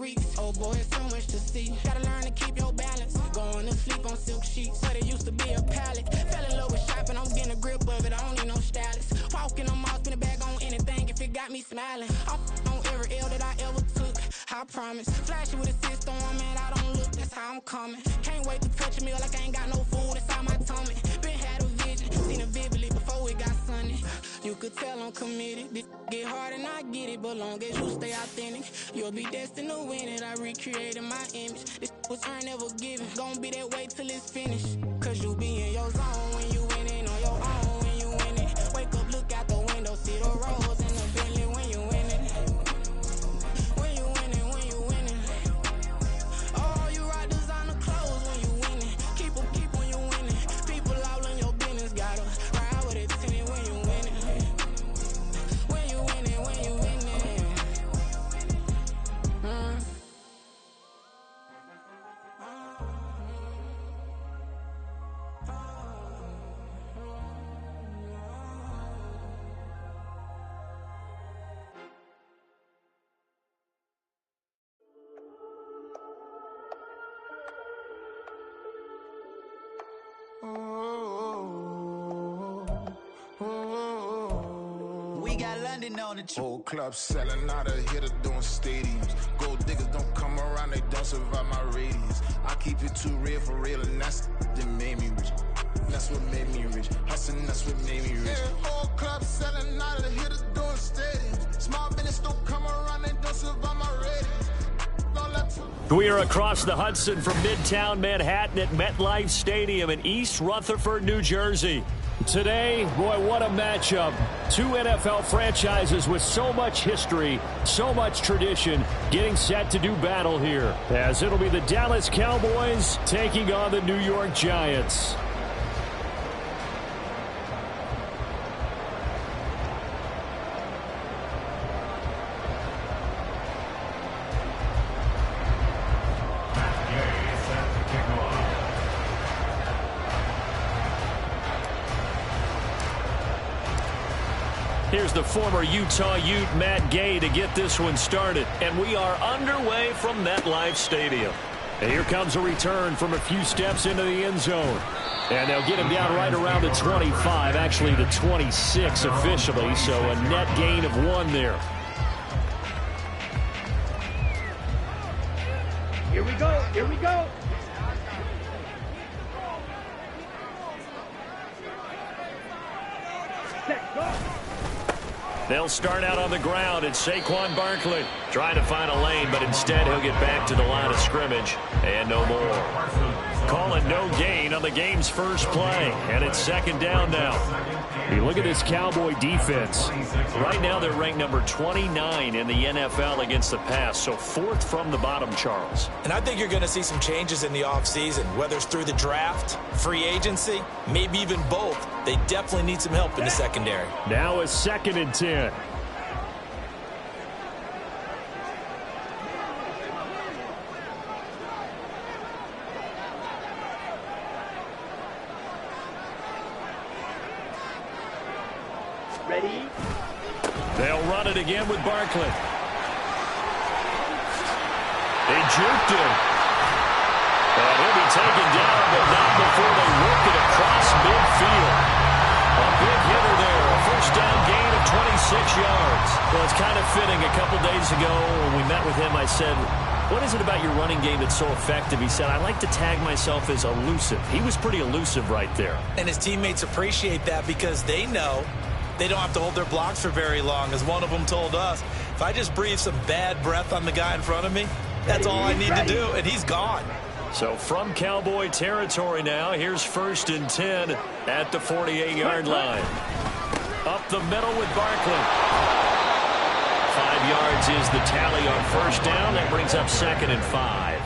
reeks. Oh boy, it's so much to see. Gotta learn to keep your balance. Going to sleep on silk sheets, but it used to be a pallet. Fell in love with shopping, I'm getting a grip of it. I don't need no stylist. Walking on mouth, spin a bag on anything if it got me smiling. I'm on every L that I ever took, I promise. Flashy with a system, man, I don't look, that's how I'm coming. Can't wait to touch a meal like I ain't got no food inside my tummy. Been had a vision, seen it vividly before it got sunny. You could tell I'm committed. This get hard and I get it, but long as you stay authentic, you'll be destined to win it. I recreated my image. This was earned, never given. Gonna be that way till it's finished. Cause you be in your zone when you winning on your own when you win it. Wake up, look out the window, see the rose in the Bentley when you winning. When you winning, when you winning. Oh, you rock designer clothes when you winning. Keep when you winning. People all in your business, gotta ride with it tinted when you winning. When you winning, when you winning. We got London on the Whole club selling out of hitter doing stadiums. Gold diggers don't come around, they don't survive my radius. I keep it too real for real, and that's that made me rich. That's what made me rich. Hustling, that's what made me rich. Yeah, whole club selling out of hitters doing stadiums. Small business don't come around, they don't survive my radius. We are across the Hudson from Midtown Manhattan at MetLife Stadium in East Rutherford, New Jersey. Today, boy, what a matchup. Two NFL franchises with so much history, so much tradition, getting set to do battle here, as it'll be the Dallas Cowboys taking on the New York Giants. Here's the former Utah Ute, Matt Gay, to get this one started. And we are underway from MetLife Stadium. And here comes a return from a few steps into the end zone. And they'll get him down right around the 25, actually the 26 officially, so a net gain of 1 there. Here we go, here we go. Set, go. They'll start out on the ground. It's Saquon Barkley trying to find a lane, but instead he'll get back to the line of scrimmage and no more. Calling no gain on the game's first play, and it's second down now. You look at this Cowboy defense. Right now they're ranked number 29 in the NFL against the pass, so 4th from the bottom, Charles. And I think you're going to see some changes in the offseason, whether it's through the draft, free agency, maybe even both. They definitely need some help in the secondary. Now a 2nd and 10. Ready? They'll run it again with Barkley. They juked him. And he'll be taken down, but not before they work it across midfield. A big hitter there. A first down gain of 26 yards. Well, it's kind of fitting. A couple days ago when we met with him, I said, what is it about your running game that's so effective? He said, I like to tag myself as elusive. He was pretty elusive right there. And his teammates appreciate that because they know they don't have to hold their blocks for very long. As one of them told us, if I just breathe some bad breath on the guy in front of me, that's all I need to do, and he's gone. So from Cowboy territory now, here's 1st and 10 at the 48-yard line. Up the middle with Barkley. 5 yards is the tally on first down. That brings up 2nd and 5.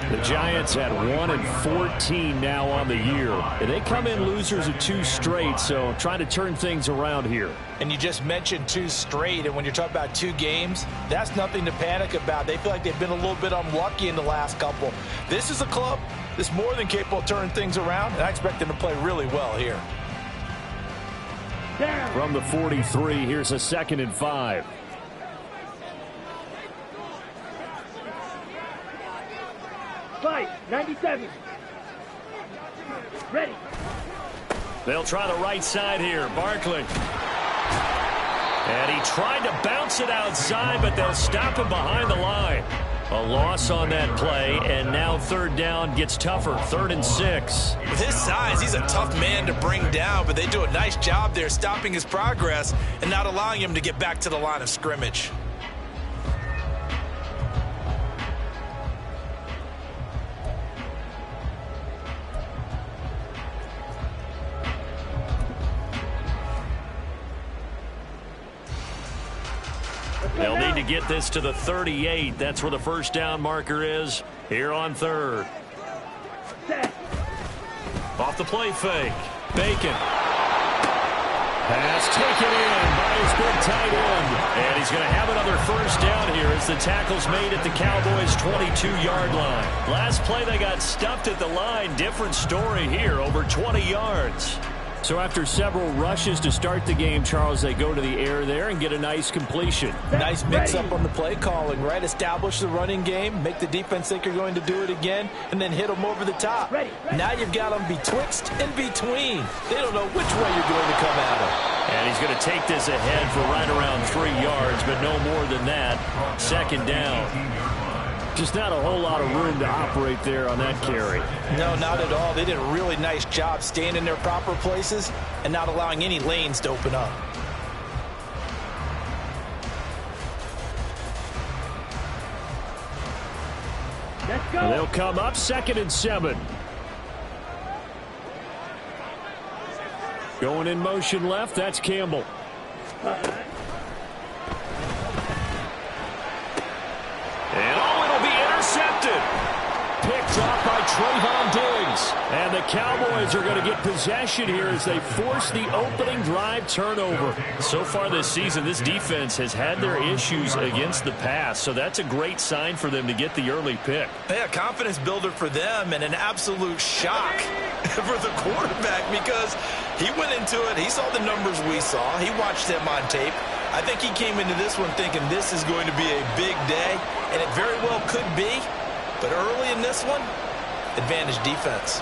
The Giants had 1 and 14 now on the year. And they come in losers of 2 straight, so trying to turn things around here. And you just mentioned 2 straight, and when you're talking about 2 games, that's nothing to panic about. They feel like they've been a little bit unlucky in the last couple. This is a club that's more than capable of turning things around, and I expect them to play really well here. From the 43, here's a 2nd and 5. Right, 97. Ready. They'll try the right side here. Barkley. And he tried to bounce it outside, but they'll stop him behind the line. A loss on that play, and now third down gets tougher. 3rd and 6. With his size, he's a tough man to bring down, but they do a nice job there stopping his progress and not allowing him to get back to the line of scrimmage. They'll need to get this to the 38. That's where the first down marker is here on 3rd. Off the play fake. Bacon. Pass taken in by his big tight end. And he's going to have another first down here as the tackle's made at the Cowboys' 22-yard line. Last play they got stuffed at the line. Different story here, over 20 yards. So after several rushes to start the game, Charles, they go to the air there and get a nice completion. Nice mix-up on the play calling, right? Establish the running game, make the defense think you're going to do it again, and then hit them over the top. Now you've got them betwixt and between. They don't know which way you're going to come at them. And he's going to take this ahead for right around 3 yards, but no more than that. 2nd down. Just not a whole lot of room to operate there on that carry. No, not at all. They did a really nice job staying in their proper places and not allowing any lanes to open up. Let's go. They'll come up 2nd and 7. Going in motion left, that's Campbell. And it'll be intercepted. Pick drop by Trayvon Diggs. And the Cowboys are going to get possession here as they force the opening drive turnover. So far this season, this defense has had their issues against the pass, so that's a great sign for them to get the early pick. Yeah, confidence builder for them and an absolute shock for the quarterback because he went into it. He saw the numbers we saw. He watched them on tape. I think he came into this one thinking this is going to be a big day, and it very well could be. But early in this one, advantage defense.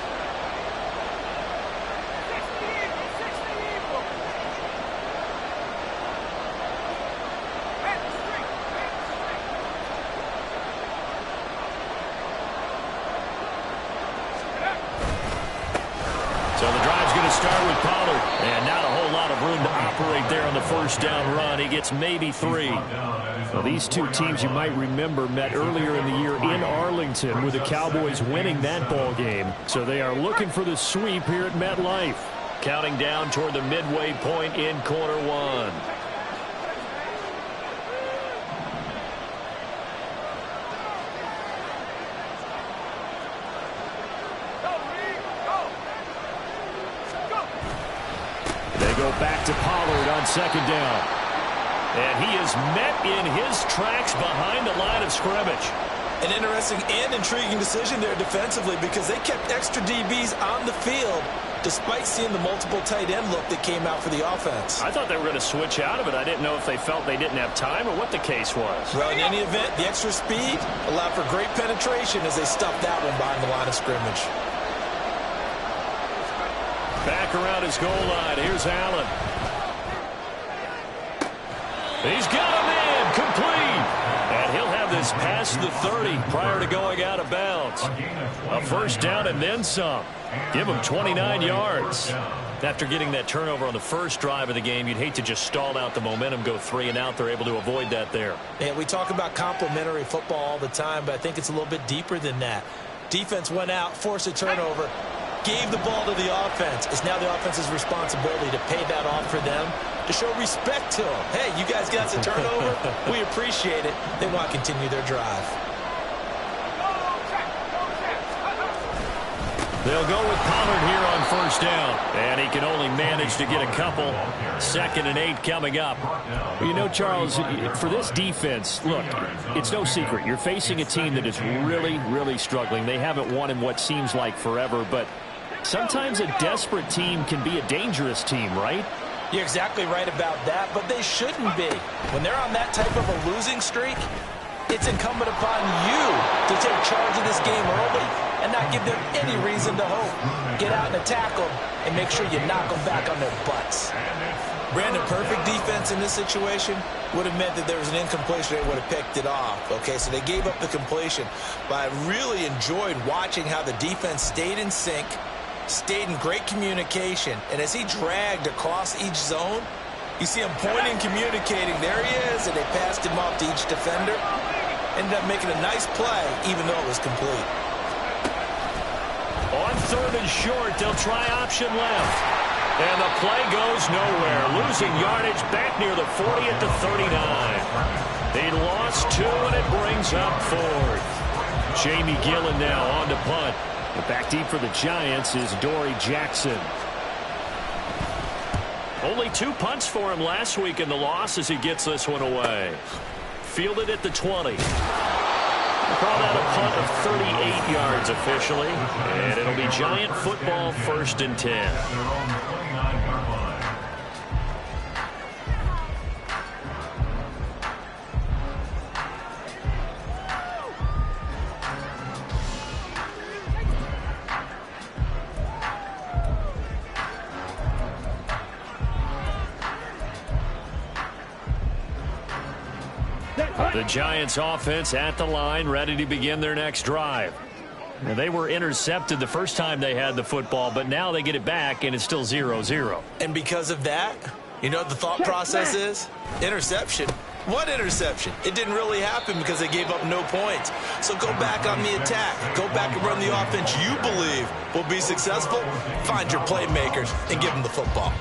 So the drive's going to start with Pollard. And not a whole lot of room to operate there on the first down run. He gets maybe 3. Well, these two teams, you might remember, met earlier in the year in Arlington with the Cowboys winning that ball game. So they are looking for the sweep here at MetLife. Counting down toward the midway point in quarter 1. They go back to Pollard on 2nd down. And he is met in his tracks behind the line of scrimmage. An interesting and intriguing decision there defensively because they kept extra DBs on the field despite seeing the multiple tight end look that came out for the offense. I thought they were going to switch out of it. I didn't know if they felt they didn't have time or what the case was. Well, in any event, the extra speed allowed for great penetration as they stuffed that one behind the line of scrimmage. Back around his goal line. Here's Allen. He's got a man complete. And he'll have this past the 30 prior to going out of bounds. A first down and then some. Give him 29 yards. After getting that turnover on the first drive of the game, you'd hate to just stall out the momentum, go 3 and out. They're able to avoid that there. And we talk about complementary football all the time, but I think it's a little bit deeper than that. Defense went out, forced a turnover, gave the ball to the offense. It's now the offense's responsibility to pay that off for them, to show respect to them. Hey, you guys got the turnover. We appreciate it. They want to continue their drive. They'll go with Pollard here on first down. And he can only manage to get a couple. 2nd and 8 coming up. Well, you know, Charles, for this defense, look, it's no secret. You're facing a team that is really, really struggling. They haven't won in what seems like forever, but sometimes a desperate team can be a dangerous team, right? You're exactly right about that, but they shouldn't be. When they're on that type of a losing streak, it's incumbent upon you to take charge of this game early and not give them any reason to hope. Get out and attack them and make sure you knock them back on their butts. Brandon, perfect defense in this situation would have meant that there was an incompletion. They would have picked it off. Okay, so they gave up the completion. But I really enjoyed watching how the defense stayed in sync, stayed in great communication. And as he dragged across each zone, you see him pointing, communicating. There he is, and they passed him off to each defender. Ended up making a nice play, even though it was complete. On 3rd and short, they'll try option left. And the play goes nowhere. Losing yardage back near the 40 at the 39. They lost 2, and it brings up 4th. Jamie Gillen now on to punt. But back deep for the Giants is Dory Jackson. Only 2 punts for him last week in the loss as he gets this one away. Fielded at the 20. Call that a punt of 38 yards officially. And it'll be Giant football 1st and 10. The Giants offense at the line, ready to begin their next drive. Now, they were intercepted the first time they had the football, but now they get it back, and it's still 0-0. And because of that, you know what the thought process is? Interception. What interception? It didn't really happen because they gave up no points. So go back on the attack. Go back and run the offense you believe will be successful. Find your playmakers and give them the football.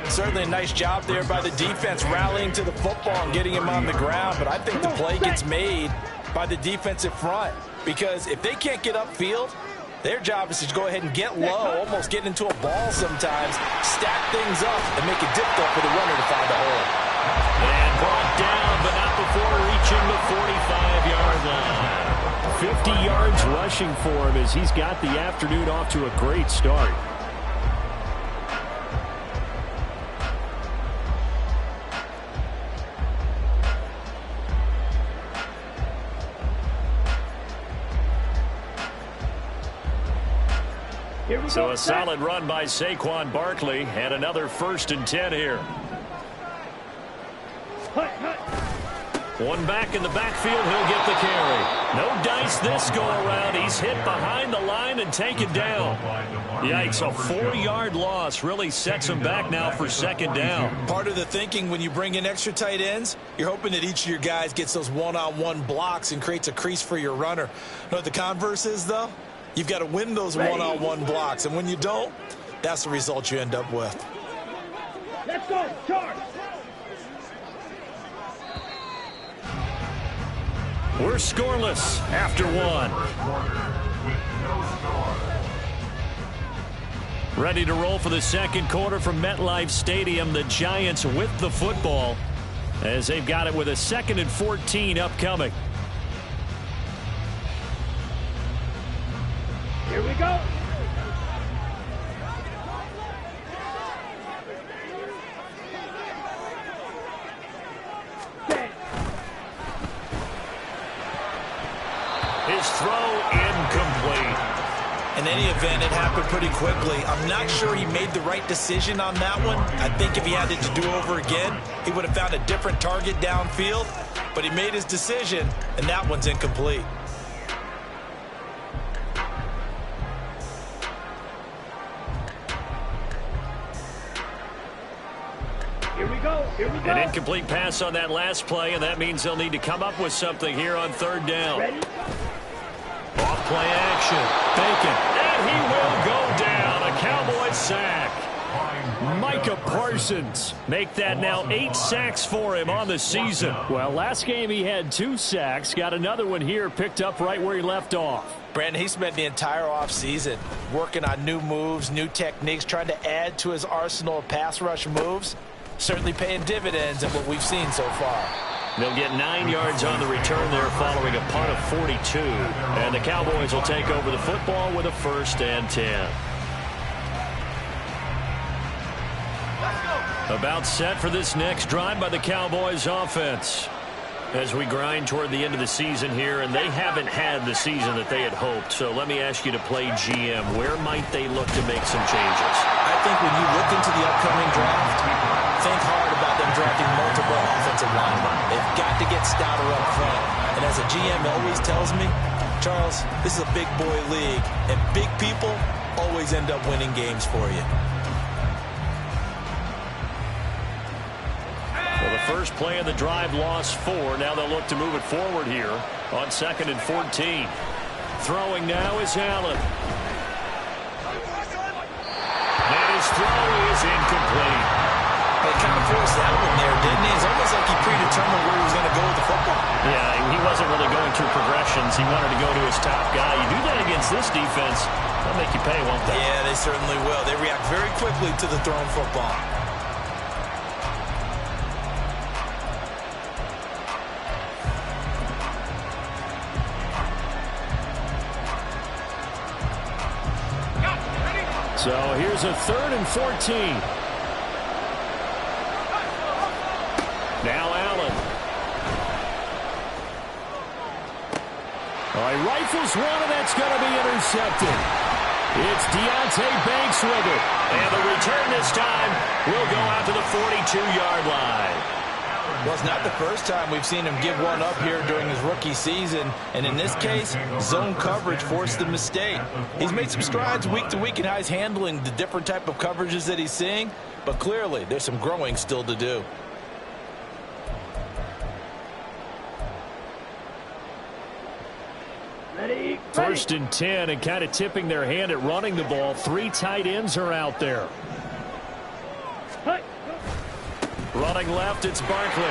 Certainly a nice job there by the defense rallying to the football and getting him on the ground. But I think the play gets made by the defensive front. Because if they can't get upfield, their job is to go ahead and get low, almost get into a ball sometimes, stack things up, and make it difficult for the runner to find a hole. And brought down, but not before reaching the 45-yard line. 50 yards rushing for him as he's got the afternoon off to a great start. So a solid run by Saquon Barkley and another 1st and 10 here. One back in the backfield, he'll get the carry. No dice this go around. He's hit behind the line and taken down. Yikes, a 4-yard loss really sets him back now for 2nd down. Part of the thinking when you bring in extra tight ends, you're hoping that each of your guys gets those one-on-one blocks and creates a crease for your runner. You know what the converse is, though? You've got to win those one-on-one blocks, and when you don't, that's the result you end up with. Let's go, charge! We're scoreless after 1. Ready to roll for the 2nd quarter from MetLife Stadium. The Giants with the football as they've got it with a 2nd and 14 upcoming. Here we go. His throw incomplete. In any event, it happened pretty quickly. I'm not sure he made the right decision on that one. I think if he had it to do over again, he would have found a different target downfield. But he made his decision, and that one's incomplete. An incomplete pass on that last play, and that means they'll need to come up with something here on 3rd down. Ready? Off play action. Bacon. And he will go down. A Cowboy sack. Micah Parsons make that now 8 sacks for him on the season. Well, last game he had 2 sacks. Got another one here picked up right where he left off. Brandon, he spent the entire offseason working on new moves, new techniques, trying to add to his arsenal of pass rush moves. Certainly paying dividends in what we've seen so far. They'll get 9 yards on the return there following a punt of 42. And the Cowboys will take over the football with a 1st and 10. About set for this next drive by the Cowboys offense. as we grind toward the end of the season here, and they haven't had the season that they had hoped. So let me ask you to play GM. Where might they look to make some changes? I think when you look into the upcoming draft, think hard about them drafting multiple offensive linemen. They've got to get stouter up front. And as a GM always tells me, Charles, this is a big boy league, and big people always end up winning games for you. Well, the first play of the drive lost 4. Now they'll look to move it forward here on 2nd and 14. Throwing now is Allen. And his throw is incomplete. They kind of forced that one there, didn't he? It's almost like he predetermined where he was going to go with the football. Yeah, he wasn't really going through progressions. He wanted to go to his top guy. You do that against this defense, they'll make you pay, won't they? Yeah, they certainly will. They react very quickly to the thrown football. So here's a 3rd and 14. Now Allen. He rifles one, and that's going to be intercepted. It's Deontay Banks with it. And the return this time will go out to the 42-yard line. Well, it's not the first time we've seen him give one up here during his rookie season. And in this case, zone coverage forced the mistake. He's made some strides week to week in how he's handling the different type of coverages that he's seeing. But clearly, there's some growing still to do. Ready? 1st and 10, and kind of tipping their hand at running the ball. 3 tight ends are out there. Hey. Running left, it's Barkley.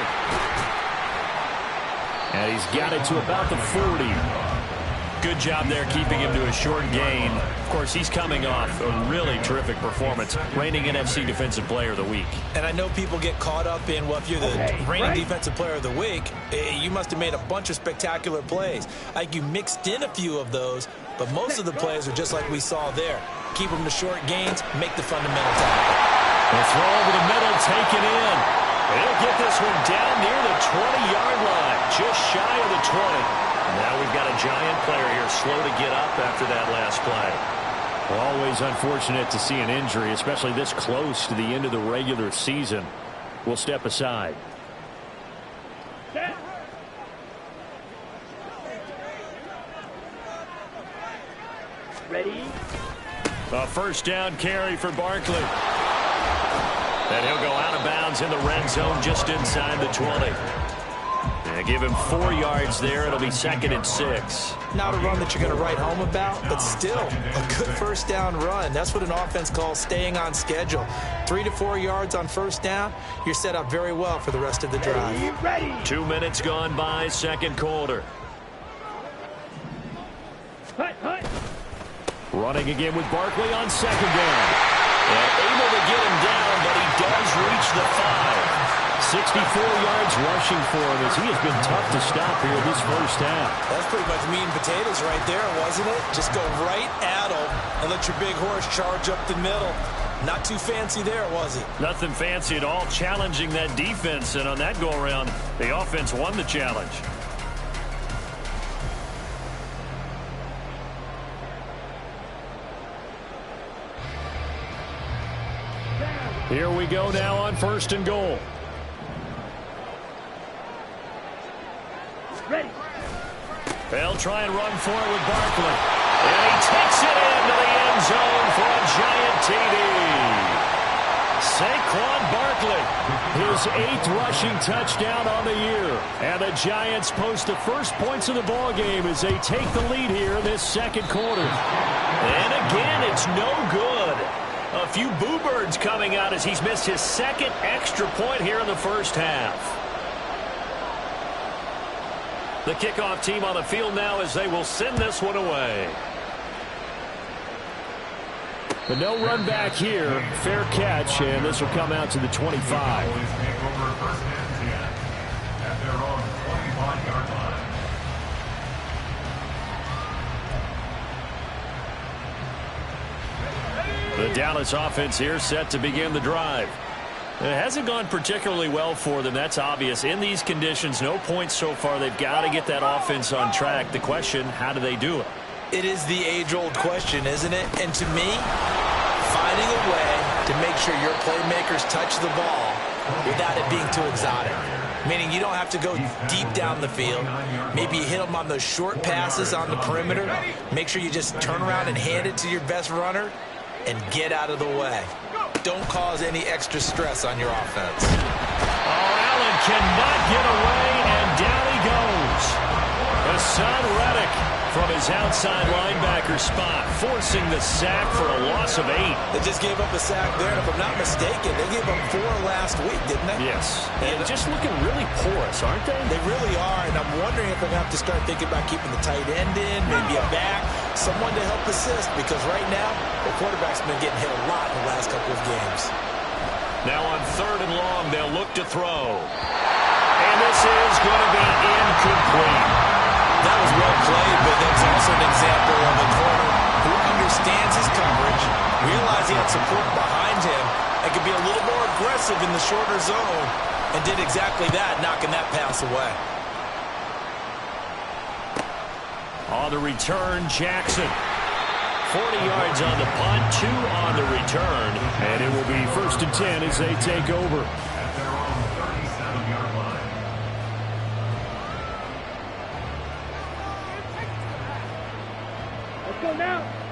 And he's got it to about the 40. Good job there keeping him to a short gain. Of course, he's coming off a really terrific performance, reigning NFC Defensive Player of the Week. And I know people get caught up in, well, if you're the reigning Defensive Player of the Week, you must have made a bunch of spectacular plays. Like you mixed in a few of those, but most of the plays are just like we saw there. Keep them to short gains, make the fundamental tackle. The throw over the middle, taken in. He'll get this one down near the 20-yard line, just shy of the 20. Now we've got a giant player here slow to get up after that last play. Always unfortunate to see an injury, especially this close to the end of the regular season. We'll step aside. Ready? A 1st down carry for Barkley. And he'll go out of bounds in the red zone just inside the 20. They give him 4 yards there. It'll be 2nd and 6. Not a run that you're going to write home about, but still a good 1st down run. That's what an offense calls staying on schedule. 3 to 4 yards on 1st down. You're set up very well for the rest of the drive. Ready? 2 minutes gone by, 2nd quarter. Hey. Running again with Barkley on 2nd down. And able to get him down, but he does reach the 5. 64 yards rushing for him as he has been tough to stop here this 1st half. That's pretty much meat and potatoes right there, wasn't it? Just go right at him and let your big horse charge up the middle. Not too fancy there, was it? Nothing fancy at all, challenging that defense, and on that go-around, the offense won the challenge. Here we go now on 1st and goal. Ready? They'll try and run for it with Barkley. And he takes it into the end zone for a giant TD. Saquon Barkley, his 8th rushing touchdown on the year. And the Giants post the first points of the ballgame as they take the lead here in this 2nd quarter. And again, it's no good. A few boo birds coming out as he's missed his 2nd extra point here in the 1st half. The kickoff team on the field now as they will send this one away. But no run back here. Fair catch, and this will come out to the 25. The Dallas offense here set to begin the drive. It hasn't gone particularly well for them. That's obvious. In these conditions, no points so far. They've got to get that offense on track. The question, how do they do it? It is the age-old question, isn't it? And to me, finding a way to make sure your playmakers touch the ball without it being too exotic. Meaning you don't have to go deep down the field. Maybe you hit them on those short passes on the perimeter. Make sure you just turn around and hand it to your best runner and get out of the way. Don't cause any extra stress on your offense. Oh, Allen cannot get away, and down he goes. Hassan Reddick from his outside linebacker spot, forcing the sack for a loss of 8. They just gave up a sack there, and if I'm not mistaken, they gave up 4 last week, didn't they? Yes. And just looking really porous, aren't they? They really are, and I'm wondering if they're going to have to start thinking about keeping the tight end in, maybe a back, someone to help assist, because right now, the quarterback's been getting hit a lot in the last couple of games. Now on 3rd and long, they'll look to throw. And this is going to be incomplete. That was well played, but that's also an example of a corner who understands his coverage, realized he had support behind him, and could be a little more aggressive in the shorter zone, and did exactly that, knocking that pass away. On the return, Jackson. 40 yards on the punt, 2 on the return, and it will be 1st and 10 as they take over.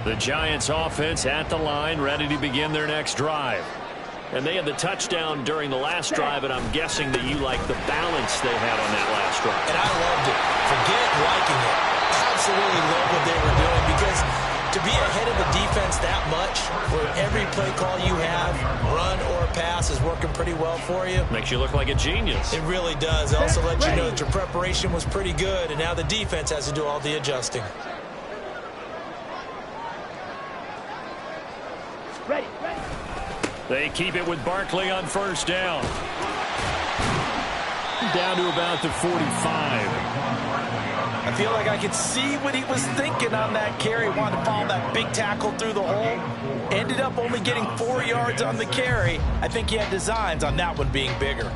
The Giants offense at the line, ready to begin their next drive. And they had the touchdown during the last drive, and I'm guessing that you like the balance they had on that last drive. And I loved it. Forget liking it. Absolutely love what they were doing, because to be ahead of the defense that much, where every play call you have, run or pass, is working pretty well for you. Makes you look like a genius. It really does. It also lets you know that your preparation was pretty good, and now the defense has to do all the adjusting. Ready. They keep it with Barkley on 1st down. Down to about the 45. I feel like I could see what he was thinking on that carry. Wanted to follow that big tackle through the hole. Ended up only getting 4 yards on the carry. I think he had designs on that one being bigger.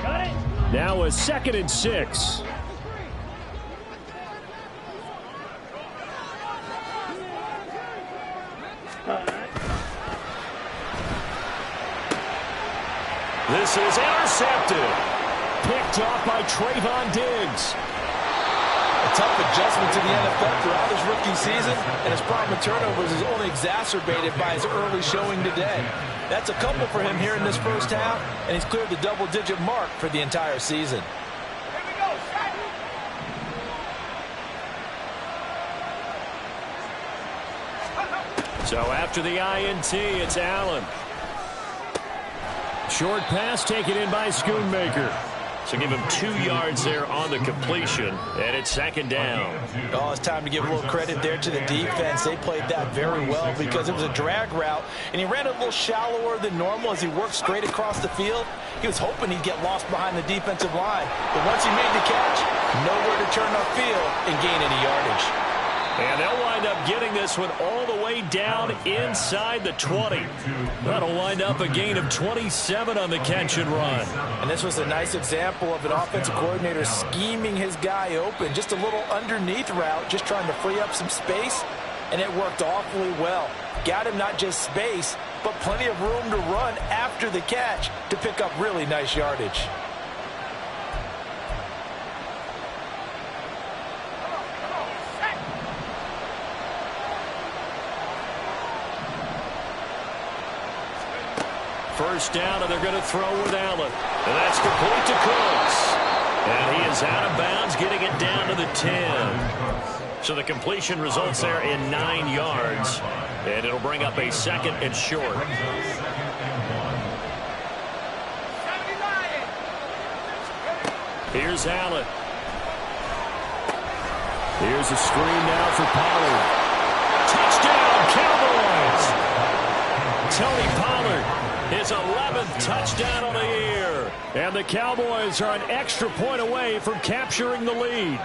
Got it. Now a 2nd and 6. This is intercepted. Picked off by Trayvon Diggs. A tough adjustment to the NFL throughout his rookie season, and his problem with turnovers is only exacerbated by his early showing today. That's a couple for him here in this 1st half, and he's cleared the double-digit mark for the entire season. So after the INT, it's Allen. Short pass taken in by Schoonmaker. So give him 2 yards there on the completion, and it's 2nd down. Oh, it's time to give a little credit there to the defense. They played that very well because it was a drag route, and he ran a little shallower than normal as he worked straight across the field. He was hoping he'd get lost behind the defensive line, but once he made the catch, nowhere to turn upfield and gain any yardage. And they'll wind up getting this one all the way down inside the 20. That'll wind up a gain of 27 on the catch and run. And this was a nice example of an offensive coordinator scheming his guy open. Just a little underneath route, just trying to free up some space, and it worked awfully well. Got him not just space, but plenty of room to run after the catch to pick up really nice yardage. First down, and they're going to throw with Allen. And that's complete to Cooks. And he is out of bounds, getting it down to the 10. So the completion results there in 9 yards. And it'll bring up a 2nd and short. Here's Allen. Here's a screen now for Pollard. Touchdown, Cowboys! Tony Pollard, his 11th touchdown on the year. And the Cowboys are an extra point away from capturing the lead.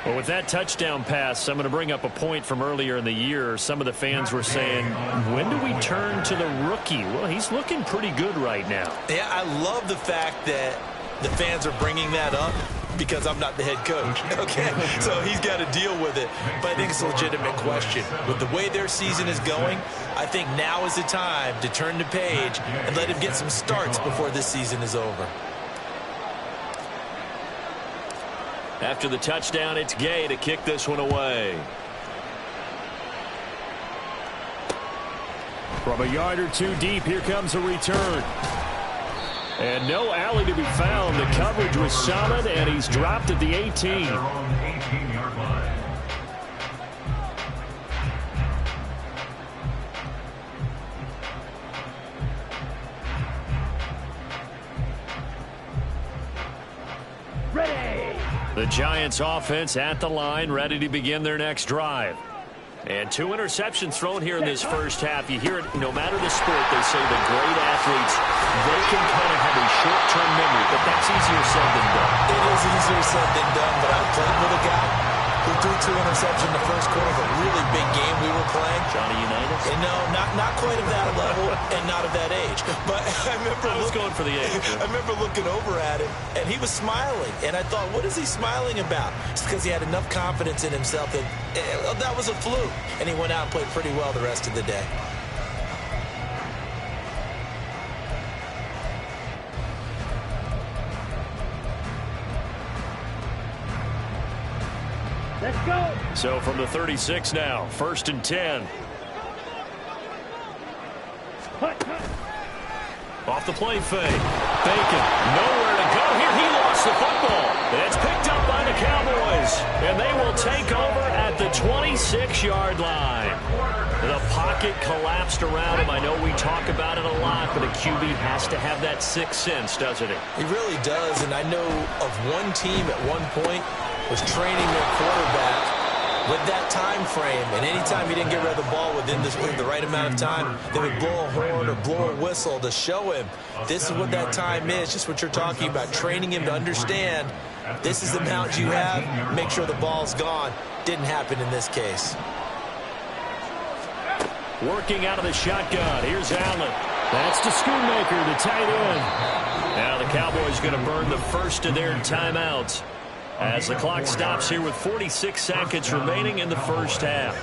Well, with that touchdown pass, I'm going to bring up a point from earlier in the year. Some of the fans were saying, when do we turn to the rookie? Well, he's looking pretty good right now. Yeah, I love the fact that the fans are bringing that up because I'm not the head coach. Okay, so he's got to deal with it. But I think it's a legitimate question. With the way their season is going, I think now is the time to turn the page and let him get some starts before this season is over. After the touchdown, it's Gay to kick this one away. From a yard or two deep, here comes a return. And no alley to be found. The coverage was solid, and he's dropped at the 18. The Giants offense at the line, ready to begin their next drive. And 2 interceptions thrown here in this first half. You hear it, no matter the sport, they say the great athletes, they can kind of have a short-term memory, but that's easier said than done. It is easier said than done, but I played with a guy who threw 2 interceptions in the first quarter of a really big game we were playing. Johnny Unitas? And no, not quite of that level and not of that age. But I remember I was going for the age. I remember looking over at him, and he was smiling. And I thought, what is he smiling about? It's because he had enough confidence in himself that that was a fluke. And he went out and played pretty well the rest of the day. Let's go. So from the 36 now, 1st and 10. Off the play fake. Bacon, nowhere to go here. He lost the football. It's picked up by the Cowboys. And they will take over at the 26-yard line. The pocket collapsed around him. I know we talk about it a lot, but a QB has to have that sixth sense, doesn't he? He really does. And I know of one team at one point was training their quarterback with that time frame, and anytime he didn't get rid of the ball within the right amount of time, they would blow a horn or blow a whistle to show him this is what that time is, just what you're talking about, training him to understand this is the amount you have, make sure the ball's gone. Didn't happen in this case. Working out of the shotgun, here's Allen. That's to Schoonmaker, the tight end. Now the Cowboys going to burn the first of their timeouts as the clock stops here with 46 seconds remaining in the first half.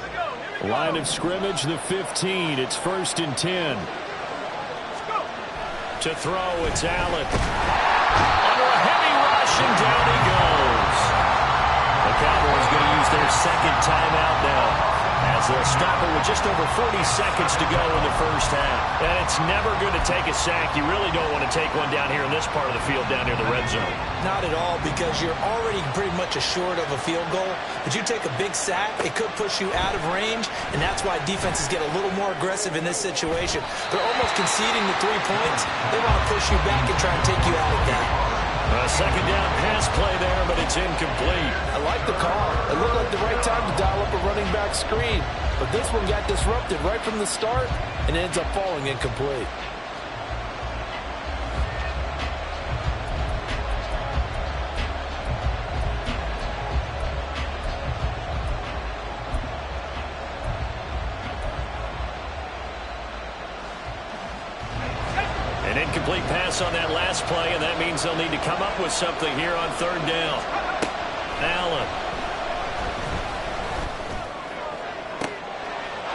Line of scrimmage, the 15. It's 1st and 10. To throw, it's Allen. Under a heavy rush, and down he goes. The Cowboys going to use their second timeout now, as they'll stop it with just over 40 seconds to go in the first half. And it's never good to take a sack. You really don't want to take one down here in this part of the field, down near the red zone. Not at all, because you're already pretty much assured of a field goal. But you take a big sack, it could push you out of range, and that's why defenses get a little more aggressive in this situation. They're almost conceding the 3 points. They want to push you back and try and take you out of that. A second down pass play there, but it's incomplete. I like the call. It looked like the right time to dial up a running back screen. But this one got disrupted right from the start and ends up falling incomplete. An incomplete pass on that last play, and that means they'll need to come up with something here on 3rd down. Allen.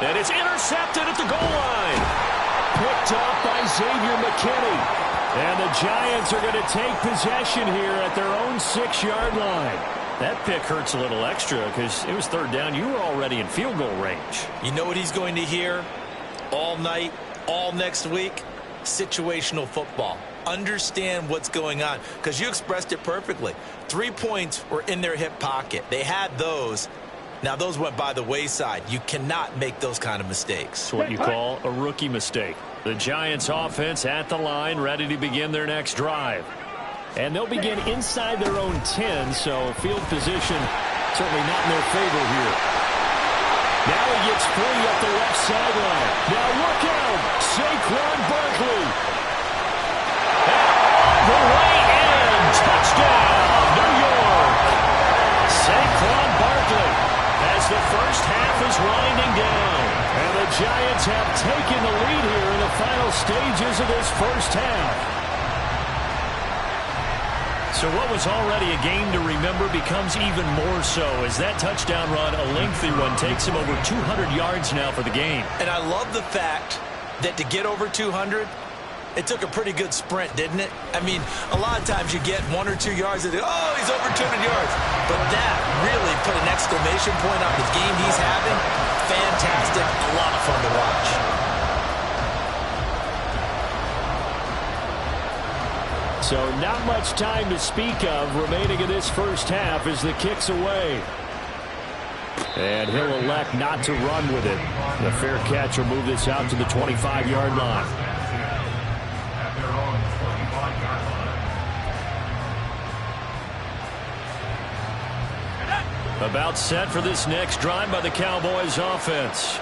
And it's intercepted at the goal line. Picked up by Xavier McKinney. And the Giants are going to take possession here at their own 6-yard line. That pick hurts a little extra because it was 3rd down. You were already in field goal range. You know what he's going to hear all night, all next week? Situational football. Understand what's going on, because you expressed it perfectly. 3 points were in their hip pocket. They had those. Now those went by the wayside. You cannot make those kind of mistakes. It's what you call a rookie mistake. The Giants offense at the line, ready to begin their next drive. And they'll begin inside their own 10, so field position certainly not in their favor here. Now he gets free up the left sideline. Now look out, Saquon Barkley. And all the way in, touchdown, New York. Saquon Barkley the first half is winding down. And the Giants have taken the lead here in the final stages of this first half. So what was already a game to remember becomes even more so as that touchdown run, a lengthy one, takes him over 200 yards now for the game. And I love the fact that to get over 200, it took a pretty good sprint, didn't it? I mean, a lot of times you get 1 or 2 yards and oh, he's over 200 yards. But that really put an exclamation point on the game he's having. Fantastic, a lot of fun to watch. So not much time to speak of remaining in this first half as the kick's away. And he'll elect not to run with it. The fair catch will move this out to the 25-yard line. About set for this next drive by the Cowboys offense.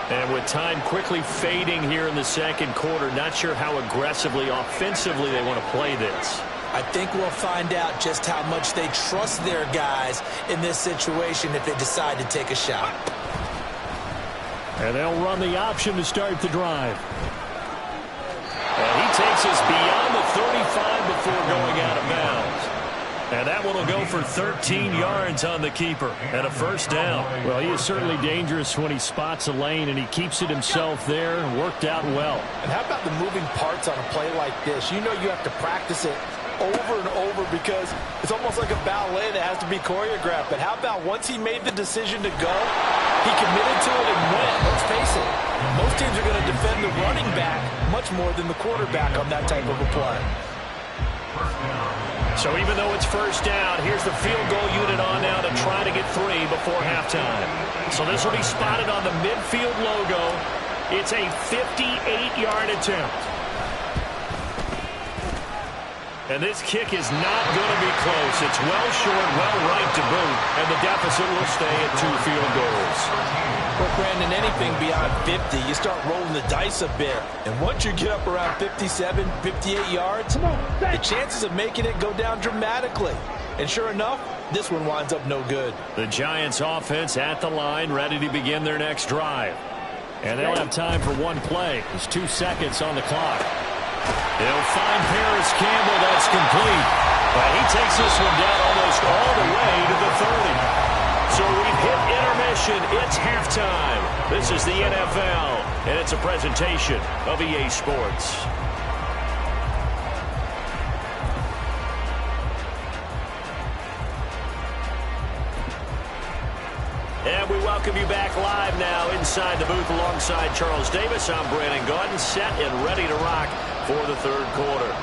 And with time quickly fading here in the second quarter, not sure how aggressively, offensively they want to play this. I think we'll find out just how much they trust their guys in this situation if they decide to take a shot. And they'll run the option to start the drive. And he takes us beyond the 35 before going out of bounds. And that one will go for 13 yards on the keeper and a first down. Well, he is certainly dangerous when he spots a lane, and he keeps it himself there. Worked out well. And how about the moving parts on a play like this? You know you have to practice it over and over because it's almost like a ballet that has to be choreographed. But how about once he made the decision to go, he committed to it and went. Let's face it, most teams are going to defend the running back much more than the quarterback on that type of a play. So even though it's first down, here's the field goal unit on now to try to get 3 before halftime. So this will be spotted on the midfield logo. It's a 58-yard attempt. And this kick is not going to be close. It's well short, well right to boot, and the deficit will stay at 2 field goals. Well, Brandon, anything beyond 50, you start rolling the dice a bit. And once you get up around 57, 58 yards, the chances of making it go down dramatically. And sure enough, this one winds up no good. The Giants offense at the line, ready to begin their next drive. And they'll have time for one play. There's 2 seconds on the clock. They'll find Paris Campbell. That's complete. But he takes this one down almost all the way to the 30. So we've hit intermission. It's halftime. This is the NFL, and it's a presentation of EA Sports. And we welcome you back live now inside the booth alongside Charles Davis. I'm Brandon Gaudin, set and ready to rock for the third quarter.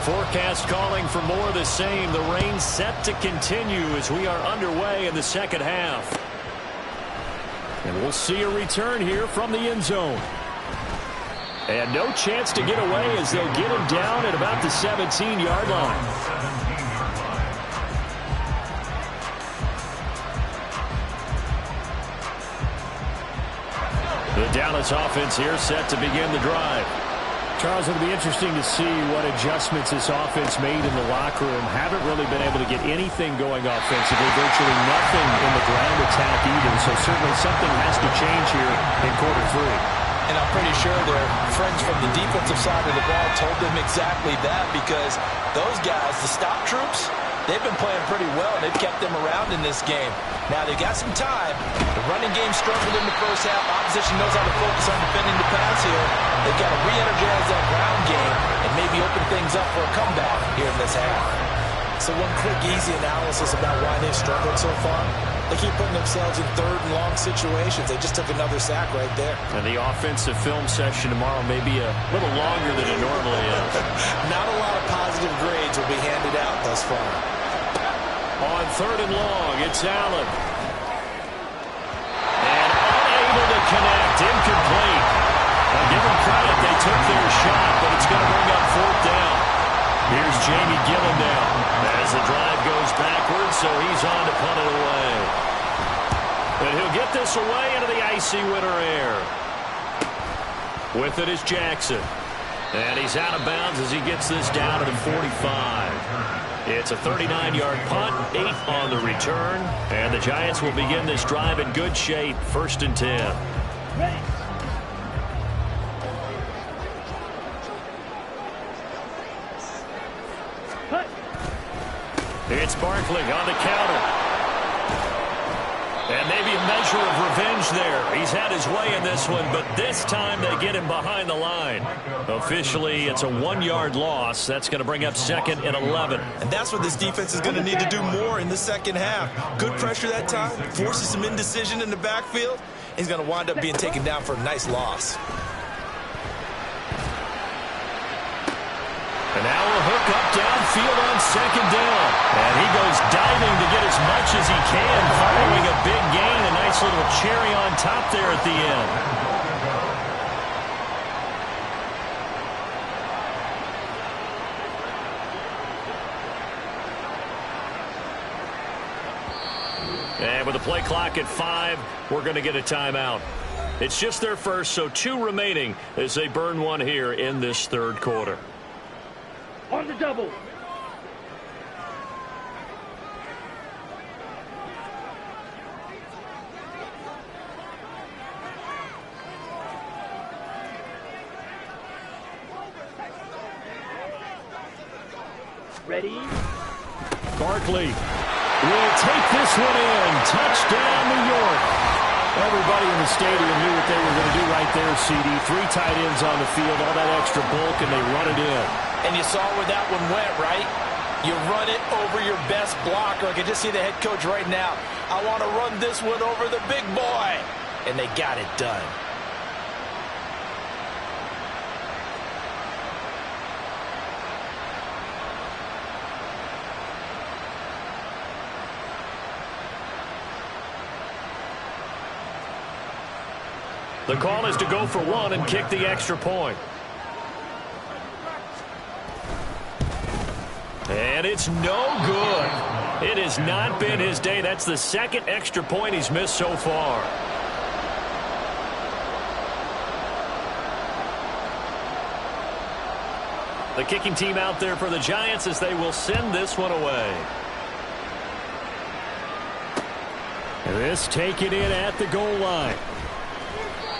Forecast calling for more of the same. The rain set to continue as we are underway in the second half. And we'll see a return here from the end zone. And no chance to get away as they'll get him down at about the 17-yard line. The Dallas offense here set to begin the drive. Charles, it'll be interesting to see what adjustments this offense made in the locker room. Haven't really been able to get anything going offensively, virtually nothing in the ground attack either. So certainly something has to change here in quarter 3. And I'm pretty sure their friends from the defensive side of the ball told them exactly that because those guys, the stop troops, they've been playing pretty well, and they've kept them around in this game. Now, they've got some time. The running game struggled in the first half. Opposition knows how to focus on defending the pass here. They've got to re-energize that ground game and maybe open things up for a comeback here in this half. So one quick, easy analysis about why they've struggled so far. They keep putting themselves in third and long situations. They just took another sack right there. And the offensive film session tomorrow may be a little longer than it normally is. Not a lot of positive grades will be handed out thus far. On third and long, it's Allen. And unable to connect, incomplete. Now give them credit, they took their shot, but it's going to bring up fourth down. Here's Jamie Gillen now as the drive goes backwards, so he's on to punt it away. And he'll get this away into the icy winter air. With it is Jackson. And he's out of bounds as he gets this down at the 45. It's a 39-yard punt, 8 on the return, and the Giants will begin this drive in good shape, 1st and 10. Ready. Cut. It's Barkley on the counter. And maybe a measure of revenge there. He's had his way in this one, but this time they get him behind the line. Officially, it's a 1-yard loss. That's going to bring up 2nd and 11. And that's what this defense is going to need to do more in the second half. Good pressure that time, forces some indecision in the backfield. He's going to wind up being taken down for a nice loss. And now we'll hook up downfield on 2nd down. And he goes diving to get as much as he can following a big gain. A nice little cherry on top there at the end. And with the play clock at 5, we're going to get a timeout. It's just their first, so 2 remaining as they burn one here in this 3rd quarter. On the double. Ready. Barkley will take this one in. Touchdown, New York. Everybody in the stadium knew what they were going to do right there, CD. 3 tight ends on the field, all that extra bulk, and they run it in. And you saw where that one went, right? You run it over your best blocker. I can just see the head coach right now. I want to run this one over the big boy. And they got it done. The call is to go for 1 and kick the extra point. And it's no good. It has not been his day. That's the 2nd extra point he's missed so far. The kicking team out there for the Giants as they will send this one away. This taken in at the goal line.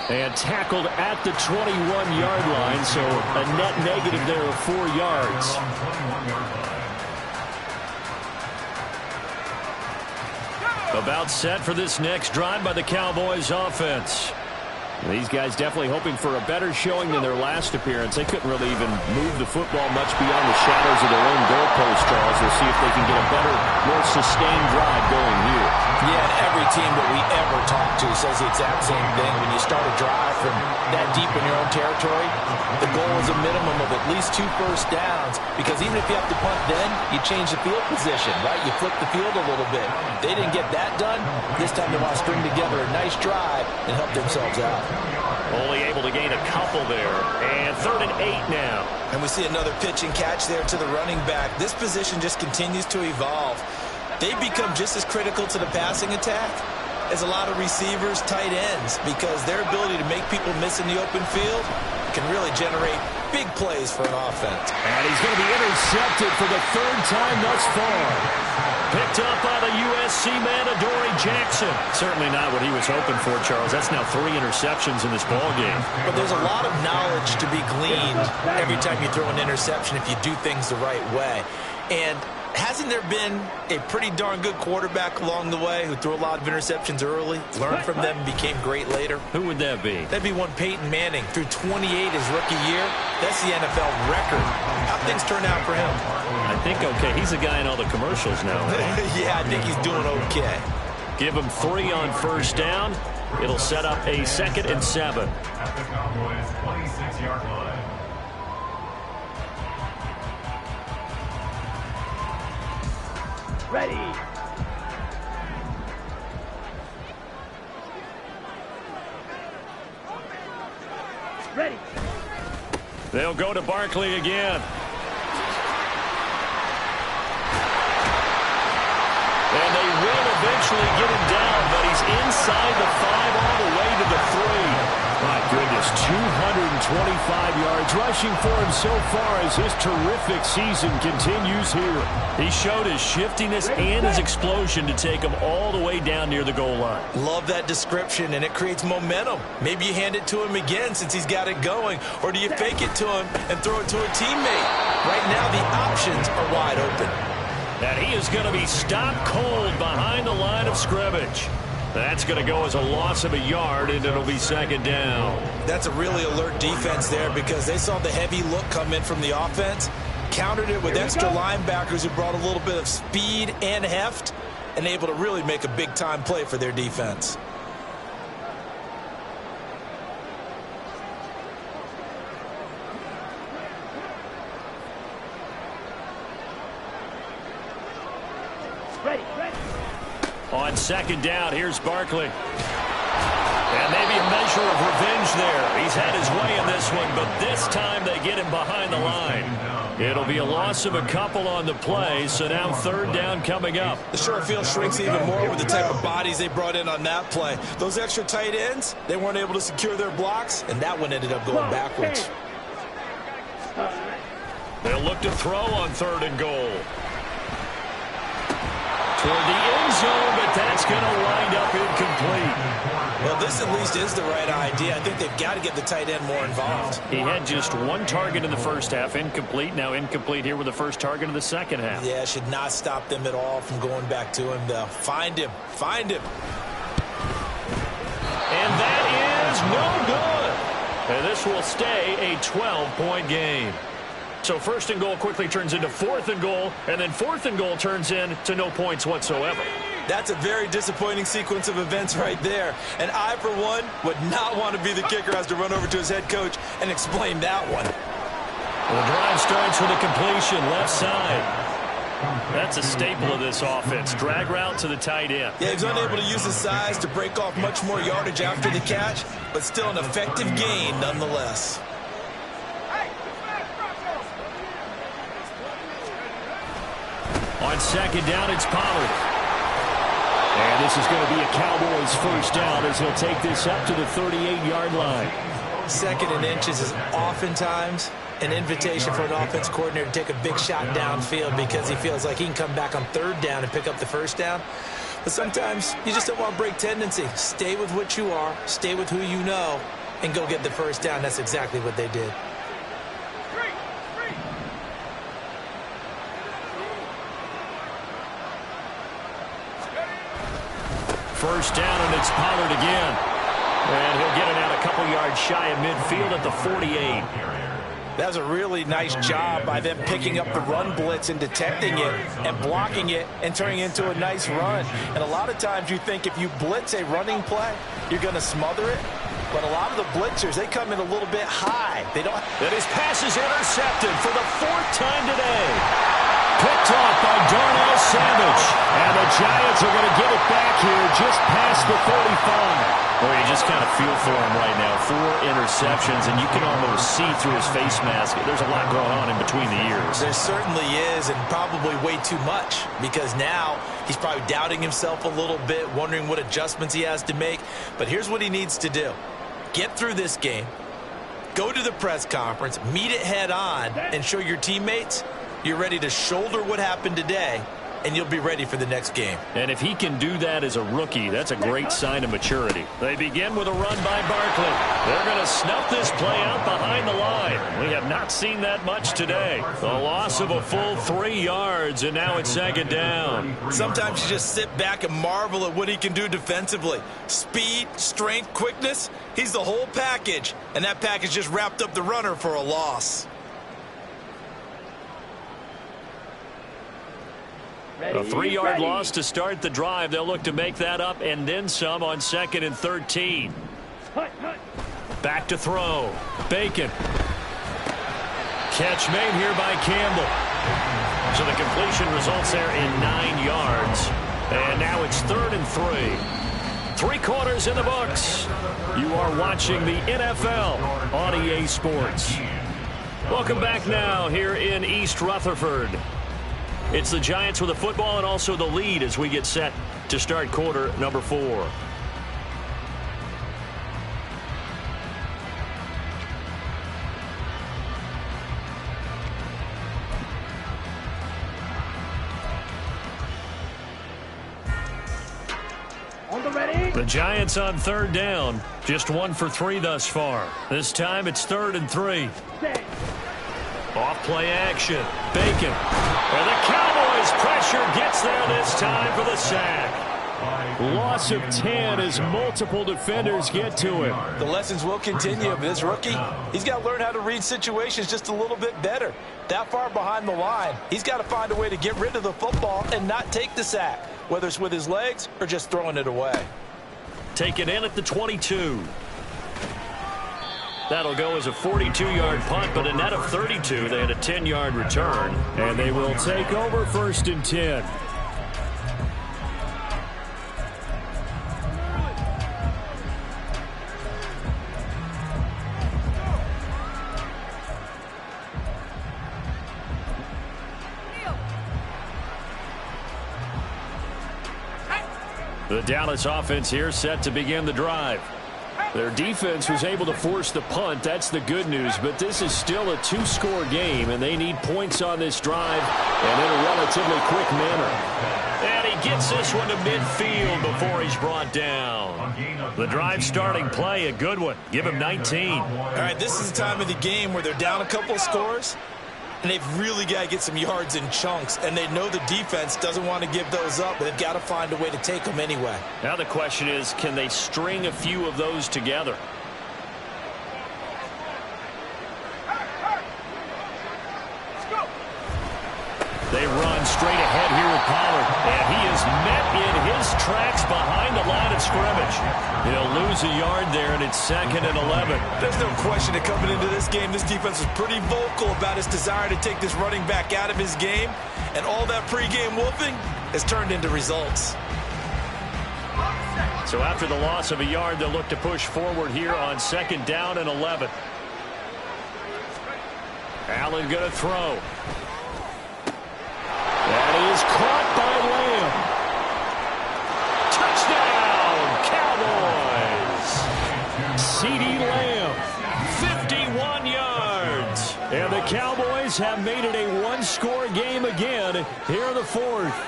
And tackled at the 21-yard line, so a net negative there of 4 yards. About set for this next drive by the Cowboys offense. These guys definitely hoping for a better showing than their last appearance. They couldn't really even move the football much beyond the shadows of their own goalpost, Charles. We'll see if they can get a better, more sustained drive going here. Yeah, and every team that we ever talk to says the exact same thing. When you start a drive from that deep in your own territory, the goal is a minimum of at least 2 first downs, because even if you have to punt then, you change the field position, right? You flip the field a little bit. They didn't get that done. This time they want to string together a nice drive and help themselves out. Only able to gain a couple there. And 3rd and 8 now. And we see another pitch and catch there to the running back. This position just continues to evolve. They become just as critical to the passing attack as a lot of receivers, tight ends, because their ability to make people miss in the open field can really generate big plays for an offense. And he's going to be intercepted for the 3rd time thus far. Picked up by the USC man, Adoree Jackson. Certainly not what he was hoping for, Charles. That's now 3 interceptions in this ballgame. But there's a lot of knowledge to be gleaned every time you throw an interception if you do things the right way. And hasn't there been a pretty darn good quarterback along the way who threw a lot of interceptions early, learned from them, and became great later? Who would that be? That'd be one Peyton Manning. Threw 28 his rookie year. That's the NFL record. How'd things turn out for him? I think okay. He's the guy in all the commercials now. Yeah, I think he's doing okay. Give him 3 on 1st down. It'll set up a 2nd and 7. At the Cowboys' 26-yard line. Ready. Ready. They'll go to Barkley again. And they will eventually get him down, but he's inside the 5 all the way to the 3. My goodness, 25 yards rushing for him so far as his terrific season continues here. He showed his shiftiness and his explosion to take him all the way down near the goal line. Love that description, and it creates momentum. Maybe you hand it to him again since he's got it going, or do you fake it to him and throw it to a teammate? Right now, the options are wide open. And he is going to be stopped cold behind the line of scrimmage. That's going to go as a loss of a yard, and it'll be second down. That's a really alert defense there because they saw the heavy look come in from the offense, countered it with extra linebackers who brought a little bit of speed and heft, and able to really make a big-time play for their defense. On second down, here's Barkley. And maybe a measure of revenge there. He's had his way in this one, but this time they get him behind the line. It'll be a loss of a couple on the play, so now third down coming up. The short field shrinks even more with the type of bodies they brought in on that play. Those extra tight ends, they weren't able to secure their blocks, and that one ended up going backwards. They'll look to throw on third and goal. Toward the end zone, but that's going to wind up incomplete. Well, this at least is the right idea. I think they've got to get the tight end more involved. He had just one target in the first half, incomplete. Now incomplete here with the first target of the second half. Yeah, should not stop them at all from going back to him, though. Find him. Find him. And that is no good. And this will stay a 12-point game. So first and goal quickly turns into fourth and goal, and then fourth and goal turns into no points whatsoever. That's a very disappointing sequence of events right there. And I, for one, would not want to be the kicker who has to run over to his head coach and explain that one. The drive starts with a completion, left side. That's a staple of this offense. Drag route to the tight end. Yeah, he's unable to use his size to break off much more yardage after the catch, but still an effective gain nonetheless. On second down, it's Pollard. And this is going to be a Cowboys first down as he'll take this up to the 38-yard line. Second and inches is oftentimes an invitation for an offense coordinator to take a big shot downfield because he feels like he can come back on third down and pick up the first down. But sometimes you just don't want to break tendency. Stay with what you are, stay with who you know, and go get the first down. That's exactly what they did. First down, and it's Pollard again. And he'll get it out a couple yards shy of midfield at the 48. That was a really nice job by them picking up the run blitz and detecting it and blocking it and turning it into a nice run. And a lot of times you think if you blitz a running play, you're going to smother it. But a lot of the blitzers, they come in a little bit high. They don't. And his pass is intercepted for the fourth time today. Picked off by Darnell Savage. And the Giants are going to get it back here just past the 35. Well, you just kind of feel for him right now. 4 interceptions, and you can almost see through his face mask. There's a lot going on in between the ears. There certainly is, and probably way too much, because now he's probably doubting himself a little bit, wondering what adjustments he has to make. But here's what he needs to do. Get through this game, go to the press conference, meet it head on, and show your teammates you're ready to shoulder what happened today, and you'll be ready for the next game. And if he can do that as a rookie, that's a great sign of maturity. They begin with a run by Barkley. They're going to snuff this play out behind the line. We have not seen that much today. A loss of a full 3 yards, and now it's second down. Sometimes you just sit back and marvel at what he can do defensively. Speed, strength, quickness, he's the whole package. And that package just wrapped up the runner for a loss. A 3-yard loss to start the drive. They'll look to make that up and then some on 2nd and 13. Back to throw. Bacon. Catch made here by Campbell. So the completion results there in 9 yards. And now it's 3rd and 3. 3 quarters in the books. You are watching the NFL on EA Sports. Welcome back now here in East Rutherford. It's the Giants with the football and also the lead as we get set to start quarter number 4. On the ready. The Giants on third down. Just 1 for 3 thus far. This time it's 3rd and 3. Set. Off play action. Bacon. And the Cowboys pressure gets there this time for the sack. Loss of 10 as multiple defenders get to him. The lessons will continue, but this rookie, he's got to learn how to read situations just a little bit better. That far behind the line, he's got to find a way to get rid of the football and not take the sack, whether it's with his legs or just throwing it away. Take it in at the 22. That'll go as a 42-yard punt, but a net of 32. They had a 10-yard return, and they will take over 1st and 10. The Dallas offense here set to begin the drive. Their defense was able to force the punt. That's the good news, but this is still a 2-score game, and they need points on this drive and in a relatively quick manner. And he gets this one to midfield before he's brought down. The drive starting play, a good one. Give him 19. All right, this is the time of the game where they're down a couple of scores, and they've really got to get some yards in chunks, and they know the defense doesn't want to give those up, but they've got to find a way to take them anyway. Now the question is, can they string a few of those together? They run straight ahead here with Pollard, and he is met in his tracks behind the line of scrimmage. He'll lose a yard there, and it's 2nd and 11. There's no question that coming into this game, this defense was pretty vocal about his desire to take this running back out of his game, and all that pregame wolfing has turned into results. So after the loss of a yard, they'll look to push forward here on 2nd down and 11. Allen going to throw. And he is caught by Lamb. Touchdown, Cowboys. CeeDee Lamb, 51 yards. And the Cowboys have made it a 1-score game again here in the 4th.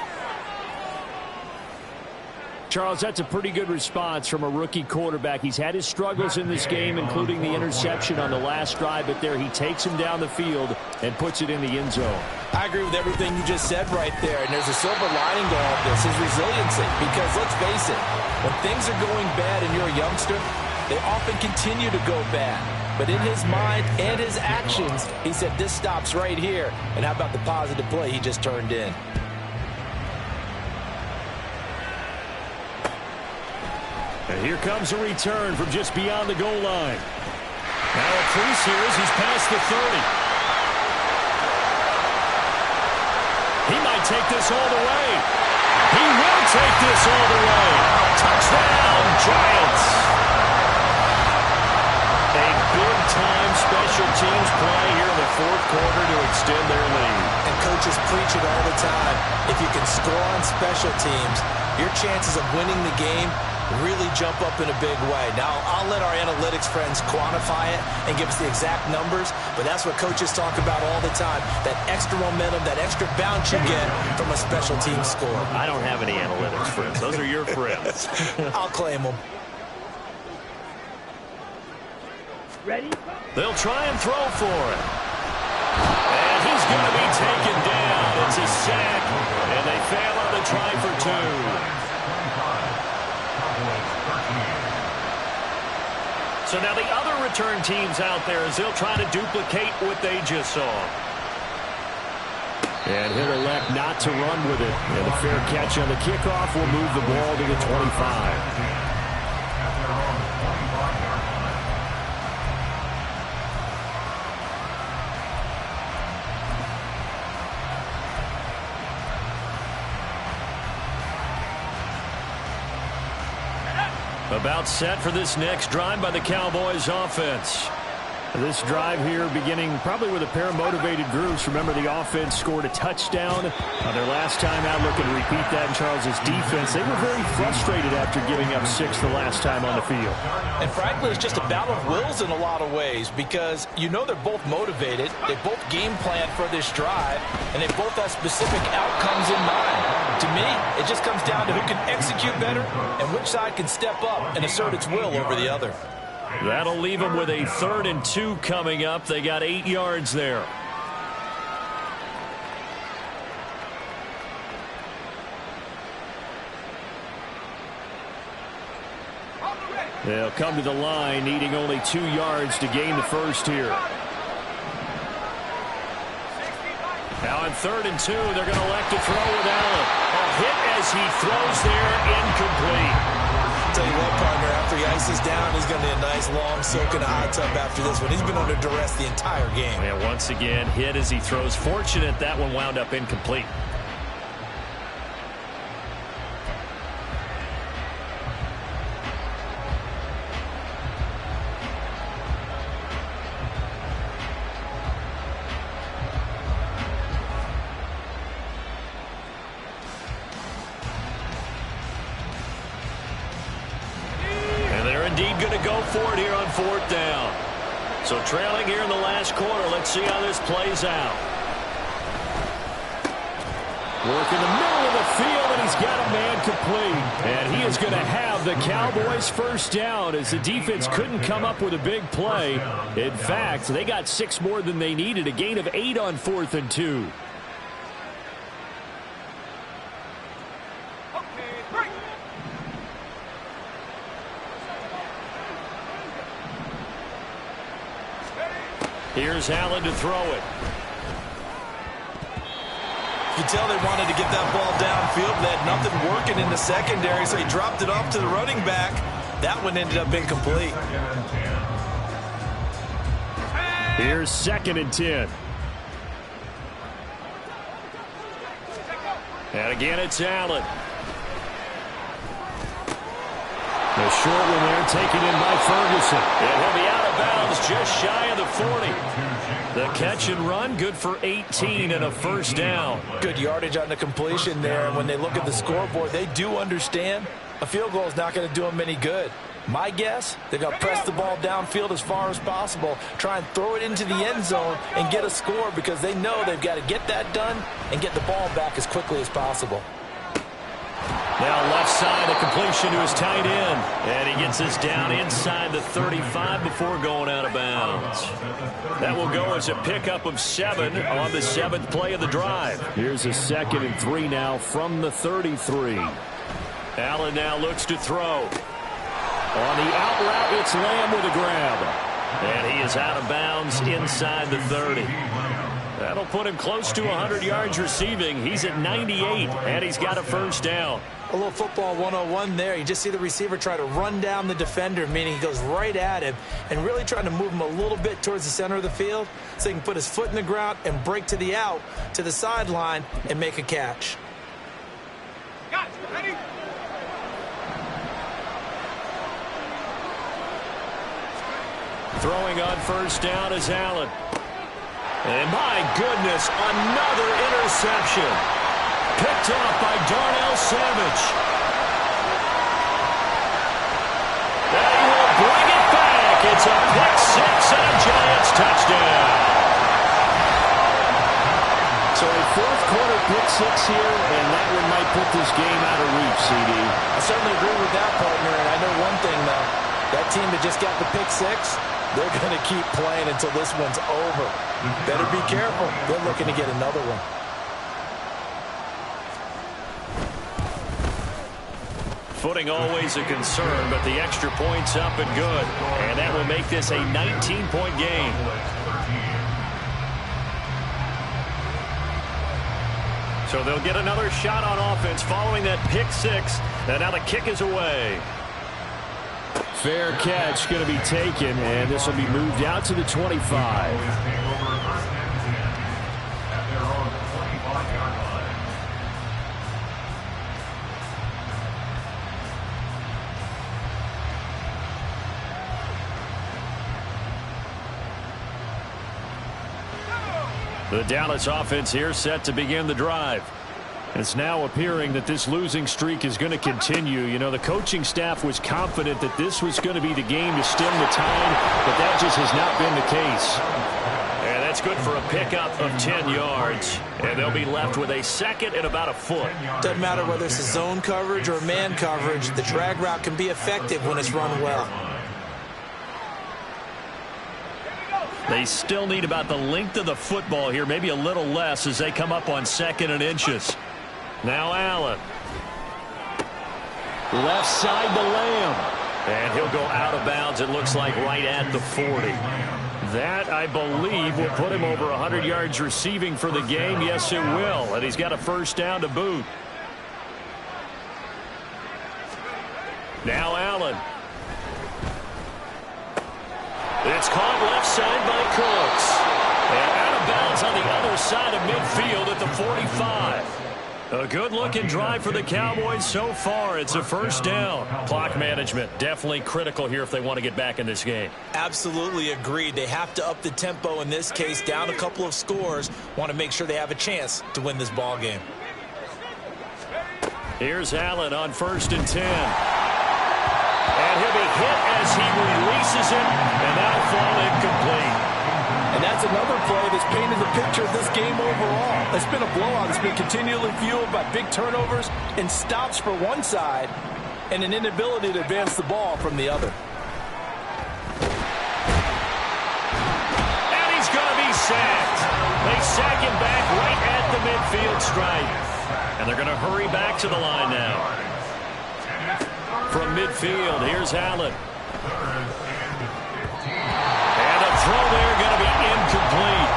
Charles, that's a pretty good response from a rookie quarterback. He's had his struggles in this game, including the interception on the last drive, but there he takes him down the field and puts it in the end zone. I agree with everything you just said right there, and there's a silver lining to all this, his resiliency, because let's face it, when things are going bad and you're a youngster, they often continue to go bad. But in his mind and his actions, he said this stops right here, and how about the positive play he just turned in? And here comes a return from just beyond the goal line. Now a crease here as he's past the 30. He might take this all the way. He will take this all the way. Touchdown, Giants. A big-time special teams play here in the 4th quarter to extend their lead. And coaches preach it all the time. If you can score on special teams, your chances of winning the game really jump up in a big way. Now, I'll let our analytics friends quantify it and give us the exact numbers, but that's what coaches talk about all the time, that extra momentum, that extra bounce you get from a special team score. I don't have any analytics friends. Those are your friends. I'll claim them. Ready? They'll try and throw for it. And he's going to be taken down. It's a sack, and they fail on the try for 2. So now the other return teams out there as they'll try to duplicate what they just saw. And he'll elect not to run with it. And a fair catch on the kickoff will move the ball to the 25. About set for this next drive by the Cowboys offense. This drive here beginning probably with a pair of motivated groups. Remember, the offense scored a touchdown on their last time out. Looking to repeat that in Charles's defense. They were very frustrated after giving up 6 the last time on the field. And frankly, it's just a battle of wills in a lot of ways because you know they're both motivated. They both game plan for this drive, and they both have specific outcomes in mind. To me, it just comes down to who can execute better and which side can step up and assert its will over the other. That'll leave them with a 3rd and 2 coming up. They got 8 yards there. They'll come to the line, needing only 2 yards to gain the first here. Now on 3rd and 2, they're going to elect to throw with Allen. A hit as he throws there, incomplete. I'll tell you what, partner, after he ices down, he's going to need a nice long soak in a hot tub after this one. He's been under duress the entire game. And once again, hit as he throws. Fortunate that one wound up incomplete. Indeed going to go for it here on 4th down. So trailing here in the last quarter. Let's see how this plays out. Work in the middle of the field, and he's got a man complete. And he is going to have the Cowboys first down as the defense couldn't come up with a big play. In fact, they got 6 more than they needed. A gain of 8 on 4th and 2. Here's Allen to throw it. You can tell they wanted to get that ball downfield. They had nothing working in the secondary, so he dropped it off to the running back. That one ended up incomplete. Here's 2nd and 10. And again, it's Allen. The short one there taken in by Ferguson. And he'll be out of bounds just shy of the 40. The catch and run, good for 18 and a first down. Good yardage on the completion there. And when they look at the scoreboard, they do understand a field goal is not going to do them any good. My guess, they're going to press the ball downfield as far as possible, try and throw it into the end zone and get a score because they know they've got to get that done and get the ball back as quickly as possible. Now left side, a completion to his tight end. And he gets this down inside the 35 before going out of bounds. That will go as a pickup of 7 on the 7th play of the drive. Here's a 2nd and 3 now from the 33. Allen now looks to throw. On the out route, it's Lamb with a grab. And he is out of bounds inside the 30. That'll put him close to 100 yards receiving. He's at 98, and he's got a first down. A little football 101 there. You just see the receiver try to run down the defender, meaning he goes right at him and really trying to move him a little bit towards the center of the field so he can put his foot in the ground and break to the out, to the sideline, and make a catch. Got you. Ready? Throwing on first down is Allen. And my goodness, another interception. Picked off by Darnell Savage. They will bring it back. It's a pick 6 and a Giants touchdown. So a 4th quarter pick 6 here, and that one might put this game out of reach, CD. I certainly agree with that, partner, and I know one thing, though. That team that just got the pick 6, they're going to keep playing until this one's over. Better be careful. They're looking to get another one. Footing always a concern, but the extra point's up and good. And that will make this a 19-point game. So they'll get another shot on offense following that pick 6. And now the kick is away. Fair catch going to be taken, and this will be moved out to the 25. The Dallas offense here set to begin the drive. It's now appearing that this losing streak is going to continue. You know, the coaching staff was confident that this was going to be the game to stem the tide, but that just has not been the case. And that's good for a pickup of 10 yards. And they'll be left with a second and about a foot. Doesn't matter whether it's a zone coverage or man coverage. The drag route can be effective when it's run well. They still need about the length of the football here, maybe a little less as they come up on 2nd and inches. Now Allen. Left side to Lamb. And he'll go out of bounds, it looks like, right at the 40. That, I believe, will put him over 100 yards receiving for the game. Yes, it will. And he's got a first down to boot. Now Allen. It's caught left side by Cooks. And out of bounds on the other side of midfield at the 45. A good-looking drive for the Cowboys so far. It's a first down. Clock management definitely critical here if they want to get back in this game. Absolutely agreed. They have to up the tempo in this case, down a couple of scores. Want to make sure they have a chance to win this ball game. Here's Allen on 1st and 10. And he'll be hit as he releases it, and that'll fall incomplete. And that's another play that's painted the picture of this game overall. It's been a blowout. It's been continually fueled by big turnovers and stops for one side and an inability to advance the ball from the other. And he's going to be sacked. They sack him back right at the midfield stripe. And they're going to hurry back to the line now. From midfield, here's Allen. And a throw there going to be incomplete.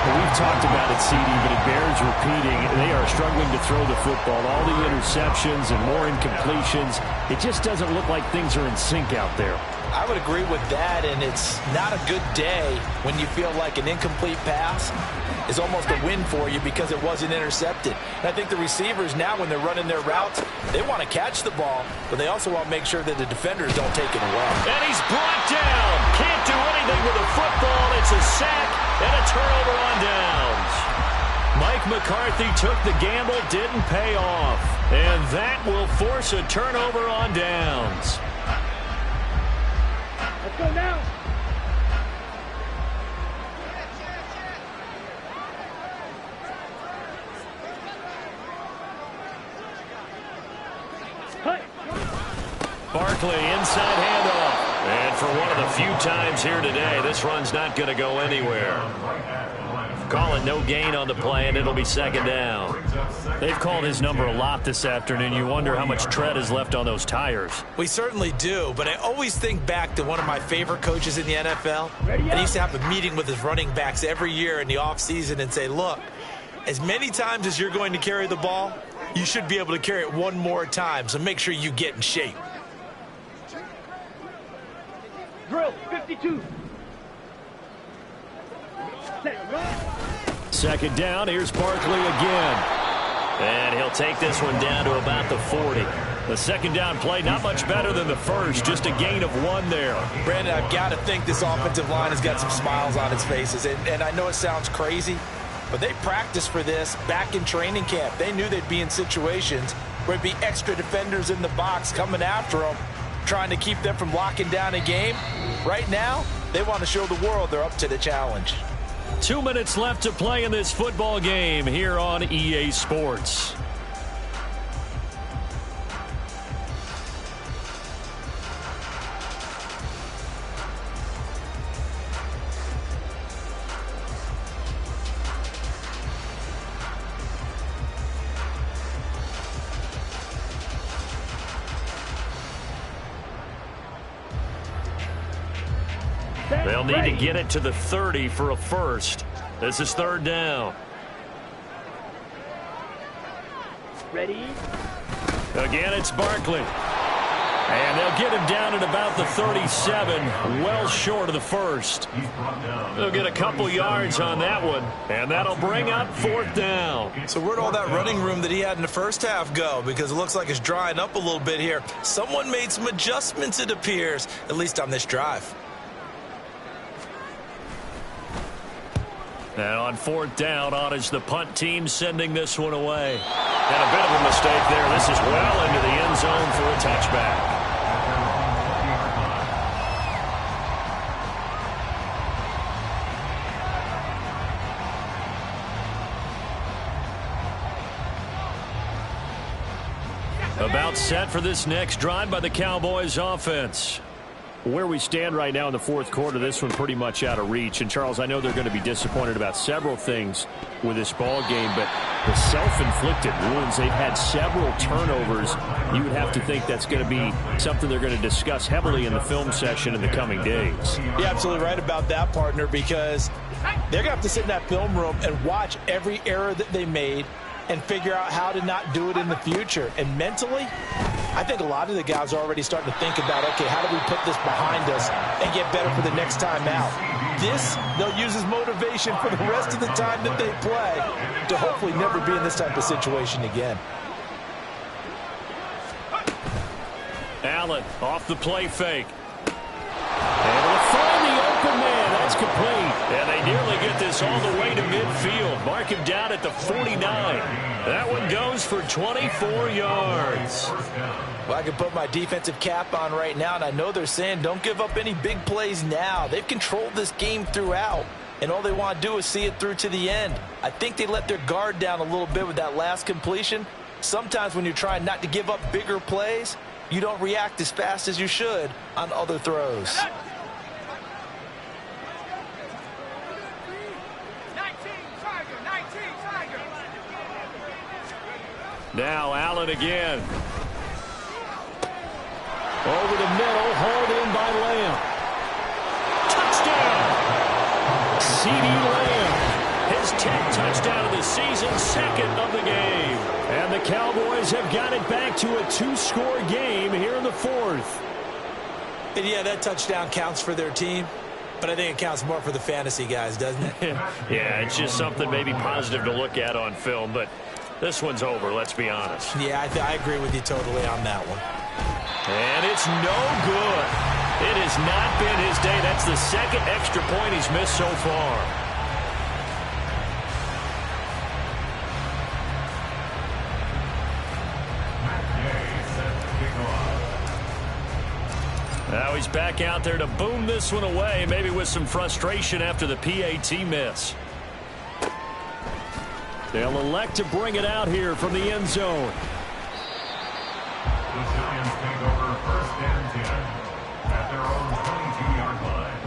Well, we've talked about it, CD, but it bears repeating. They are struggling to throw the football. All the interceptions and more incompletions. It just doesn't look like things are in sync out there. I would agree with that, and it's not a good day when you feel like an incomplete pass is almost a win for you because it wasn't intercepted. And I think the receivers now, when they're running their routes, they want to catch the ball, but they also want to make sure that the defenders don't take it away. And he's brought down. Can't do anything with the football. It's a sack and a turnover on downs. Mike McCarthy took the gamble, didn't pay off. And that will force a turnover on downs. Let's go now. Barkley, inside handoff. And for one of the few times here today, this run's not going to go anywhere. Call it no gain on the play, and it'll be 2nd down. They've called his number a lot this afternoon. You wonder how much tread is left on those tires. We certainly do, but I always think back to one of my favorite coaches in the NFL. And he used to have a meeting with his running backs every year in the offseason and say, look, as many times as you're going to carry the ball, you should be able to carry it one more time, so make sure you get in shape. Drill, 52. 2nd down, here's Barkley again. And he'll take this one down to about the 40. The 2nd down play, not much better than the first, just a gain of 1 there. Brandon, I've got to think this offensive line has got some smiles on its faces. And I know it sounds crazy, but they practiced for this back in training camp. They knew they'd be in situations where it'd be extra defenders in the box coming after them, trying to keep them from locking down a game. Right now, they want to show the world they're up to the challenge. 2 minutes left to play in this football game here on EA Sports. They'll need to get it to the 30 for a first. This is 3rd down. Ready? Again, it's Barkley. And they'll get him down at about the 37, well short of the first. They'll get a couple yards on that one, and that'll bring up 4th down. So where'd all that running room that he had in the first half go? Because it looks like it's drying up a little bit here. Someone made some adjustments, it appears, at least on this drive. And on fourth down, on is the punt team sending this one away. And a bit of a mistake there. This is well into the end zone for a touchback. About set for this next drive by the Cowboys offense. Where we stand right now in the fourth quarter, this one pretty much out of reach. And, Charles, I know they're going to be disappointed about several things with this ball game, but the self-inflicted wounds, they've had several turnovers. You would have to think that's going to be something they're going to discuss heavily in the film session in the coming days. You're absolutely right about that, partner, because they're going to have to sit in that film room and watch every error that they made and figure out how to not do it in the future. And mentally, I think a lot of the guys are already starting to think about, okay, how do we put this behind us and get better for the next time out? This, they'll use as motivation for the rest of the time that they play to hopefully never be in this type of situation again. Allen off the play fake. Able to find the open man. That's complete. And they nearly get this all the way to midfield. Mark him down at the 49. That one goes for 24 yards. Well, I can put my defensive cap on right now, and I know they're saying don't give up any big plays now. They've controlled this game throughout, and all they want to do is see it through to the end. I think they let their guard down a little bit with that last completion. Sometimes when you're trying not to give up bigger plays, you don't react as fast as you should on other throws. Now Allen again. Over the middle, hauled in by Lamb. Touchdown! C.D. Lamb. His 10th touchdown of the season, second of the game. And the Cowboys have got it back to a 2-score game here in the fourth. And yeah, that touchdown counts for their team, but I think it counts more for the fantasy guys, doesn't it? Yeah, it's just something maybe positive to look at on film, but this one's over, let's be honest. Yeah, I agree with you totally on that one. And it's no good. It has not been his day. That's the second extra point he's missed so far. Now he's back out there to boom this one away, maybe with some frustration after the PAT miss. They'll elect to bring it out here from the end zone. The Giants take over first and 10 at their own 22-yard line.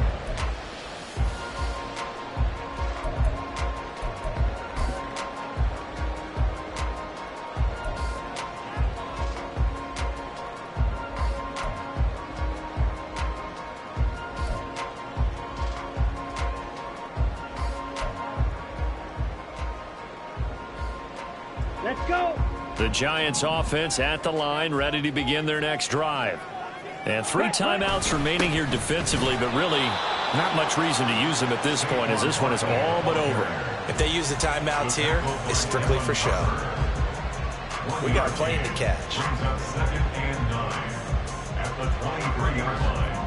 Let's go. The Giants offense at the line, ready to begin their next drive. And 3 timeouts remaining here defensively, but really not much reason to use them at this point, as this one is all but over. If they use the timeouts here, it's strictly for show. We got a plane to catch. Brings up second and 9 at the 23-yard line.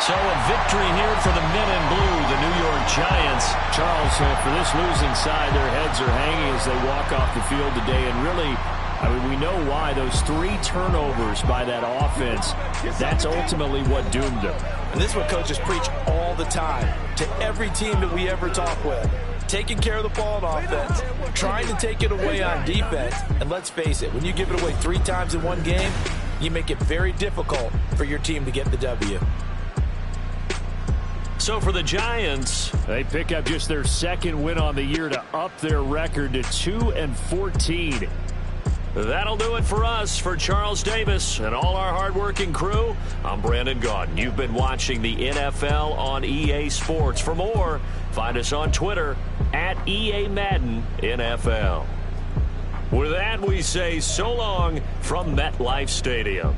So a victory here for the men in blue, the New York Giants. Charles, for this losing side, their heads are hanging as they walk off the field today. And really, I mean, we know why. Those 3 turnovers by that offense, that's ultimately what doomed them. And this is what coaches preach all the time to every team that we ever talk with. Taking care of the ball on offense, trying to take it away on defense. And let's face it, when you give it away 3 times in one game, you make it very difficult for your team to get the W. So for the Giants, they pick up just their 2nd win on the year to up their record to 2-14. that'll do it for us. For Charles Davis and all our hardworking crew, I'm Brandon Gaudin. You've been watching the NFL on EA Sports. For more, find us on Twitter at EA Madden NFL. With that, we say so long from MetLife Stadium.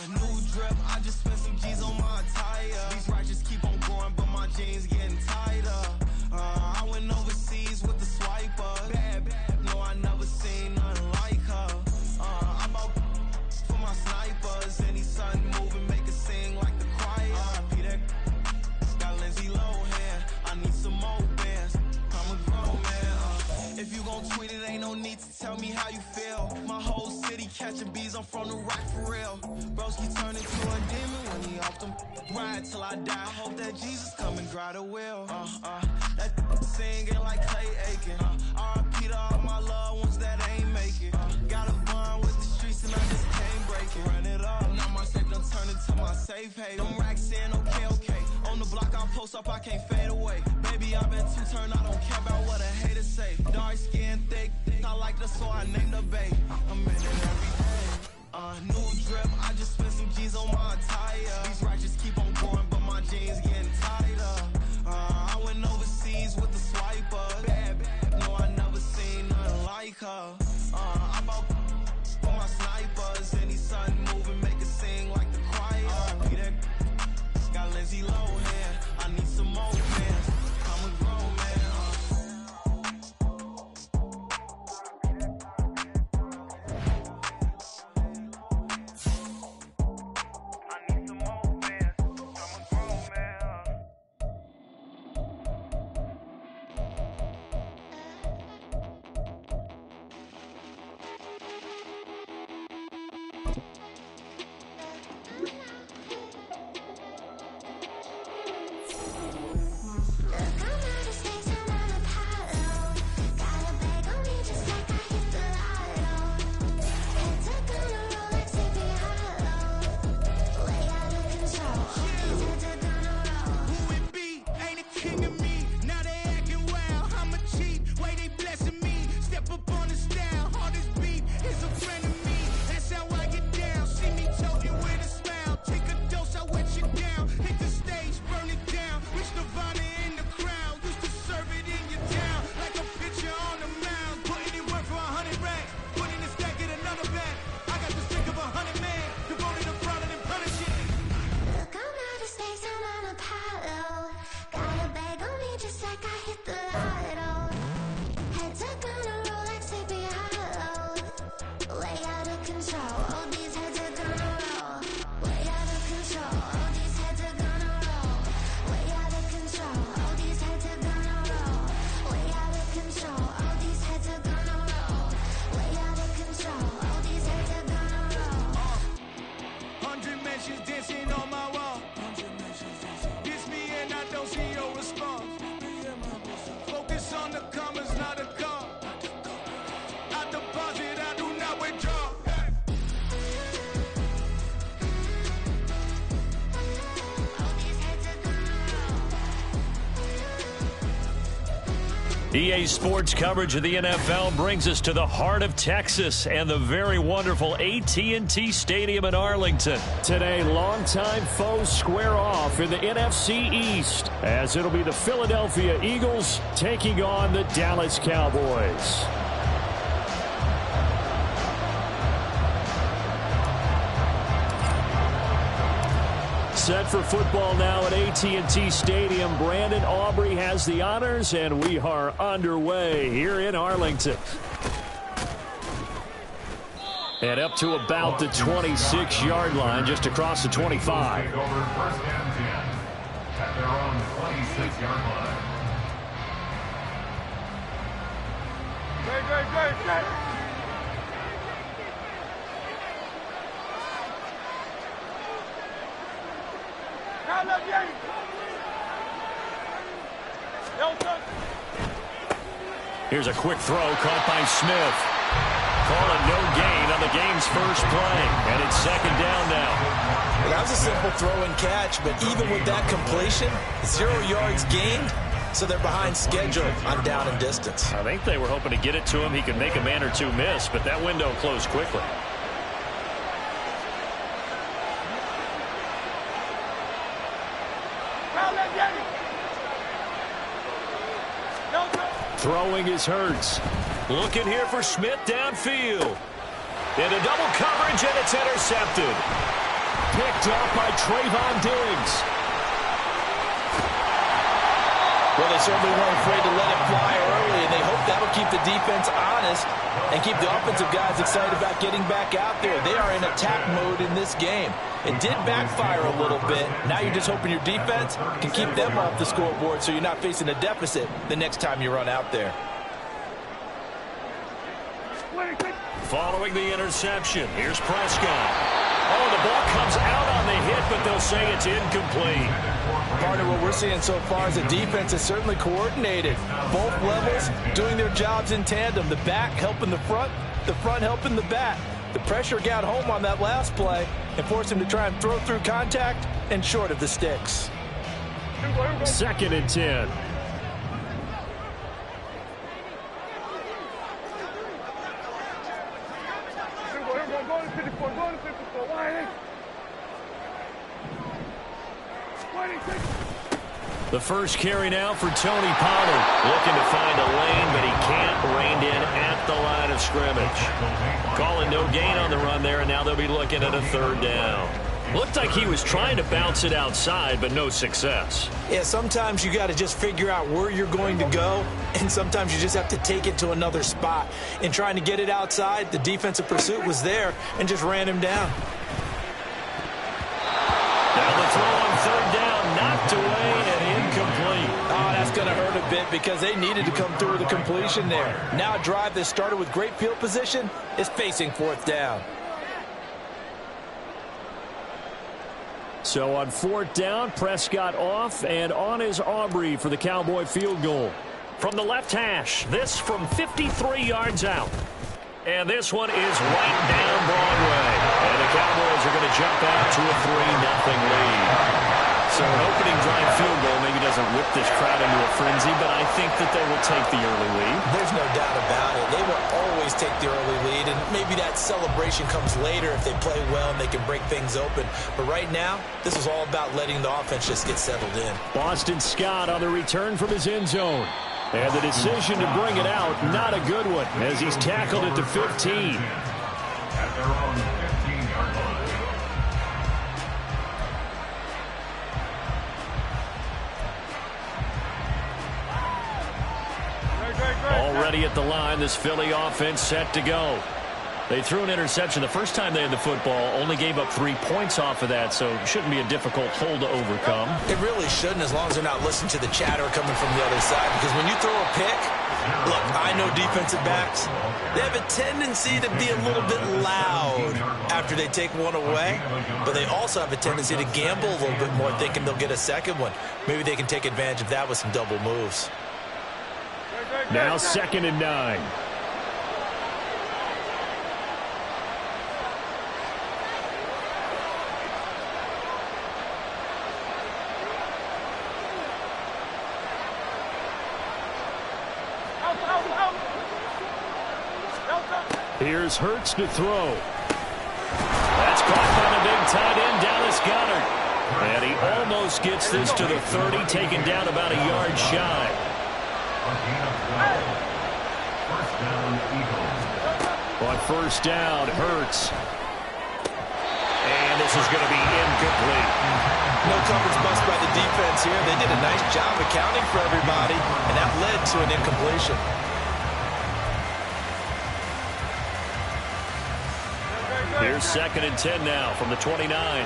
New drip, I just spent some G's on my attire. These righteous keep on going, but my jeans getting tighter. I went overseas with the swiper. Bad, no, I never seen nothing like her. I bought for my snipers. Any son moving, make it sing like the choir. Peter got Lindsay Lohan. I need some more bands. I'm a grown man. If you gon' tweet it, ain't no need to tell me how you feel. My whole city catching bees, I'm from the rock for real. Broski turn into a demon when he off them. Ride till I die. I hope that Jesus come and dry the wheel. That singing like Clay Aiken. R.I.P. to all my loved ones that ain't make it. Got a bond with the streets and I just can't break it. Run it up, now my safe done turn into my safe haven. Them racks in, okay. On the block I post up, I can't fade away. Baby, I've been too turned, I don't care about what a hater say. Dark skin, thick, I like the so I named the babe. I'm in it every day. New drip, I just spent some G's on my attire. These righteous keep on going, but my jeans getting tighter. I went overseas with the swiper. Bad, no, I never seen nothing like her. I bought for my snipers. Any son moving, make it sing like the choir. Peter got Lindsay Lohan. I need some more fans. I'm a grown man. EA Sports coverage of the NFL brings us to the heart of Texas and the very wonderful AT&T Stadium in Arlington. Today, longtime foes square off in the NFC East as it'll be the Philadelphia Eagles taking on the Dallas Cowboys. Set for football now at AT&T Stadium. Brandon Aubrey has the honors, and we are underway here in Arlington. And up to about the 26-yard line, just across the 25. Take over first and 10 at their own 26-yard line. Great. Here's a quick throw caught by Smith. Call it no gain on the game's first play. And it's second down now. Well, that was a simple throw and catch, but even with that completion, 0 yards gained, so they're behind schedule on down and distance. I think they were hoping to get it to him. He could make a man or two miss, but that window closed quickly. Throwing is Hurts. Looking here for Smith downfield. Into double coverage, and it's intercepted. Picked up by Trayvon Diggs. Well, they certainly weren't afraid to let it fly early, and they hope that'll keep the defense honest and keep the offensive guys excited about getting back out there. They are in attack mode in this game. It did backfire a little bit. Now you're just hoping your defense can keep them off the scoreboard so you're not facing a deficit the next time you run out there. Following the interception, here's Prescott. Oh, the ball comes out on the hit, but they'll say it's incomplete. Part of what we're seeing so far is the defense is certainly coordinated. Both levels doing their jobs in tandem. The back helping the front helping the back. The pressure got home on that last play and forced him to try and throw through contact and short of the sticks. 2nd and 10. The first carry now for Tony Pollard. Looking to find a lane, but he can't. Reined in at the line of scrimmage. Calling no gain on the run there, and now they'll be looking at a 3rd down. Looked like he was trying to bounce it outside, but no success. Yeah, sometimes you got to just figure out where you're going to go, and sometimes you just have to take it to another spot. In trying to get it outside, the defensive pursuit was there and just ran him down. Now the throw on 3rd down, knocked away and incomplete. Oh, that's going to hurt a bit because they needed to come through with a completion there. Now a drive that started with great field position is facing 4th down. So on 4th down, Prescott off, and on is Aubrey for the Cowboy field goal. From the left hash, this from 53 yards out. And this one is right down Broadway. And the Cowboys are going to jump out to a 3-0 lead. So an opening drive field goal maybe doesn't whip this crowd into a frenzy, but I think that they will take the early lead. There's no doubt about it. They will always take the early lead, and maybe that celebration comes later if they play well and they can break things open. But right now, this is all about letting the offense just get settled in. Boston Scott on the return from his end zone. And the decision to bring it out, not a good one, as he's tackled at the 15. At their own 15-yard line. Already at the line, this Philly offense set to go. They threw an interception the first time they had the football, only gave up 3 points off of that, so it shouldn't be a difficult hole to overcome. It really shouldn't, as long as they're not listening to the chatter coming from the other side, because when you throw a pick, look, I know defensive backs, they have a tendency to be a little bit loud after they take one away, but they also have a tendency to gamble a little bit more, thinking they'll get a second one. Maybe they can take advantage of that with some double moves. Now 2nd and 9. Here's Hurts to throw. That's caught by the big tight end, Dallas Goedert. And he almost gets this to the 30, taken down about a yard shy. First down, Eagles. On 1st down, Hurts. And this is going to be incomplete. No coverage bust by the defense here. They did a nice job accounting for everybody, and that led to an incompletion. Here's 2nd and 10 now from the 29.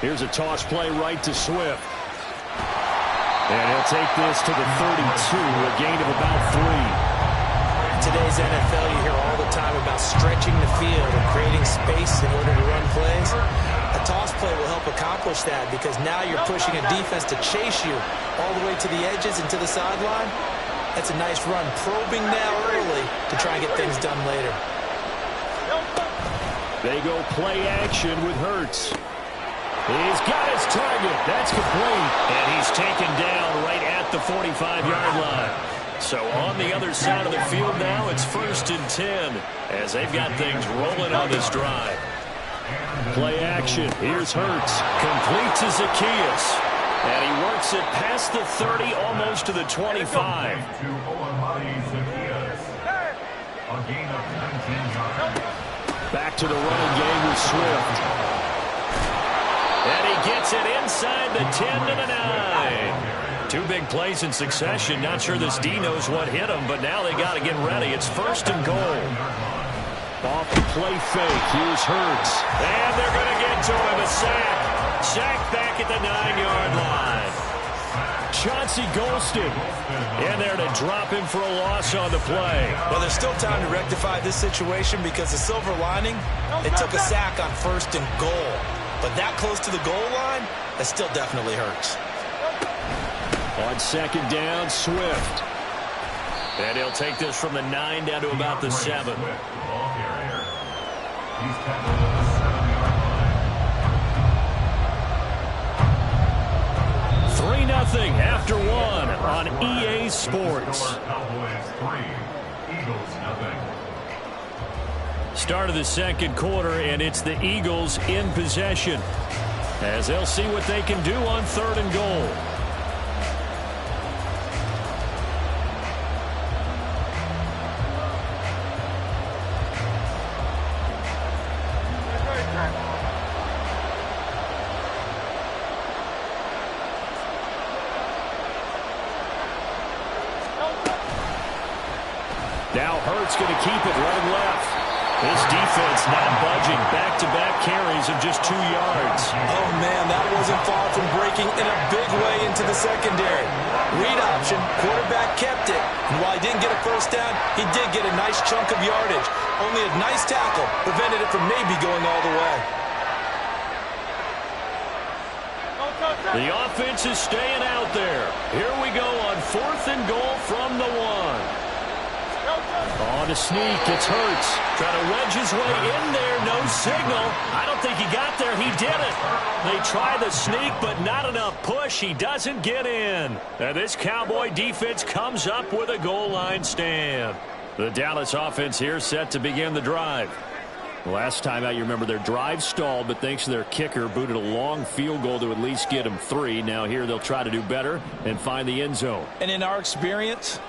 Here's a toss play right to Swift. And he'll take this to the 32, a gain of about 3. In today's NFL, you hear all the time about stretching the field and creating space in order to run plays. A toss play will help accomplish that because now you're pushing a defense to chase you all the way to the edges and to the sideline. That's a nice run, probing now early to try and get things done later. They go play action with Hurts. He's got his target. That's complete. And he's taken down right at the 45-yard line. So on the other side of the field now, it's 1st and 10 as they've got things rolling on this drive. Play action. Here's Hurts. Complete to Zacchaeus. And he works it past the 30, almost to the 25. A gain of 19 yards. Back to the running game with Swift. And he gets it inside the 10 to the 9. Two big plays in succession. Not sure this D knows what hit him, but now they got to get ready. It's 1st and goal. Off the play fake. Here's Hurts. And they're going to get to him. A sack. Sack back at the 9-yard line. Chauncey Golston in there to drop him for a loss on the play. Well, there's still time to rectify this situation because the silver lining, they took a sack on 1st and goal. But that close to the goal line, that still definitely hurts. On 2nd down, Swift. And he'll take this from the 9 down to about the 7. Ball carrier. He's tackled at the 7-yard line. 3-0 after 1 on EA Sports. Cowboys 3, Eagles 0. Start of the 2nd quarter, and it's the Eagles in possession as they'll see what they can do on 3rd and goal. Now Hurts going to keep it running left. This defense not budging. Back-to-back carries of just 2 yards. Oh, man, that wasn't far from breaking in a big way into the secondary. Read option, quarterback kept it. And while he didn't get a 1st down, he did get a nice chunk of yardage. Only a nice tackle prevented it from maybe going all the way. The offense is staying out there. Here we go on 4th and goal from the 1. On a sneak, it's Hurts. Trying to wedge his way in there, no signal. I don't think he got there, he didn't. They try the sneak, but not enough push. He doesn't get in. And this Cowboy defense comes up with a goal line stand. The Dallas offense here set to begin the drive. Last time out, you remember their drive stalled, but thanks to their kicker, booted a long field goal to at least get them 3. Now here they'll try to do better and find the end zone. And in our experience,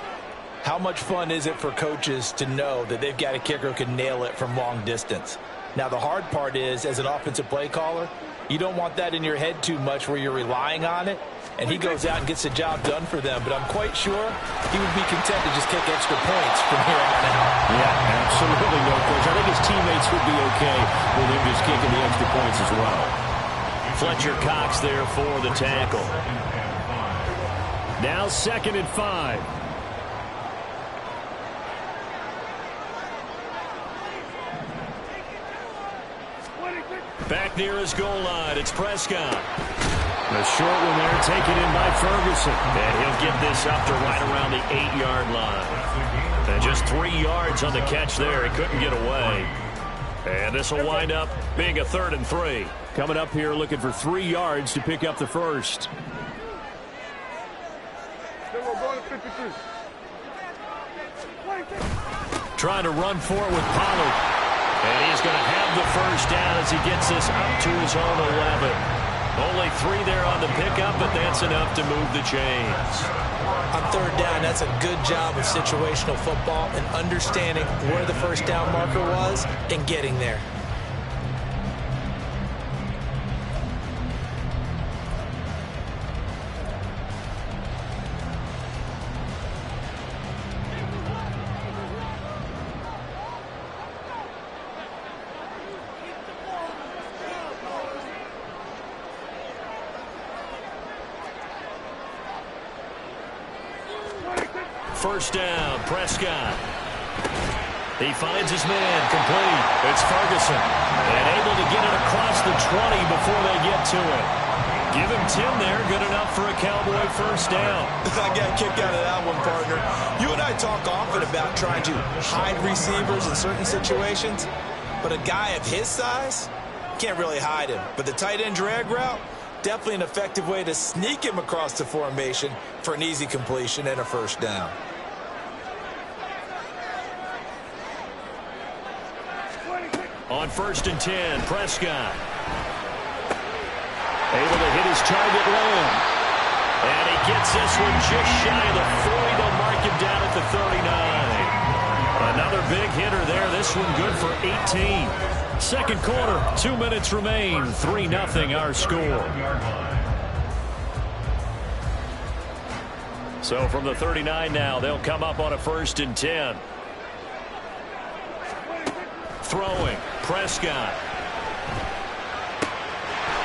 how much fun is it for coaches to know that they've got a kicker who can nail it from long distance? Now, the hard part is, as an offensive play caller, you don't want that in your head too much where you're relying on it, and he goes out and gets the job done for them. But I'm quite sure he would be content to just kick extra points from here on out. Yeah, absolutely no question. I think his teammates would be okay with him just kicking the extra points as well. Fletcher Cox there for the tackle. Now 2nd and 5. Back near his goal line, it's Prescott. The short one there taken in by Ferguson. And he'll get this up to right around the 8-yard line. And just 3 yards on the catch there. He couldn't get away. And this will wind up being a 3rd and 3. Coming up here looking for 3 yards to pick up the first. Trying to run for it with Pollard. And he's going to have the 1st down as he gets this up to his own 11. Only 3 there on the pickup, but that's enough to move the chains. On 3rd down, that's a good job of situational football and understanding where the 1st down marker was and getting there. First down, Prescott. He finds his man, complete. It's Ferguson. And able to get it across the 20 before they get to it. Give him 10 there, good enough for a Cowboy 1st down. I got a kick out of that one, partner. You and I talk often about trying to hide receivers in certain situations, but a guy of his size, can't really hide him. But the tight end drag route, definitely an effective way to sneak him across the formation for an easy completion and a 1st down. On 1st and 10, Prescott. Able to hit his target Lamb. And he gets this one just shy of big hitter there. This one good for 18. Second quarter, 2 minutes remain. 3-0 our score. So from the 39 now, they'll come up on a 1st and 10. Throwing, Prescott.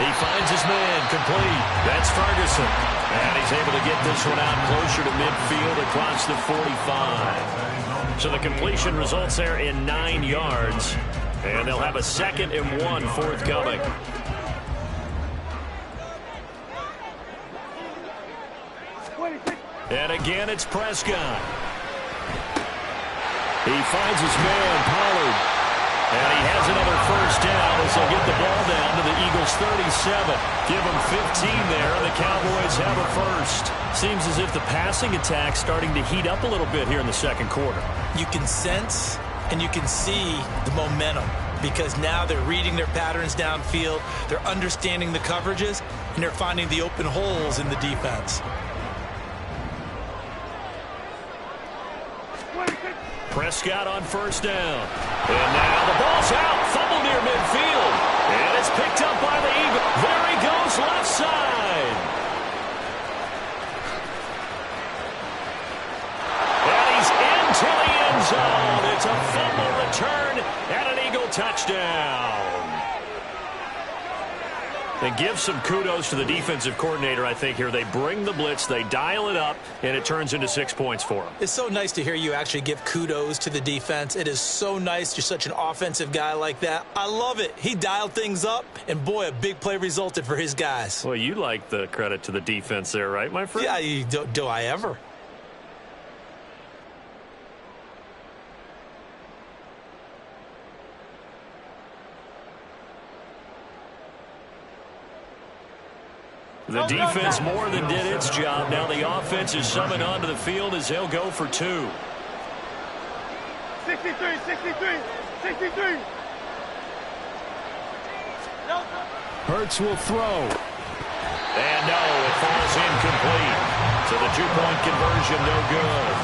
He finds his man, complete. That's Ferguson. And he's able to get this one out closer to midfield across the 45. So the completion results there in 9 yards. And they'll have a 2nd and 1 forthcoming. And again, it's Prescott. He finds his man, Pollard. And he has another 1st down as they'll get the ball down to the Eagles' 37. Give them 15 there, and the Cowboys have a 1st. Seems as if the passing attack's starting to heat up a little bit here in the second quarter. You can sense and you can see the momentum because now they're reading their patterns downfield, they're understanding the coverages, and they're finding the open holes in the defense. Prescott on 1st down. And now the ball's out. Fumble near midfield. And it's picked up by the Eagles. There he goes left side. And he's into the end zone. It's a fumble return and an Eagle touchdown. And give some kudos to the defensive coordinator, I think, here. They bring the blitz, they dial it up, and it turns into 6 points for them. It's so nice to hear you actually give kudos to the defense. It is so nice. You're such an offensive guy like that. I love it. He dialed things up, and boy, a big play resulted for his guys. Well, you like the credit to the defense there, right, my friend? Yeah, do I ever? The defense more than did its job. Now the offense is summoned onto the field as they'll go for 2. 63, 63, 63. Hurts will throw. And no, it falls incomplete. So the 2-point conversion no good.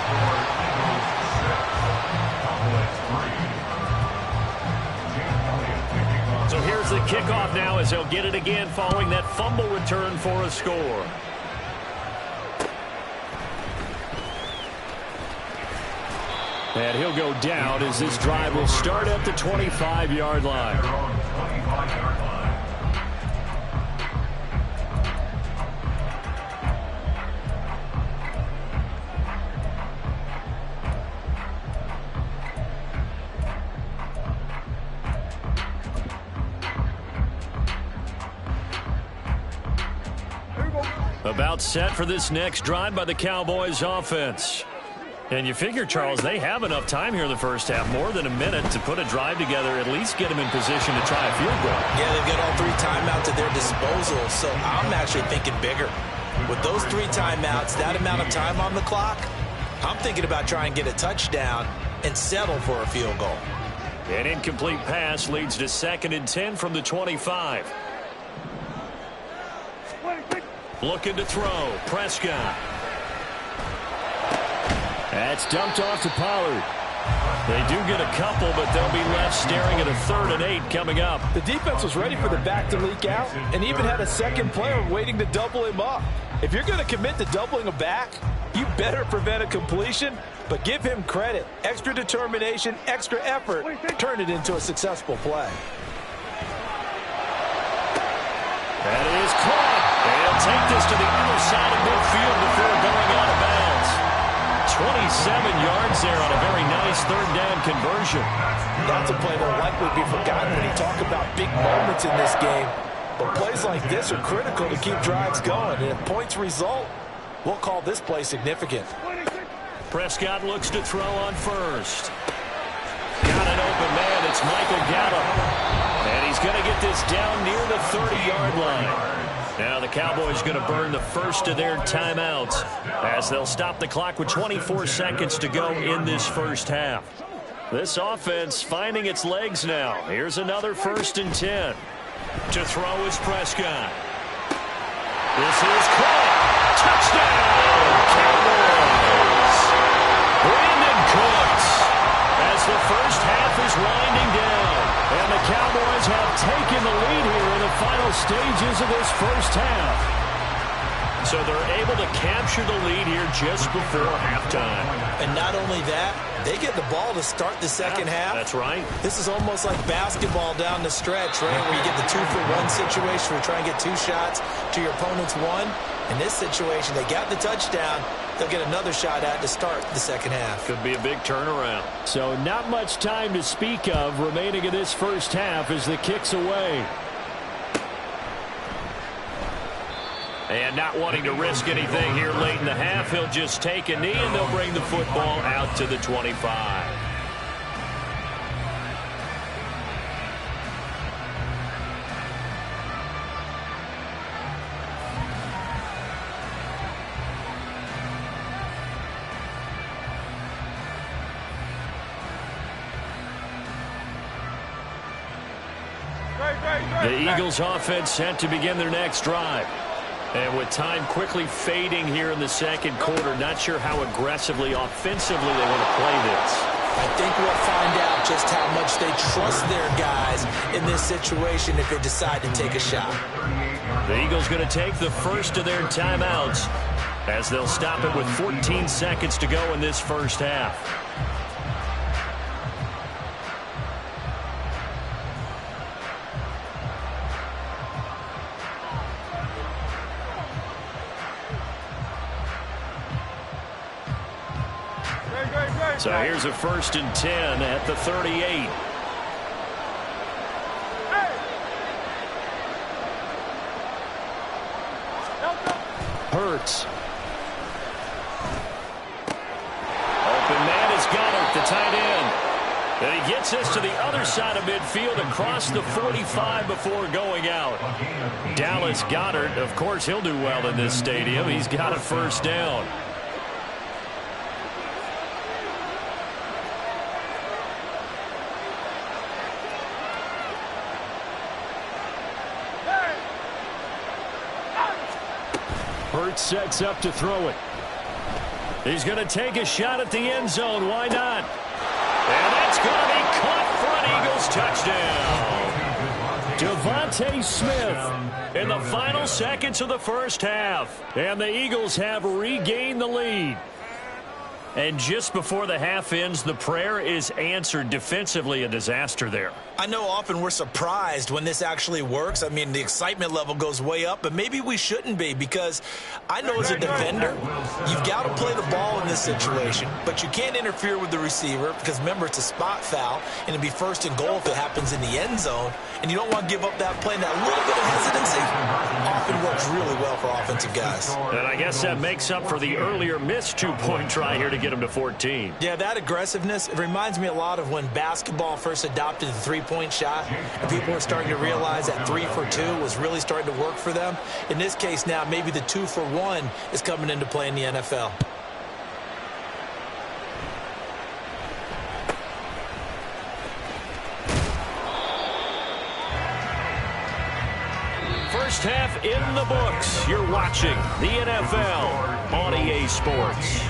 So here's the kickoff now as they'll get it again following that fumble return for a score. And he'll go down as this drive will start at the 25-yard line. About set for this next drive by the Cowboys offense. And you figure, Charles, they have enough time here in the first half, more than a minute, to put a drive together, at least get them in position to try a field goal. Yeah, they've got all 3 timeouts at their disposal, so I'm actually thinking bigger. With those 3 timeouts, that amount of time on the clock, I'm thinking about trying to get a touchdown and settle for a field goal. An incomplete pass leads to 2nd and 10 from the 25. Looking to throw. Prescott. That's dumped off to Pollard. They do get a couple, but they'll be left staring at a 3rd and 8 coming up. The defense was ready for the back to leak out and even had a second player waiting to double him up. If you're going to commit to doubling a back, you better prevent a completion, but give him credit. Extra determination, extra effort, turn it into a successful play. That is caught. They'll take this to the other side of midfield before going out of bounds. 27 yards there on a very nice 3rd down conversion. That's a play that will likely be forgotten when you talk about big moments in this game. But plays like this are critical to keep drives going. And if points result, we'll call this play significant. Prescott looks to throw on 1st. Got an open man. It's Michael Gallup. And he's going to get this down near the 30-yard line. Now the Cowboys going to burn the first of their timeouts as they'll stop the clock with 24 seconds to go in this first half. This offense finding its legs now. Here's another 1st and 10. To throw is Prescott. This is caught. Touchdown, Cowboys. Brandon Cooks as the first final stages of this first half. So they're able to capture the lead here just before halftime. And not only that, they get the ball to start the second half. That's right. This is almost like basketball down the stretch, right, where you get the 2-for-1 situation where you try and get 2 shots to your opponent's 1. In this situation, they got the touchdown. They'll get another shot at to start the second half. Could be a big turnaround. So not much time to speak of remaining in this first half as the kick's away. And not wanting to risk anything here late in the half, he'll just take a knee and they'll bring the football out to the 25. The Eagles offense set to begin their next drive. And with time quickly fading here in the second quarter, not sure how aggressively, offensively they want to play this. I think we'll find out just how much they trust their guys in this situation if they decide to take a shot. The Eagles going to take the first of their timeouts as they'll stop it with 14 seconds to go in this first half. So here's a 1st and 10 at the 38. Hurts. Open man is Goddard, the tight end. And he gets this to the other side of midfield across the 45 before going out. Dallas Goedert, of course, he'll do well in this stadium. He's got a first down. Hurts sets up to throw it. He's going to take a shot at the end zone. Why not? And that's going to be caught for an Eagles touchdown. Devontae Smith in the final seconds of the first half. And the Eagles have regained the lead. And just before the half ends, the prayer is answered. Defensively, a disaster there. I know often we're surprised when this actually works. I mean, the excitement level goes way up, but maybe we shouldn't be, because I know as a defender, you've got to play the ball in this situation, but you can't interfere with the receiver because, remember, it's a spot foul, and it'd be 1st and goal if it happens in the end zone, and you don't want to give up that play. And that little bit of hesitancy often works really well for offensive guys. And I guess that makes up for the earlier missed 2-point try here to get him to 14. Yeah, that aggressiveness, it reminds me a lot of when basketball first adopted the 3-point shot, and people were starting to realize that 3 for 2 was really starting to work for them. In this case now, maybe the 2 for 1 is coming into play in the NFL. First half in the books. You're watching the NFL on EA Sports.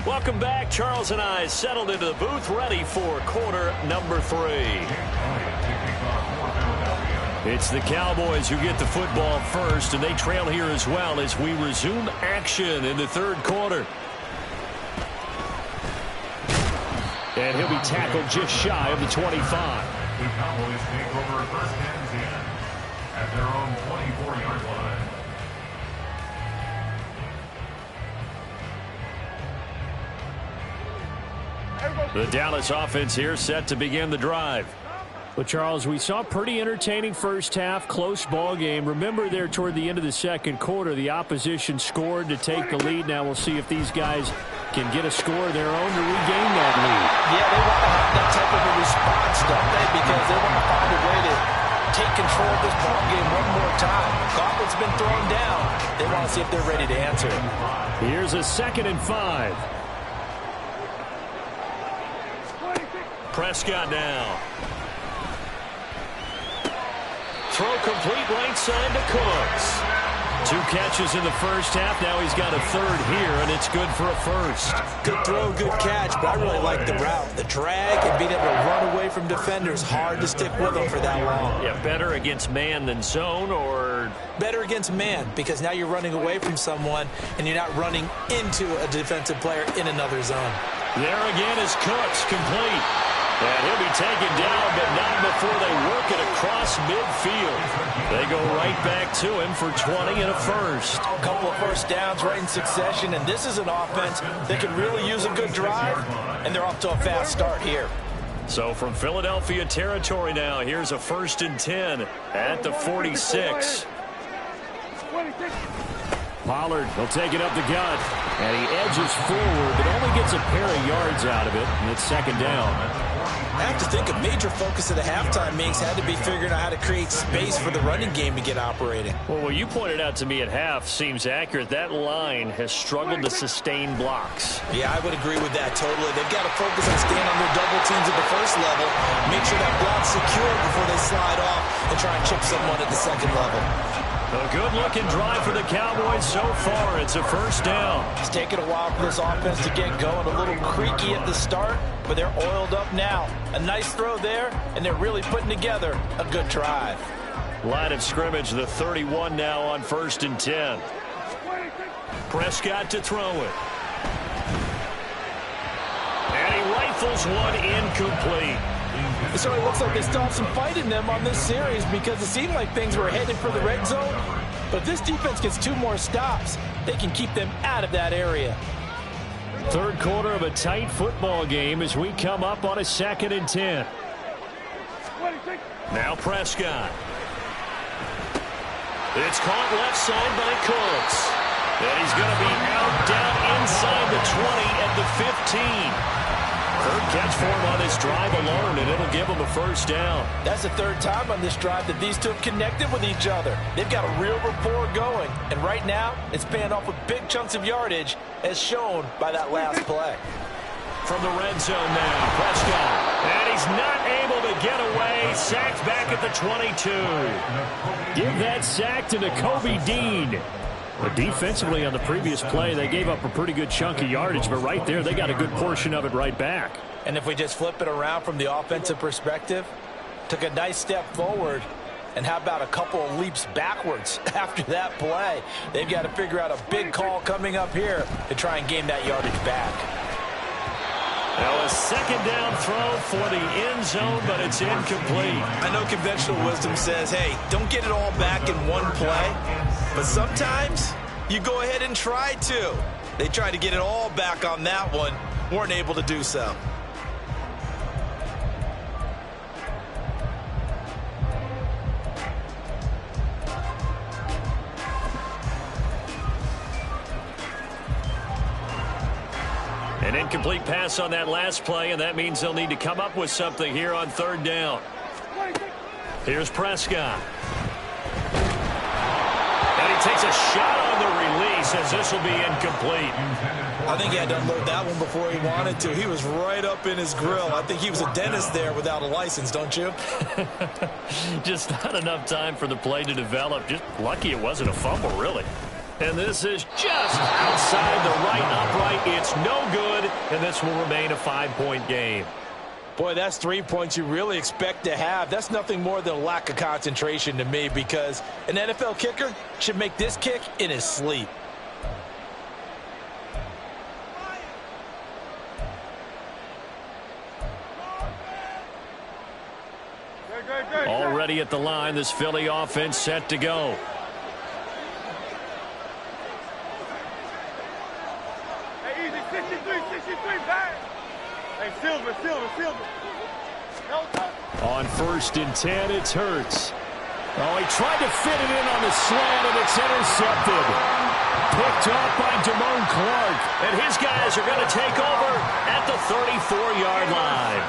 Welcome back. Charles and I settled into the booth, ready for quarter number 3. It's the Cowboys who get the football first, and they trail here as well as we resume action in the third quarter. And he'll be tackled just shy of the 25. The Cowboys take over 1st and 10 at their own 24-yard line. The Dallas offense here set to begin the drive. Well, Charles, we saw a pretty entertaining first half, close ball game. Remember there toward the end of the second quarter, the opposition scored to take the lead. Now we'll see if these guys can get a score of their own to regain that lead. Yeah, they want to have that type of a response, don't they? Because they want to find a way to take control of this ball game one more time. Gauntlet's been thrown down. They want to see if they're ready to answer it. Here's a 2nd and 5. Prescott now. Throw complete right side to Cooks. 2 catches in the first half. Now he's got a third here, and it's good for a first. Good throw, good catch, but I really like the route. The drag and being able to run away from defenders, hard to stick with them for that long. Yeah, better against man than zone, or? Better against man, because now you're running away from someone, and you're not running into a defensive player in another zone. There again is Cooks, complete. And he'll be taken down, but not before they work it across midfield. They go right back to him for 20 and a first. A couple of first downs right in succession, and this is an offense that can really use a good drive, and they're off to a fast start here. So from Philadelphia territory now, here's a 1st and 10 at the 46. Pollard will take it up the gut, and he edges forward, but only gets a pair of yards out of it, and it's 2nd down. I have to think a major focus of the halftime meetings had to be figuring out how to create space for the running game to get operating. Well, what you pointed out to me at half seems accurate. That line has struggled to sustain blocks. Yeah, I would agree with that totally. They've got to focus on staying on their double teams at the first level, make sure that block's secure before they slide off and try and chip someone at the second level. A good-looking drive for the Cowboys so far. It's a 1st down. It's taken a while for this offense to get going. A little creaky at the start, but they're oiled up now. A nice throw there, and they're really putting together a good drive. Line of scrimmage, the 31 now on 1st and 10. Prescott to throw it. And he rifles one incomplete. It certainly looks like they still have some fight in them on this series because it seemed like things were headed for the red zone. But if this defense gets 2 more stops, they can keep them out of that area. 3rd quarter of a tight football game as we come up on a 2nd and 10. Now Prescott. It's caught left side by Cooks. And he's going to be out down inside the 20 at the 15. 3rd catch for him on this drive alone, and it'll give him a 1st down. That's the 3rd time on this drive that these two have connected with each other. They've got a real rapport going, and right now it's paying off with big chunks of yardage as shown by that last play. From the red zone now, Prescott. And he's not able to get away. Sacked back at the 22. Give that sack to Nakobe Dean. But defensively on the previous play, they gave up a pretty good chunk of yardage, but right there, they got a good portion of it right back. And if we just flip it around from the offensive perspective, took a nice step forward, and how about a couple of leaps backwards after that play? They've got to figure out a big call coming up here to try and gain that yardage back. Now a 2nd down throw for the end zone, but it's incomplete. I know conventional wisdom says, hey, don't get it all back in one play. But sometimes you go ahead and try to. They tried to get it all back on that one. Weren't able to do so. An incomplete pass on that last play, and that means they'll need to come up with something here on 3rd down. Here's Prescott. And he takes a shot on the release as this will be incomplete. I think he had to unload that one before he wanted to. He was right up in his grill. I think he was a dentist there without a license, don't you? Just not enough time for the play to develop. Just lucky it wasn't a fumble, really. And this is just outside the right upright. It's no good, and this will remain a 5-point game. Boy, that's 3 points you really expect to have. That's nothing more than a lack of concentration to me because an NFL kicker should make this kick in his sleep. Already at the line, this Philly offense set to go. Hey, easy, 63, back. Hey, Silver. No touch. On 1st and 10, it's Hurts. Oh, he tried to fit it in on the slant, and it's intercepted. Picked off by Damone Clark. And his guys are going to take over at the 34-yard line.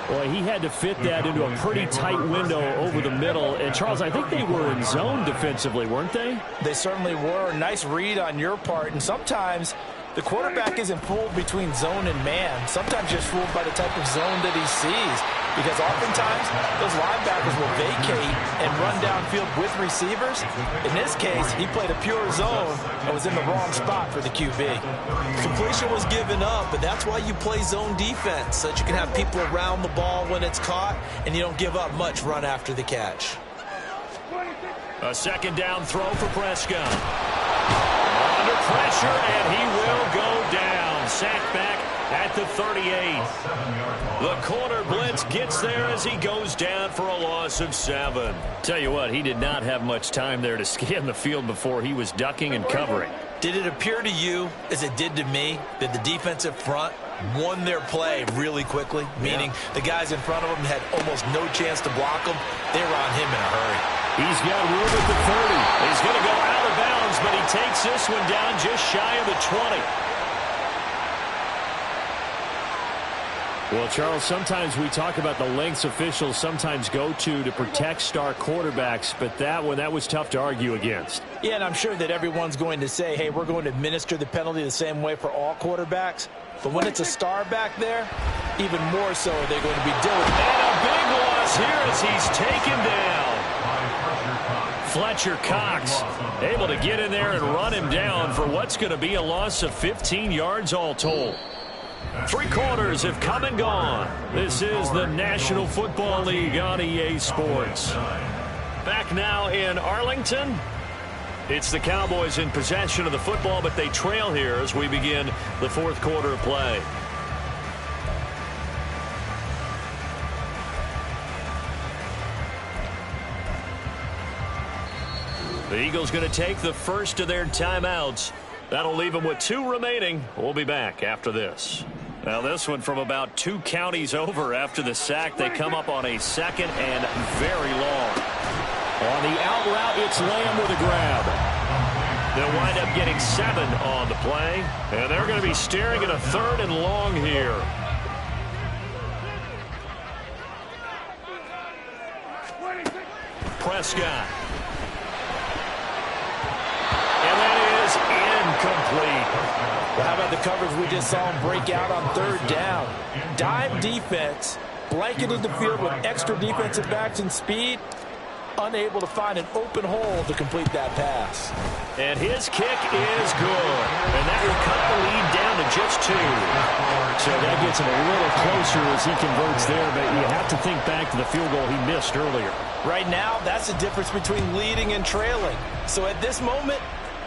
Boy, he had to fit that into a pretty tight window over the middle. And, Charles, I think they were in zone defensively, weren't they? They certainly were. Nice read on your part. And sometimes the quarterback isn't fooled between zone and man. Sometimes just fooled by the type of zone that he sees. because oftentimes those linebackers will vacate and run downfield with receivers. In this case, he played a pure zone and was in the wrong spot for the QB. Completion was given up, but that's why you play zone defense, so that you can have people around the ball when it's caught and you don't give up much run after the catch. A second down throw for Prescott. Under pressure, and he will go down. Sacked back at the 38. The corner blitz gets there as he goes down for a loss of 7. Tell you what, he did not have much time there to scan the field before he was ducking and covering. Did it appear to you, as it did to me, that the defensive front won their play really quickly? Meaning the guys in front of him had almost no chance to block him. They were on him in a hurry. He's got room at the 30. He's going to go out of bounds, but he takes this one down just shy of the 20. Well, Charles, sometimes we talk about the lengths officials sometimes go to protect star quarterbacks, but that was tough to argue against. Yeah, and I'm sure that everyone's going to say, hey, we're going to administer the penalty the same way for all quarterbacks. But when it's a star back there, even more so are they going to be diligent. And a big loss here as he's taken down. Fletcher Cox able to get in there and run him down for what's going to be a loss of 15 yards all told. 3 quarters have come and gone. This is the National Football League on EA Sports. Back now in Arlington. It's the Cowboys in possession of the football, but they trail here as we begin the 4th quarter of play. The Eagles going to take the first of their timeouts. That'll leave them with 2 remaining. We'll be back after this. Now this one from about 2 counties over after the sack. They come up on a 2nd and very long. On the out route, it's Lamb with a grab. They'll wind up getting 7 on the play. And they're going to be staring at a 3rd and long here. Prescott. Incomplete. Well, how about the coverage we just saw him break out on 3rd down? Dime defense, blanketed the field with extra defensive backs and speed, unable to find an open hole to complete that pass. And his kick is good. And that will cut the lead down to just 2. So that gets him a little closer as he converts there, but you have to think back to the field goal he missed earlier. Right now, that's the difference between leading and trailing. So at this moment,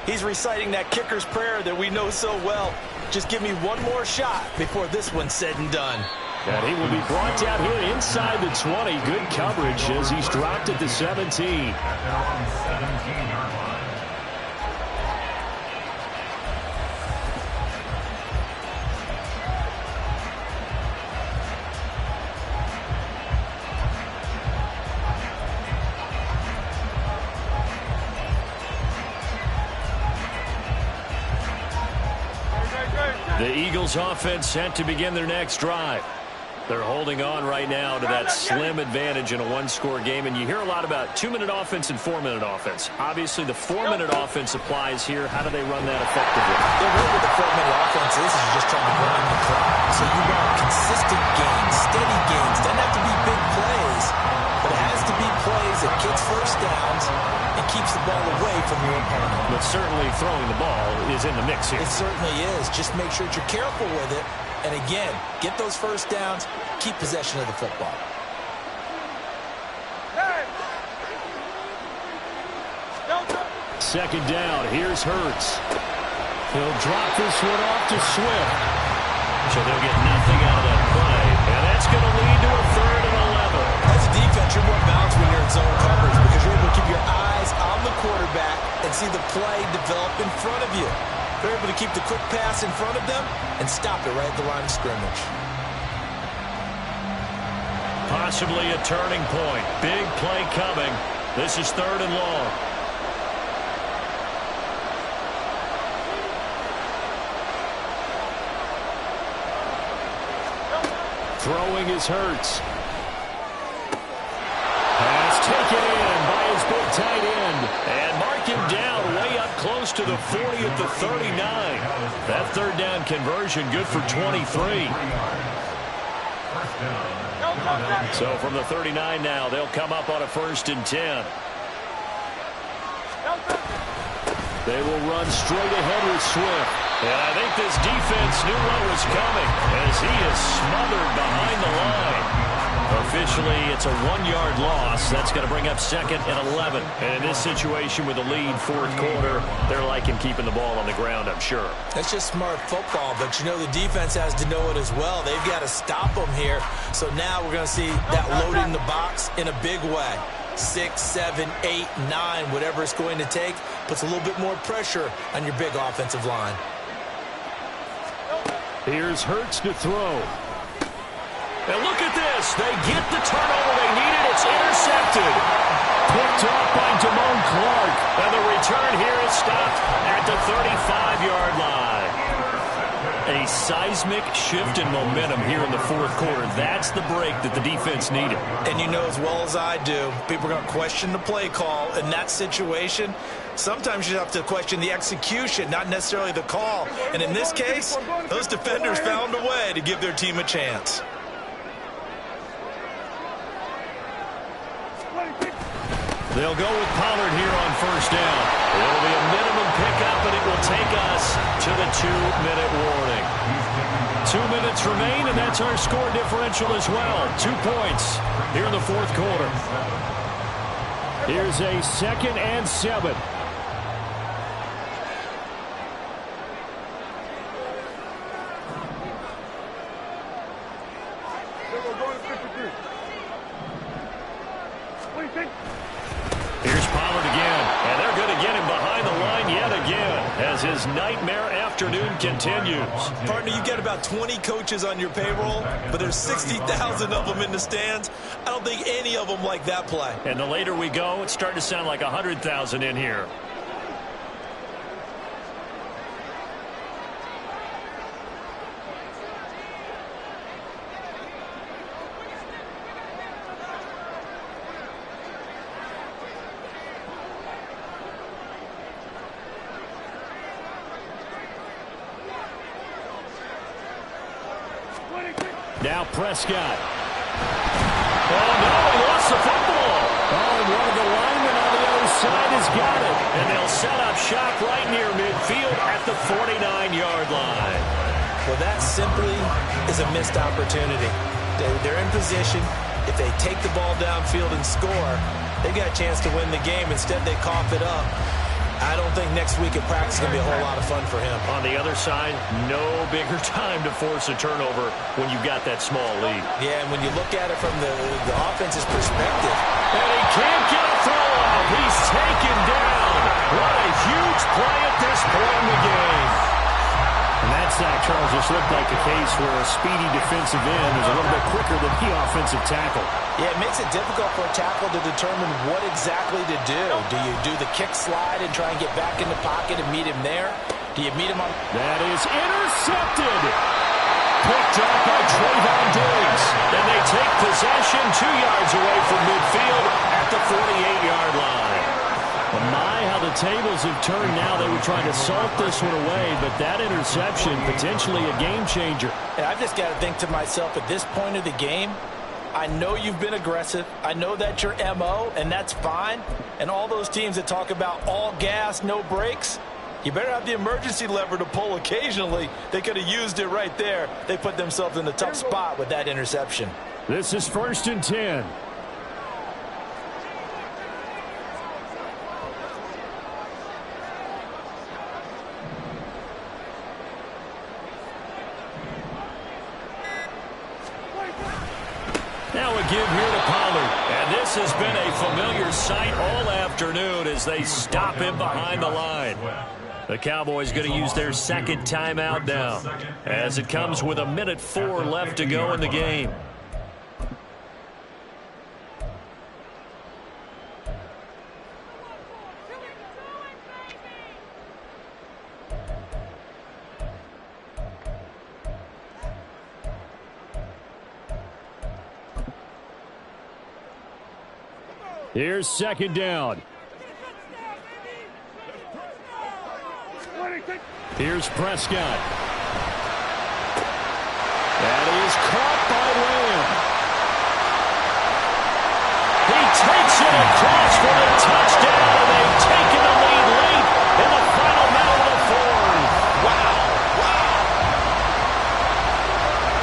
he's reciting that kicker's prayer that we know so well. Just give me one more shot before this one's said and done. And he will be brought down here inside the 20. Good coverage as he's dropped at the 17. At their own 17-yard line. The Eagles offense set to begin their next drive. They're holding on right now to that slim advantage in a 1-score game, and you hear a lot about 2-minute offense and 4-minute offense. Obviously, the 4-minute offense applies here. How do they run that effectively? The way with the 4-minute offense is just trying to grind the clock. So you want consistent gains, steady gains. Doesn't have to be big plays, but it has to be plays that gets first downs and keeps the ball away from your opponent. But certainly throwing the ball is in the mix here. It certainly is. Just make sure that you're careful with it. And again, get those first downs, keep possession of the football. Second down, here's Hurts. He'll drop this one off to Swift. So they'll get nothing out of that play. And that's going to lead to a 3rd and 11. As a defense, you're more balanced when you're in zone coverage because you're able to keep your eyes on the quarterback and see the play develop in front of you. They're able to keep the quick pass in front of them and stop it right at the line of scrimmage. Possibly a turning point. Big play coming. This is 3rd and long. Throwing is Hurts. Pass taken in by his big tight end. And mark him down way up close to the 40 at the 39. That 3rd down conversion good for 23. So from the 39 now, they'll come up on a 1st and 10. They will run straight ahead with Swift. And I think this defense knew what was coming as he is smothered behind the line. Officially, it's a 1-yard loss. That's going to bring up 2nd and 11. And in this situation with the lead 4th quarter, they're liking keeping the ball on the ground, I'm sure. That's just smart football, but you know the defense has to know it as well. They've got to stop them here. So now we're going to see that loading the box in a big way. 6, 7, 8, 9, whatever it's going to take, puts a little bit more pressure on your big offensive line. Here's Hurts to throw. And look at this. They get the turnover they needed. It's intercepted. Picked off by Damone Clark. And the return here is stopped at the 35-yard line. A seismic shift in momentum here in the 4th quarter. That's the break that the defense needed. And you know as well as I do, people are going to question the play call in that situation. Sometimes you have to question the execution, not necessarily the call. And in this case, those defenders found a way to give their team a chance. They'll go with Pollard here on 1st down. It'll be a minimum pickup, and it will take us to the 2-minute warning. 2 minutes remain, and that's our score differential as well. 2 points here in the 4th quarter. Here's a 2nd and 7. Here's Pollard again, and they're going to get him behind the line yet again as his nightmare afternoon continues. Partner, you've got about 20 coaches on your payroll, but there's 60,000 of them in the stands. I don't think any of them like that play. And the later we go, it's starting to sound like 100,000 in here. Now Prescott. Oh, no, he lost the football. Oh, and one of the linemen on the other side has got it. And they'll set up shop right near midfield at the 49-yard line. Well, that simply is a missed opportunity. They're in position. If they take the ball downfield and score, they've got a chance to win the game. Instead, they cough it up. I don't think next week at practice is going to be a whole lot of fun for him. On the other side, no bigger time to force a turnover when you've got that small lead. Yeah, and when you look at it from the offense's perspective. And he can't get a throw off. He's taken down. What a huge play at this point in the game. And that sack, Charles, just looked like a case where a speedy defensive end is a little bit quicker than the offensive tackle. Yeah, it makes it difficult for a tackle to determine what exactly to do. Do you do the kick slide and try and get back in the pocket and meet him there? Do you meet him on... That is intercepted. Picked up by Trayvon Diggs. And they take possession 2 yards away from midfield at the 48-yard line. Well, my, how the tables have turned now. They were trying to salt this one away, but that interception, potentially a game changer. And I've just got to think to myself, at this point of the game, I know you've been aggressive. I know that's your MO, and that's fine. And all those teams that talk about all gas, no brakes, you better have the emergency lever to pull occasionally. They could have used it right there. They put themselves in a tough spot with that interception. This is 1st and 10. Now a give here to Pollard. And this has been a familiar sight all afternoon as they stop him behind the line. The Cowboys going to use their 2nd timeout now as it comes with 1:04 left to go in the game. Here's 2nd down. Here's Prescott. And he is caught by Lamb. He takes it across for the touchdown, and they've taken the lead late in the final minute of the fourth. Wow.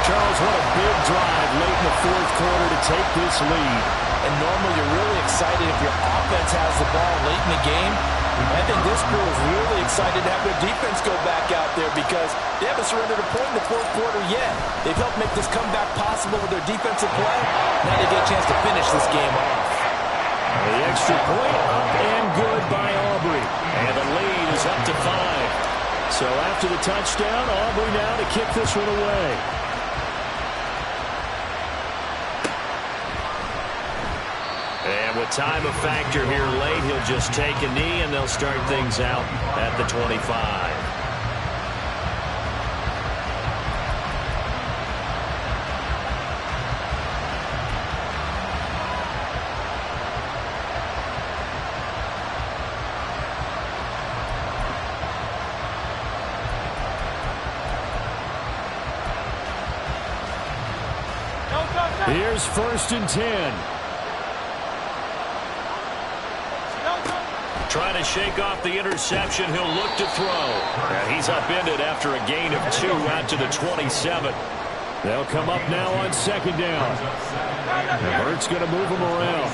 Charles, what a big drive late in the fourth quarter to take this lead. And normally you're really excited if your offense has the ball late in the game. I think this crew is really excited to have their defense go back out there because they haven't surrendered a point in the fourth quarter yet. They've helped make this comeback possible with their defensive play. Now they get a chance to finish this game off. The extra point up and good by Aubrey. And the lead is up to 5. So after the touchdown, Aubrey now to kick this one away. And with time a factor here late, he'll just take a knee and they'll start things out at the 25. Here's 1st and 10. Trying to shake off the interception. He'll look to throw. And he's upended after a gain of 2 out to the 27. They'll come up now on 2nd down. And Hurt's going to move him around.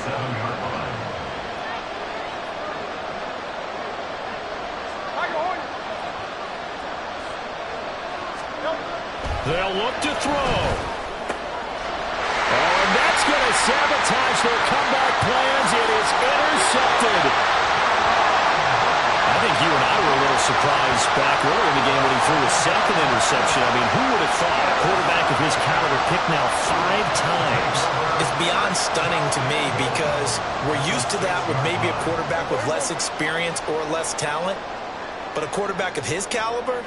They'll look to throw. And that's going to sabotage their comeback plans. It is intercepted. I think you and I were a little surprised back earlier in the game when he threw his 2nd interception. I mean, who would have thought a quarterback of his caliber picked now 5 times? It's beyond stunning to me because we're used to that with maybe a quarterback with less experience or less talent. But a quarterback of his caliber,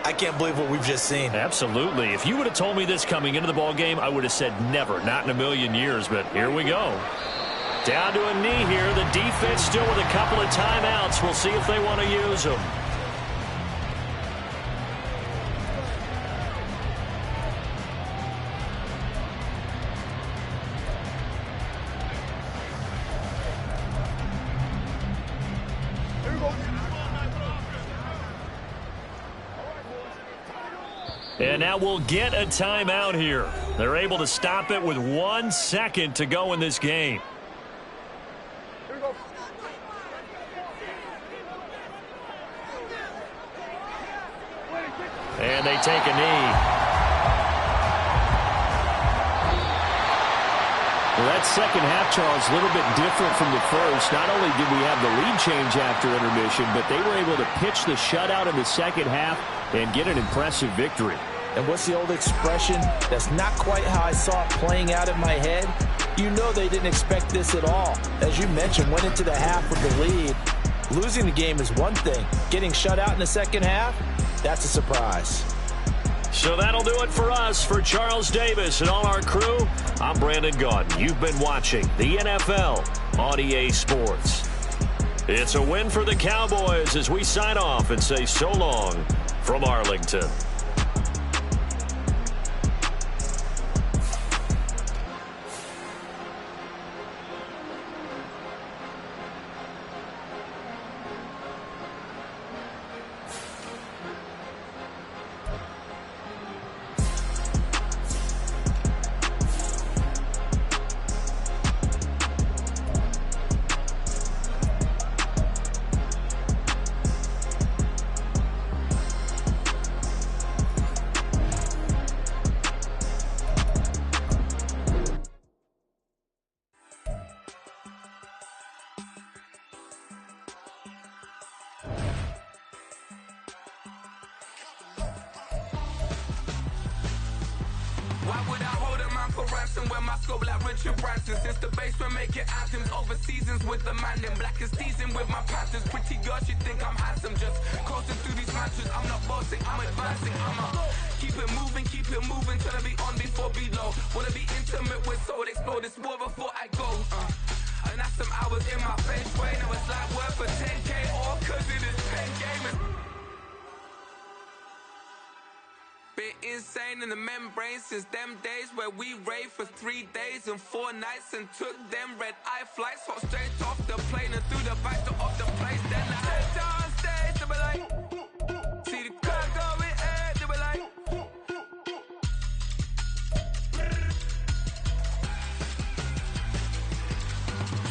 I can't believe what we've just seen. Absolutely. If you would have told me this coming into the ball game, I would have said never, not in a million years. But here we go. Down to a knee here. The defense still with a couple of timeouts. We'll see if they want to use them. And now we'll get a timeout here. They're able to stop it with 1 second to go in this game. And they take a knee. Well, that second half, Charles, a little bit different from the first. Not only did we have the lead change after intermission, but they were able to pitch the shutout in the second half and get an impressive victory. And what's the old expression? That's not quite how I saw it playing out in my head. You know they didn't expect this at all. As you mentioned, went into the half with the lead. Losing the game is one thing. Getting shut out in the second half, that's a surprise. So that'll do it for us. For Charles Davis and all our crew, I'm Brandon Gaudin. You've been watching the NFL on EA Sports. It's a win for the Cowboys as we sign off and say so long from Arlington. Why would I hold a man for ransom when my scope like Richard Branson? Since the basement making anthems over seasons with the man in black is teasing with my Panthers. Pretty girl, she think I'm handsome. Just coasting through these mansions. I'm not bossing, I'm advancing. I'ma keep it moving, trying to be on before below. Wanna be intimate with soul, explore this war before I go. And that's some hours in my face way. Now it's like worth for 10K all cause it is pen game. Bit insane in the membrane since them days where we raved for 3 days and 4 nights and took them red-eye flights, hot straight off the plane and through the back door of the place. Then I stepped on stage, they were like, see the crowd going air, they were like,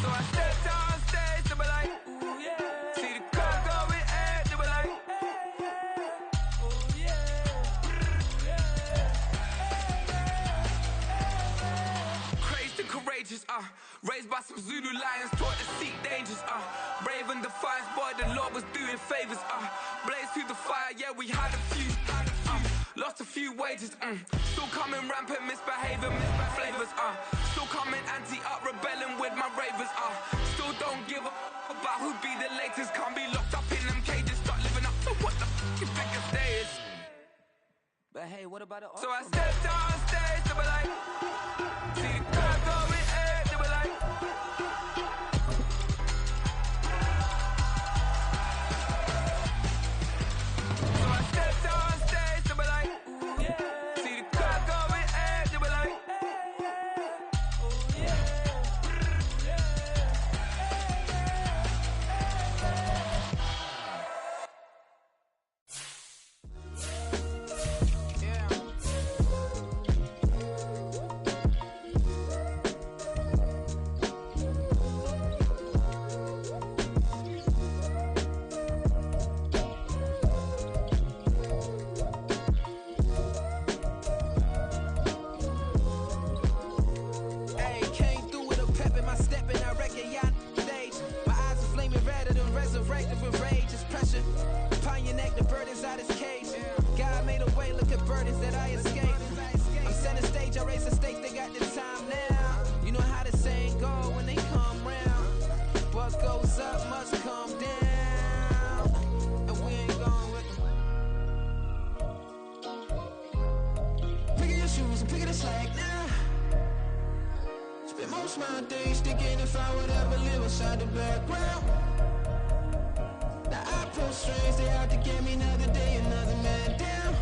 so I stepped on stage, they were like, ooh yeah, see the crowd going air, they were like, courageous, raised by some Zulu lions, taught to seek dangers, brave and defiant, boy, the Lord was doing favors, blaze through the fire, yeah, we had a few, lost a few wages, still coming rampant, misbehaving, flavors, still coming anti-up, rebelling with my ravers, still don't give a about who be the latest, can't be locked up in them cages, start living up to what the you think your day is. But hey, what about it? So I stepped on stage, they were like, see the crowd going air, they were like, so I stepped on stage, they were like, ooh yeah, see the crowd going air, they were like, oh yeah, resurrected with rage is pressure. Upon your neck, the burden's out his cage. God made a way, look at burdens that I escaped. I'm center stage, I raise the stakes, they got the time now. You know how the saying go when they come round. What goes up must come down, and we ain't going with them. Pick your shoes and pick the slack now. Spend most of my days thinking if I would ever live inside the background. Now I pull strings, they out to get me another day, another man down.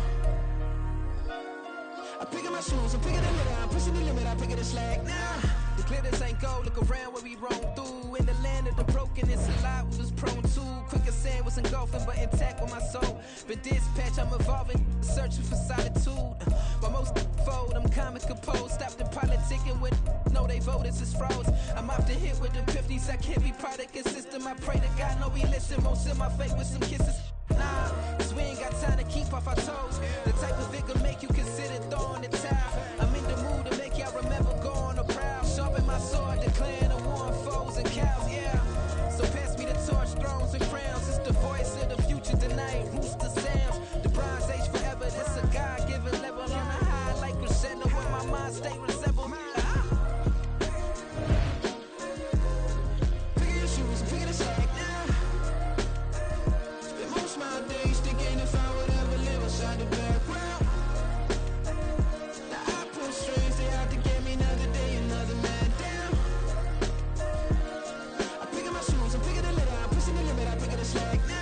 I pick up my shoes, I'm picking the limit, I'm pushing the limit, I pick up the slack now. The glitters ain't gold, look around where we roam through. In the land of the broken, it's a lot we was prone to. Quicker sand was engulfing, but intact with my soul. But dispatch, I'm evolving, searching for solitude. But most fold, I'm comic composed. Stopped the politicking with no, they voters is frauds. I'm off the hit with the 50s, I can't be product and system. I pray to God, no, we listen. Won't seal my face with some kisses. Nah, cause we ain't got time to keep off our toes. The type of vigor make you consider throwing the towel. I'm in the mood to make y'all remember going a proud. Sharpen my sword, declaring the war on foes and cows, yeah. So pass me the torch, thrones and crowns. It's the voice of the future tonight, rooster sounds. The Bronze Age forever, this a God-given level. On a high like crescendo, where my mind stay resemble. Pick your shoes and pick the slack now. Spend most of my days thinking if I would ever live inside the background. Now I pull strings, they out to get me another day, another man down. I pick up my shoes, I'm picking the lid, I'm pushing the limit, I pick up the slack now.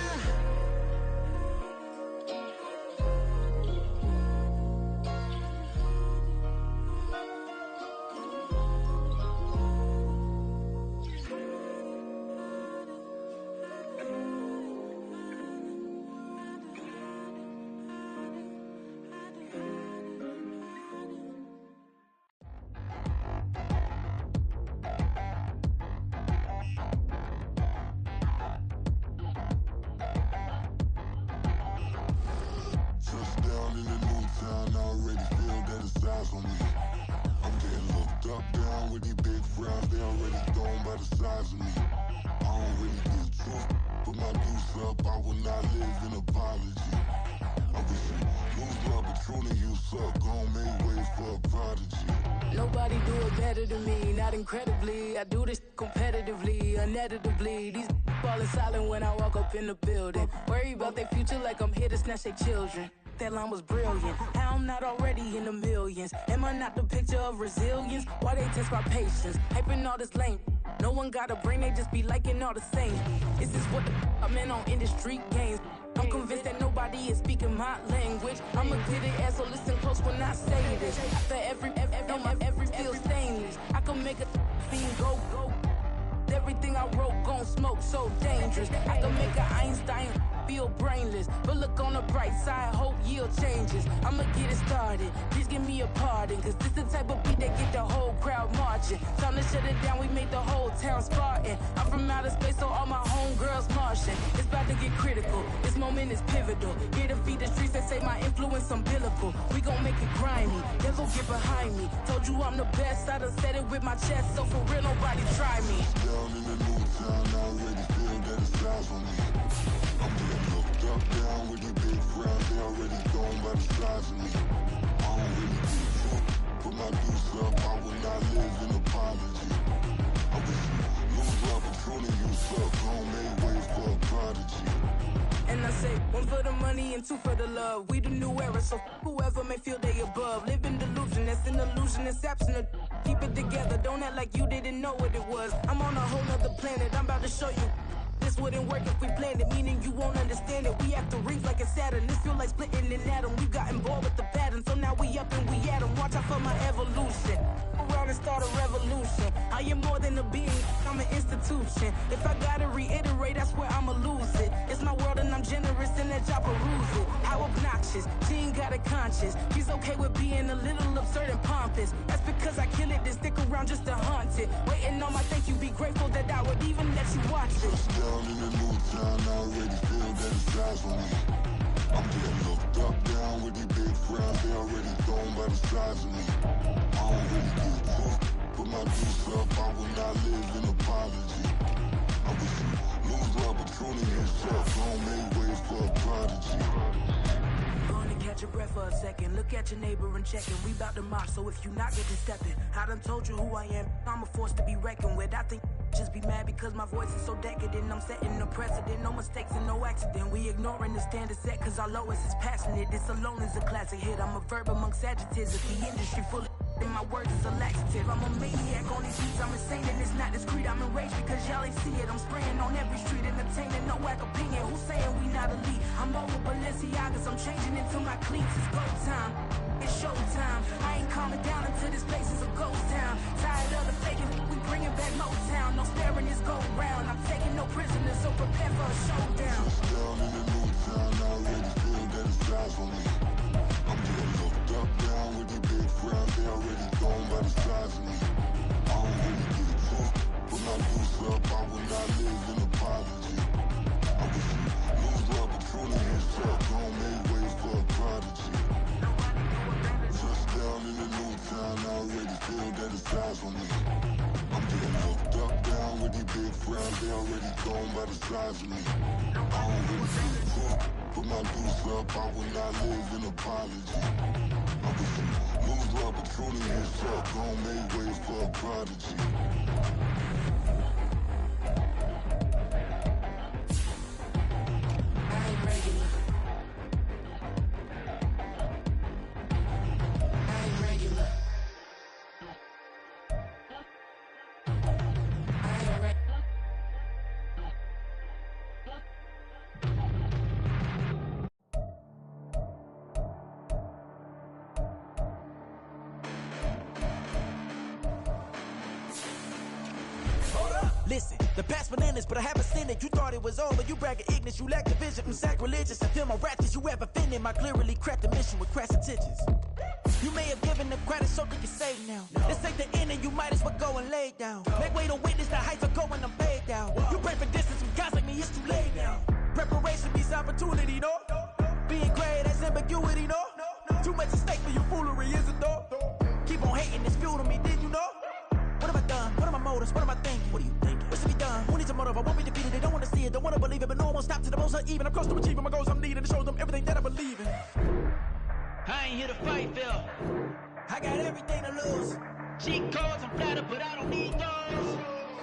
Touchdown in the new town, I already feel that it's eyes on me. I'm getting looked up, down with these big frowns, they already thrown by the size of me. I don't really give truth, but my deuce up, I will not live in apology. I wish you lose love, but truly you suck, gon' make way for a prodigy. Nobody do it better than me, not incredibly. I do this competitively, uneditably. These falling silent when I walk up in the building. Worry about their future like I'm here to snatch their children. That line was brilliant. How I'm not already in the millions? Am I not the picture of resilience? Why they test my patience? Hyping all this lame. No one got a brain, they just be liking all the same. This is what the I'm in on industry games. I'm convinced that nobody is speaking my language. I'ma get it as so listen close when I say this. After every feel stainless. I can make a fiend go. Everything I wrote gon' smoke, so dangerous. I can make an Einstein feel brainless. But look on the bright side, hope yield changes. I'ma get it started, please give me a pardon. Cause this the type of beat that get the whole crowd marching. Time to shut it down, we made the whole town Spartan. I'm from outer space, so all my homegirls Martian. It's about to get critical, this moment is pivotal. Here to feed the streets that say my influence umbilical. We gon' make it grimy, never get behind me. Told you I'm the best, I done said it with my chest. So for real, nobody try me. Down in the new town, I already feel that it's eyes on me. I'm getting looked up, down with the big crowd. They already gone by the size of me. I don't really give a fuck. Put my deuce up, I will not live in apology. I wish you lose opportunity, you suck. Don't make way for a prodigy. And I say, one for the money and two for the love. We the new era, so whoever may feel they above. Live in delusion, that's an illusion, it's absent. Keep it together, don't act like you didn't know what it was. I'm on a whole nother planet, I'm about to show you. This wouldn't work if we planned it, meaning you won't understand it. We have to rings like a Saturn, this feel like splitting an atom. We got involved with the pattern, so now we up and we at 'em. Watch out for my evolution, around and start a revolution. I am more than a being, I'm an institution. If I gotta reiterate, that's where I'ma lose it. It's my world and I'm generous and that y'all peruse it. How obnoxious, she ain't got a conscience. She's okay with being a little absurd and pompous. That's because I kill it, then stick around just to haunt it. Waiting on my thank you, be grateful that I would even let you watch it. Down in the new town, I already feel that it's eyes on me. I'm getting looked up, down with the big crowd. They already gone by the size of me. I don't really give a fuck. Put my deuce up, I will not live in apology. I wish you lose opportunity and suck. Don't make way for a prodigy. Gonna catch your breath for a second. Look at your neighbor and check it. We bout to march, so if you not getting stepping, I done told you who I am. I'm a force to be reckoned with. I think just be mad because my voice is so decadent. I'm setting a precedent, no mistakes and no accident. We ignoring the standard set cause our lowest is passionate. This alone is a classic hit. I'm a verb amongst adjectives. If the industry full of and my words is a laxative. I'm a maniac on these beats, I'm insane and it's not discreet. I'm enraged because y'all ain't see it. I'm spraying on every street, entertaining, no whack opinion. Who's saying we not elite? I'm over Balenciagas, I'm changing into my cleats. It's go time, it's showtime. I ain't calming down until this place is a ghost town. Tired of the faking, we bringing back Motown. No sparing this go round. I'm taking no prisoners, so prepare for a showdown. Down in the new town, I already feel that it's eyes on me. I'm getting looked up, down with the big crowd. They already gone by the size of me. I don't really give a fuck. Put my deuce up, I will not live in apology. I wish you lose opportunity and suck. Don't make way for a prodigy. Just down in the new town, I already feel that it's eyes on me. I'm getting looked up, down with the big crowd. They already gone by the size of me. I don't really give a fuck. Put my deuce up, I will not live in apology. I wish you lose opportunity and suck. Don't make way for a prodigy. I ain't regular. I ain't regular. I ain't regular. Listen, the past bananas, but I haven't seen it. You thought it was over, you bragging ignorance, you lack the vision from sacrilegious. I feel my wrath as you have offended my clearly crafted mission with crass intentions. You may have given them credit so they can save now. This ain't the end and you might as well go and lay down. Make way to witness the heights are going, I'm paid down. You pray for distance from guys like me, it's too late now. Preparation means opportunity, no? Being great, that's ambiguity, no? Too much at stake for your foolery, is it though? Keep on hating, it's fuel to me, did you know? What have I done? What are my motives? What am I thinking? What are you thinking? What's to be done? Who needs a motive? I won't be defeated. They don't want to see it, don't want to believe it, but no one will stop to the most uneven. I'm close to achieving my goals. I'm needing to show them everything that I believe in. I ain't here to fight, Phil. I got everything to lose. Cheat codes, I'm flattered, but I don't need those.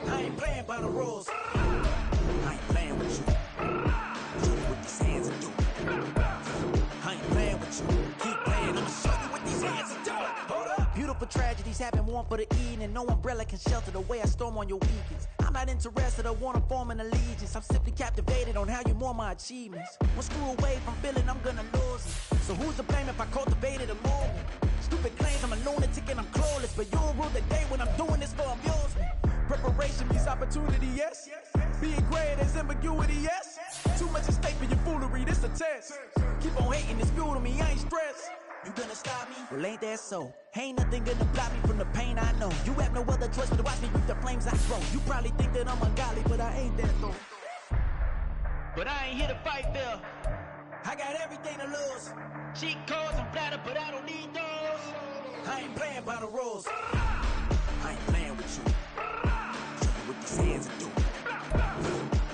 I ain't playing by the rules. I ain't playing with you. Show you what these hands are doing. I ain't playing with you. Keep playing, I'ma show you what these hands are doing. Hold up. Beautiful tragedies cabin warm for the evening. No umbrella can shelter the way I storm on your weekends. I'm not interested or wanna form an allegiance. I'm simply captivated on how you more my achievements. One screw away from feeling I'm gonna lose it. So who's to blame if I cultivated a movement? Stupid claims I'm a lunatic and I'm clueless, but you'll rule the day when I'm doing this for amusement. Preparation means opportunity, yes. Being great is ambiguity, yes. Too much at stake for your foolery, this a test. Keep on hating, it's fuel to me, I ain't stressed. You gonna stop me? Well, ain't that so? Ain't nothing gonna block me from the pain I know. You have no other choice but to watch me reap the flames I throw. You probably think that I'm ungodly, but I ain't that though. But I ain't here to fight, Phil. I got everything to lose. Cheat codes and flatter, but I don't need those. I ain't playing by the rules. I ain't playing with you. Show you what these hands are doing.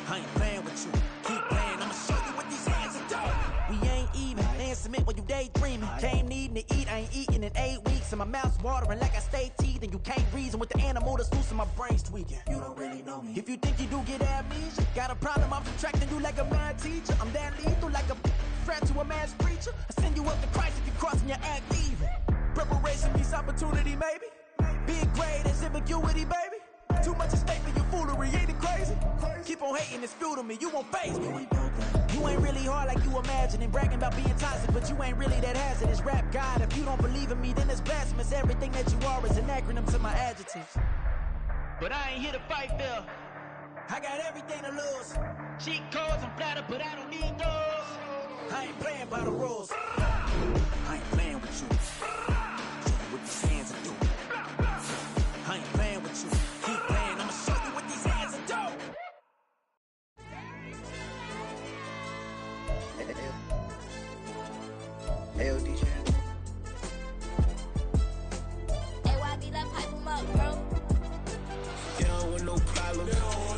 I ain't playing with you. Keep playing, I'ma show you what these hands are doing. We ain't even. They ain't submit when you daydreaming. Came needing to eat, I ain't eating in 8 weeks. And my mouth's watering like I stay teeth. And you can't reason with the animal that's loose and my brain's tweaking. You don't really know me. If you think you do get amnesia, got a problem, I'm subtracting you like a mad teacher. I'm that lethal like a threat to a mass preacher. I send you up to Christ if you crossing your act evil. Preparation means opportunity, maybe. Being great is ambiguity, baby. Too much at stake for your foolery, ain't it crazy? Keep on hating, it's fuel to me, you won't faze me. You ain't really hard like you imagining. Bragging about being toxic, but you ain't really that hazardous. Rap God, if you don't believe in me, then it's blasphemous. Everything that you are is an acronym to my adjectives. But I ain't here to fight, Phil. I got everything to lose. Cheat codes and flatter, but I don't need those. I ain't playing by the rules. I ain't playing with you. Show you what these hands are doing. I ain't playing with you. Keep playing, I'ma show you what these hands are doing. Hey, DJ. Hey, YB, that pipe him up, bro. They don't want no problems.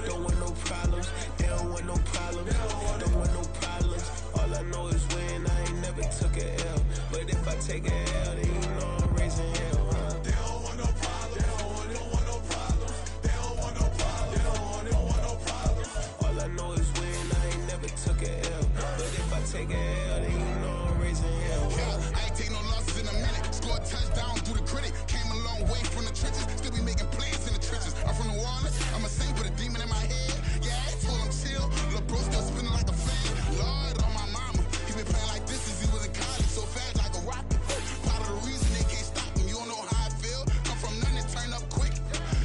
Don't want no problems. They don't want no problems. Don't want no problems. All I know is when I ain't never took a L. But if I take a L, then you know I'm raising hell, huh? They don't want no problems. They don't want no problems. They don't want no problems. They don't want no problems. All I know is when I ain't never took a L. But if I take a L, then you know I'm raising hell, huh? Yeah, I ain't take no losses in a minute. Scored a touchdown through the critic. Came a long way from the trenches. Still be making plays in the trenches. I'm from New Orleans. I'm a saint with a demon in my head. Yeah, I told him chill. Lil' bro still spinning like a fan. Lord on my mama. He been playing like this since he was in college. So fast like a rocket. Part of the reason they can't stop him. You don't know how I feel. Come from nothing, turn up quick.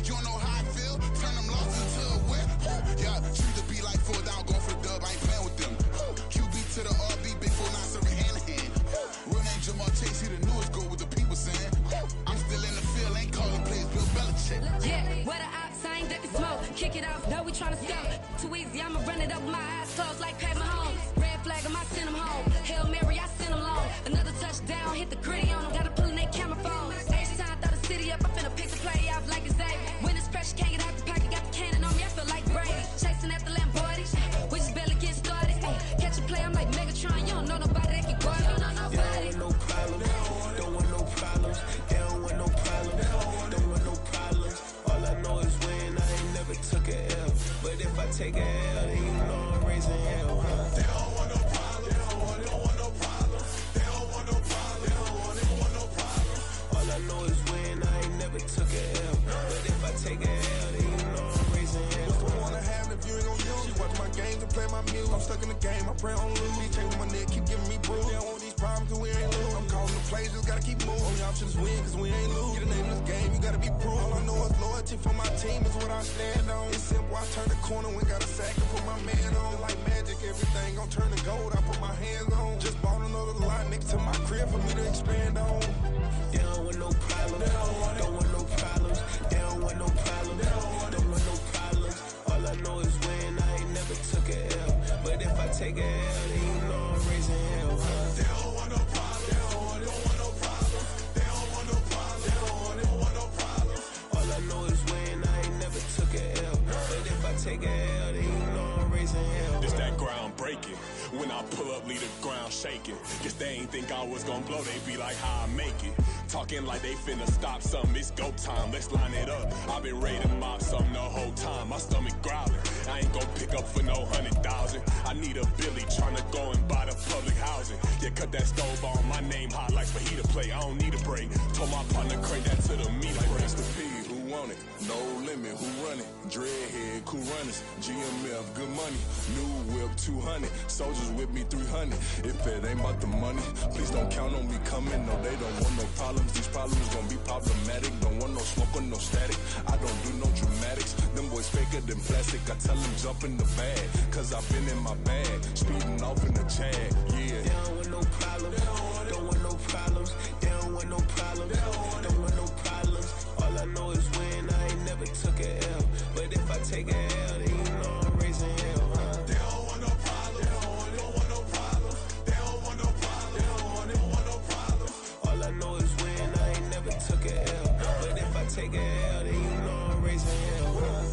You don't know how I feel. Turn them losses into a whip. Yeah, shoot the beat like 4 down, going for the dub. I ain't playing with them. QB to the RB, big 4-9 serving hand to hand. Real name Jamal Chase, he the newest goal with the people saying. I'm still in the field, ain't calling plays, Bill Belichick. Yeah, where the ops, I ain't ducking smoke. Kick it off, though we tryna scout. Too easy, I'ma run it up with my eyes closed like Pat Mahomes. Red flag, I might send him home. Hail Mary, I send him long. Another touchdown, hit the gritty on him. Gotta pull in their camera phones. H-time, throw the city up. I finna pick the play off like it's Xavier. When it's pressure, can't get out the pocket. Got the cannon on me, I feel like Brady. Chasing after Lamborghini. We just barely get started. Catch a play, I'm like Megatron. You don't know nobody that can guard it. You know nobody. They don't want no problems. Don't want no problems. They don't want no problems. Don't want no problems. All I know is when I ain't never took a L. But if I take a L, then you know I'm raising hell, huh? They don't want no problems. They don't want no problems. They don't want no problems. They don't want no problems. All I know is when I ain't never took a L. But if I take a L, then you know I'm raising hell. What's the point of having if you ain't gon' use? She watch my games and play my music. I'm stuck in the game, I pray on lose. These chains on my neck keep giving me bruise. They don't want these problems cause we ain't lose. I'm calling the plays, just gotta keep moving. Only options win cause we ain't lose. Get the name of this game, you gotta be proof. All I know is loyalty for my team is what I stand on. It's simple, I turn the corner when got a sack and put my man on. Like magic, everything gon' turn to gold, I put my hands on. Just bought another lot next to my crib for me to expand on. They don't want no problems. Don't want no problems. They don't want no problems. Don't want no problems. All I know is when I ain't never took a L. But if I take a L, then you know I'm raising hell, huh? They don't want no problems. They don't want no problems. They don't want no problems. They don't want no problems. All I know is when I ain't never took a L. But if I take a L, then you know I'm raising hell. It's that ground breaking. When I pull up, leave the ground shaking. Guess they ain't think I was gonna blow, they be like, how I make it. Talking like they finna stop something, it's go time, let's line it up. I've been ready to mob something the whole time, my stomach growling. I ain't gon' pick up for no 100,000. I need a Billy tryna go and buy the public housing. Yeah, cut that stove on. My name hot like fajita plate. I don't need a break. Told my partner crank that to the meat like Mr. P. Who want it? No limit. Who run it? Dreadhead, cool runners. GMF, good money. New whip, 200. Soldiers with me, 300. If it ain't about the money, please don't count on me coming. No, they don't want no problems. These problems gon' be problematic. Don't want no smoke or no static. I don't do no dramatics. Them boys faker than plastic. I tell them jump in the bag, cause I've been in my bag. Speeding off in the Jag, yeah. They don't want no problems. Don't want no problems. They don't want no problems. Don't want no problems. All I know is win. I ain't never took a L. But if I take a L, then you know I'm raising hell, huh? They don't want no problems. They don't want no problems. They don't want no problems. They don't want no problems. All I know is win. I ain't never took a L. But if I take a L, then you know I'm raising hell, huh?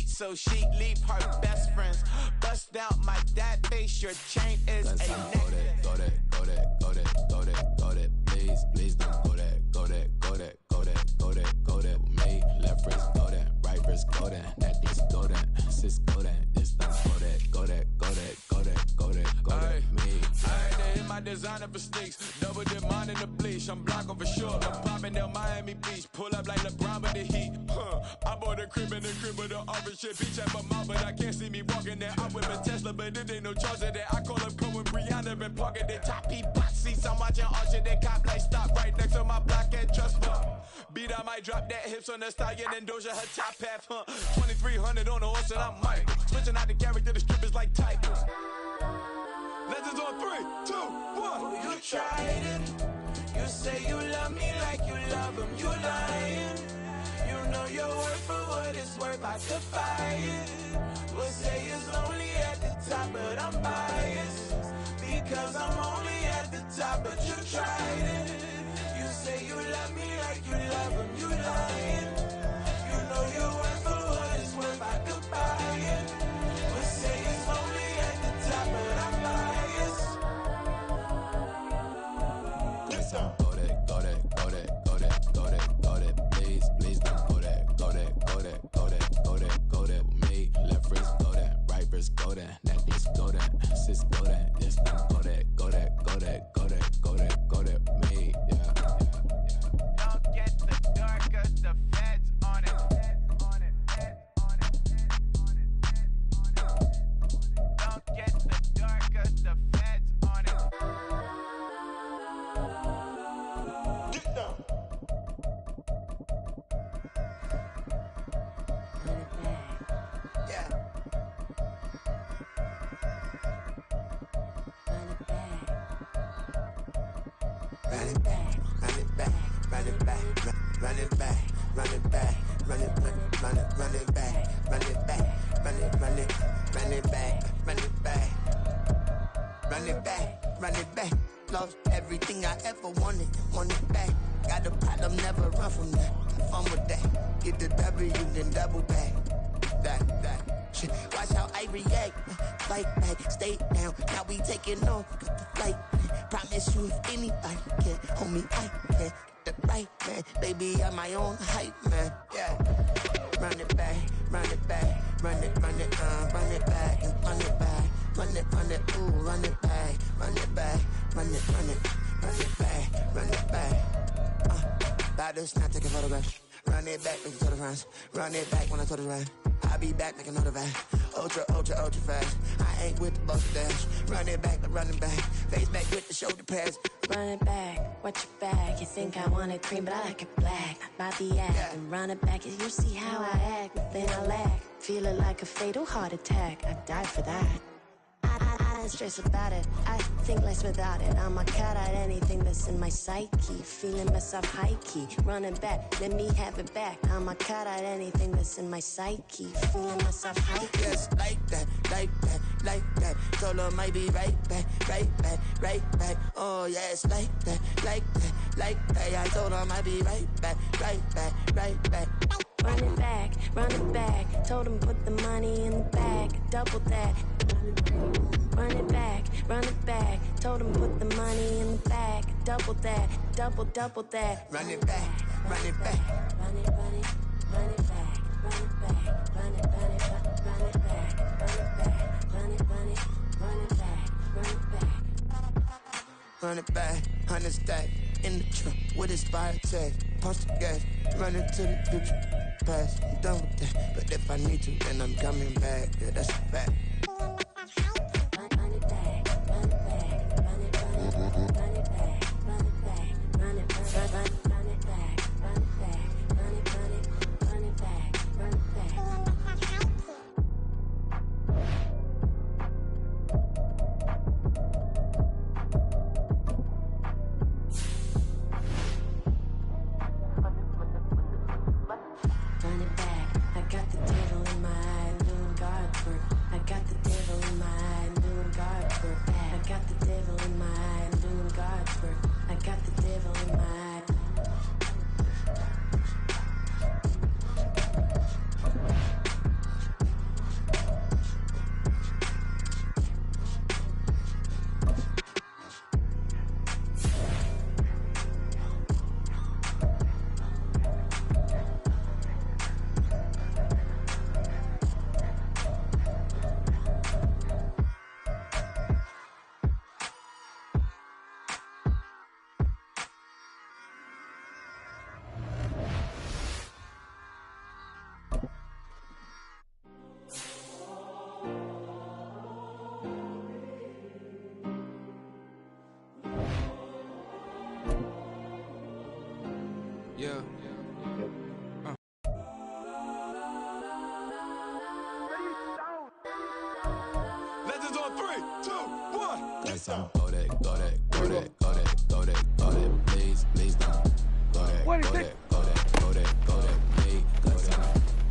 So she leave her best friends. Bust out my dad face. Your chain is a neck. Go that, please don't go that with me. Left wrist go that, right wrist go that, that this go that, sis go that, this don't go that, me. I had to hit my designer for sneaks, double dip mine in the bleach. I'm blocking for sure. I'm popping down Miami Beach, pull up like LeBron with the heat. I bought a crib in the crib with the orange shit. Beach at my mouth, but I can't see me walking there. I'm with a Tesla, but it ain't no charge of that. I call up Cohen, Brianna, and parking the top heat box seats. I'm watching all shit, they cop like stop right next to my block and trust fund. Beat, I might drop that hips on the stallion and Doja her top half, 2300 on the horse and I'm Mike. Switching out the character, the strippers like Tigers. Legends on 3, 2, 1. You tried it. You say you love me like you love him. You lying. You know your worth for what it's worth. I defy it. We'll say it's lonely at the top, but I'm biased because I'm only at the top. But you tried it. You say you love me like you love him. You lying. You know your worth for what it's worth. I defy it. We'll say it's only at the top, but I'm biased. Go that, please don't go that with me. Left wrist go that, right wrist go that, that this go that, sis go that, this don't go that with me, yeah. Don't get the door 'cause the feds on it. Don't get the door 'cause the feds on it. Get down. Yeah. Run it back, run it back, run it back, run it back, run it back, run it back, run it back, run it back, run it back, run it back. Lost everything I ever wanted it back. Got a problem, never run from that. Fun with that. Get the W, then double back. That. Shit. Watch how I react. Fight back, stay down. Now we taking off. Got the flight. Promise you if anybody can hold me, I can. Get the right man. Baby, I'm my own hype man. Yeah. Run it back, run it back, run it back, and run it back. Run it, ooh, run it back, run it back, run it back. About to snap, take a photograph. Run it back, make it to the friends. Run it back when I told it right. I'll be back, make another back. ultra fast. I ain't with the bust dash. Run it back, face back with the shoulder pads. Run it back, watch your back. You think I want it cream, but I like it black. About the act, and run it back. You see how I act, then I lack. Feeling like a fatal heart attack. I die for that. I don't stress about it. I think less without it. I'ma cut out anything that's in my psyche. Feeling myself high key. Running back, let me have it back. I'ma cut out anything that's in my psyche. Feeling myself high key. Yes, like that. Told her might be right back. Oh yes, like that. I told her might be right back. Run it back. Told him put the money in the bag. Double that. Run it back. Told him put the money in the bag. Double that. Double that. Run it back. Run it back. Run it back. Run it back. Run it back. Run it back. Run it back. Run it back, 100 stack in the truck with expired tag. Punch the gas, run into the future past. I'm done with that, but if I need to, then I'm coming back. Yeah, that's a fact. Yeah. Legends on 3, 2, 1. Yes, I'm go that. Please don't. Go that. Please, let's go that.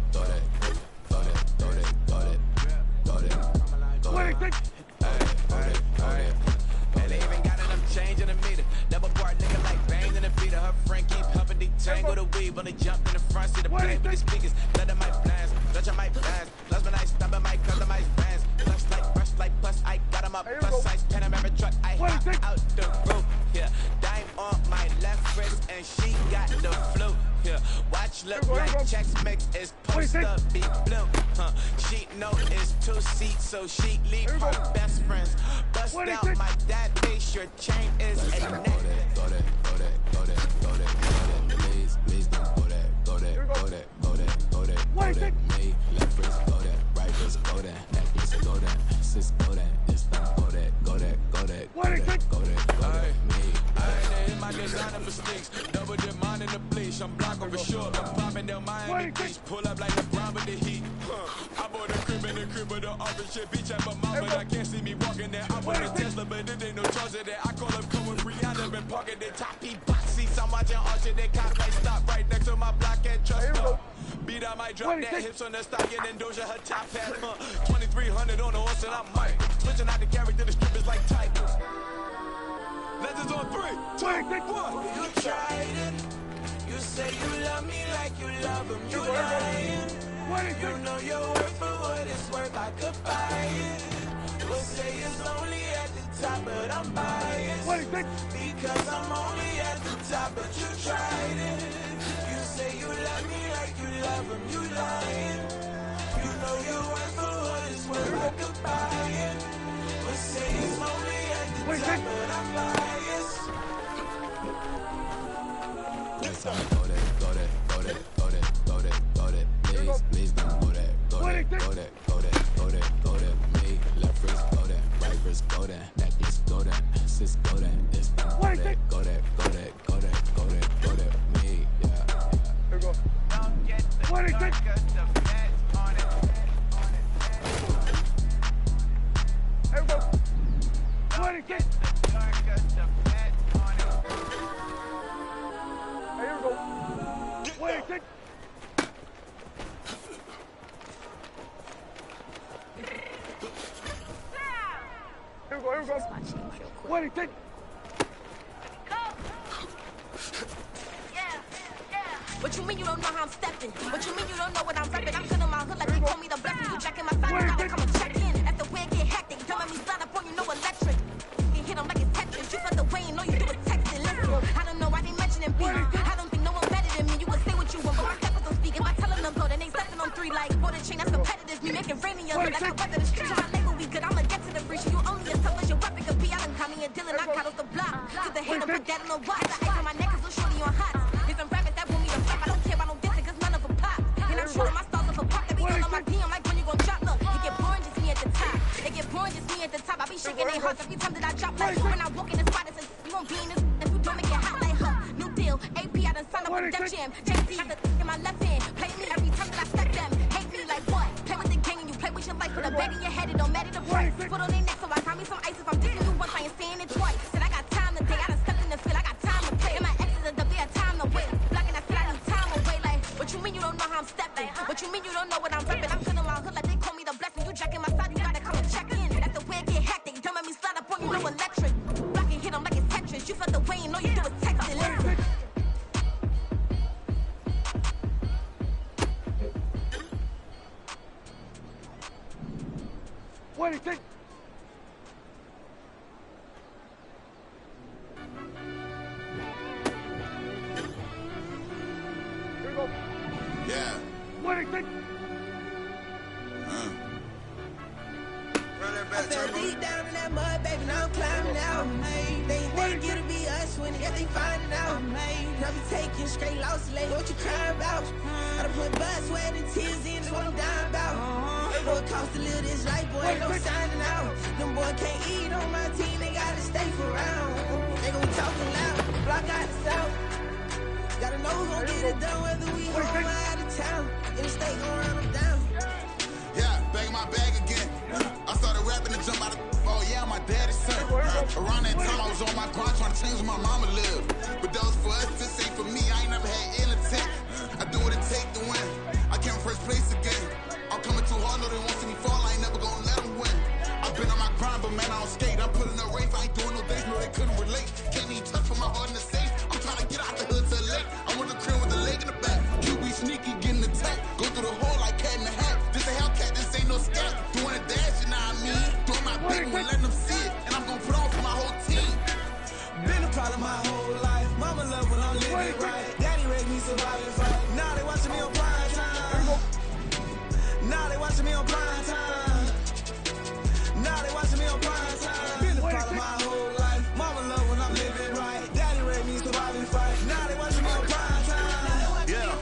And they even got enough change in the meter. Double part nigga like bang in the beater. Her friend keep helping detangle the weave. When they jumped in the front seat, the plane with the speakers. Let them might blast, Dutch I might blast. Plus when I stop, I might customize bands. Brush like plus, I got them up. Plus size Panamera truck, I hop out the roof. Yeah, dime on my left wrist, and she got the flu. Yeah, watch look like checks mix is post up, be blue. She know it's 2 seats, so she leave her best friends. Bust out my dad face, your chain is a neck. Go that. Please don't go that. Me, left wrist, go that. Right wrist, go that. Necklace, go that. Sis, go that. This time, go that. Me. I ain't hit my designer mistakes. Double demand in the bleach. I'm block over short. I'm popping down Miami Beach. Pull up like LeBron with the heat. I bought a crib in the crib with the orange shit. Beach at my mom, but I can't see me walking there. I bought a Tesla, but it ain't no charger there. I call up Cohen Rihanna, been parking the top box seats. I'm watching Archer. They caught right stop right next to my block and trust her. Beat I might drop that hips on the stallion and Doja her top hat. 2300 on the horse and I'm Mike. Switching out the character, the strippers like Titans. Legends on 3, 2, 1. You tried it. You say you love me like you love him. You lying. You know your worth for what it's worth. I could buy it. We'll say it's only at the top, but I'm biased. Because I'm only at the top, but you tried it. You say you love me like you love him. You lying. You know your worth for what it's worth. I could buy it. We'll say it's only at the top, but I'm biased. Yes, I'm go that. Please don't go that. wrist go there, necklace go there, sis go there, it's go there, go there, go there, go there, go there, go there, me, yeah. Here we go. Don't get the dark, the feds on it. Here we go. 20, kick. The dark, the feds on it. Here we go. 20, kick. Here we go, here we go. 20, kick. What you mean you don't know how I'm stepping? What you mean you don't know what I'm repping? I'm feeling my hood like they call me the blessing. You checking my side, you gotta come and check in. At the way it get hectic, don't make me slide up on you, no electric. You hit them like it's Tetris. You felt the way, you know you do it texting. Listen, I don't know why they mentioning beef. I don't think no one better than me. You would say what you want, but my steppers don't speak. If I tell them go, then they stepping on 3 like for the chain. That's competitive. Me making rain in your hood like I weather the street. How label we good? I'ma get to the breach. You only as tough as your weapon could be. I done call me a Dylan, I cut off the block. To the hate, put that on the watch. The ice on my neck is so shorty on hot. There's some rabbits that want me to flop. I don't care about no dick, cause none of them pop. And I'm shooting my stars off a pop. They be all on my DM like when you gon' drop. Look, it get boring, just me at the top. It get boring, just me at the top. I be shaking their hearts every time that I drop. Like when I walk in the spot, it says, you won't be in this if you don't make it hot like her. New deal, AP, I done signed up with Def Jam. JC, got the in my left hand. Play me every time that I step them. Hate me like what? Play with the gang and you play with your life. Put a bed in your head, it don't matter the price. Put on their neck, so I got me some ice. If I'm dissing you once, I ain't saying it twice. Said I got time today, I done stepped in the field, I got time to play. And my exes are the big time to wait. Blocking, I said I need time away. Like, what you mean you don't know how I'm stepping? What you mean you don't know what I'm repping? I'm feeling my hood like they call me the blessing. You jacking my side, you gotta come and check in. That's the way it get hectic. Don't make me slide up on you, no electric. Blocking, hit them like it's Tetris. You felt the way, you know you do it texting. Listen. What do you think? Here we go. Yeah. What do you think? I fell deep down in that mud, baby, now I'm climbing out. They think it'll be us when they find it out. I be taking straight losses, like what you crying about? I done put blood, sweat, and tears in, that's what I'm dying about. Know it cost to live this life, boy, ain't no signing out. Them boy can't eat on my team, they gotta stay for round. They gon' talking loud, block out the south. Gotta know who's gon' get it done, whether we home or out of town. In the state gon' run them down. Yeah, bag my bag again. I started rapping and jump out of oh yeah, my daddy's son. Around that time I was on my grind trying to change where my mama lived. But that was for us, this ain't for me. I ain't never had ill intent. I do what it take to win. I came first place again. I'm coming too hard, no they won't see me fall. I ain't never gonna let them win. I've been on my grind, but man I don't skate. I'm putting up race, I ain't doing no days, no they couldn't relate. Can't even touch for my heart in the safe. I'm trying to get out the hood to the lake. I want the crib with the leg in the back. QB sneaky, getting attacked. Go through the hole like cat in the hat. This a Hellcat, this ain't no scat. Doing a dash, you know what I mean? Doing my big one, letting them see it. And I'm gonna put on for my whole team. Been a problem my whole life. Mama love when I'm living right. Daddy raised me surviving fight. Now they watching me on prime time. Now they watching me on prime time. Now they watching me on prime time. Been a problem my whole life. Mama love when I'm living right. Daddy raised me surviving fight. Now they watching me on prime time. Yeah.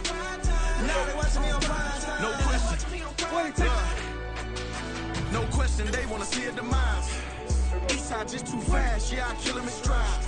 Now they watching me on prime time. No question. No question, they wanna see a demise. Eastside just too fast, yeah, I kill him in stride.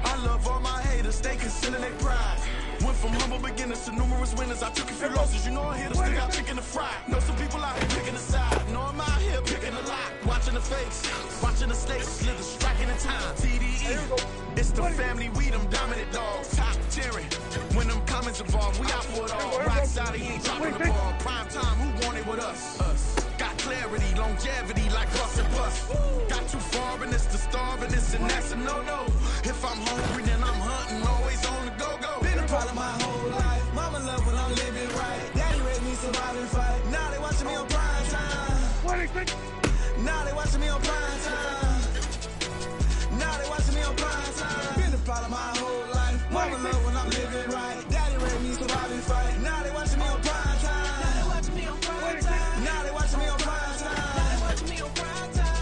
I love all my haters, they consider their pride. Went from humble beginners to numerous winners. I took a few losses, you know I hit a stick out chicken to fry. Know some people out here picking a side. Know I'm out here picking a lot. Watching the face, watching the stakes, slither, striking the time. TDE, it's the family, we them dominant dogs. Top tiering, when them comments involved, we out for it all. Rock side, he ain't dropping the ball. Prime time, who want it with us? Got clarity, longevity, like bus and bus. Got too far and it's the starving, it's and that's a no-no. If I'm hungry, then I'm hunting, always on the go-go. Been a problem my whole life. Mama love when I'm living right. Daddy raised me surviving fight. Now they watching me on prime time. Now they watching me on prime time. Now they watching me on prime time. Been a problem my whole life. Mama love when I'm living right. Daddy raised me surviving fight. Now they watching me on prime time. Now they watching me on prime time. Now they watching me on prime time. Now they watching me on prime time.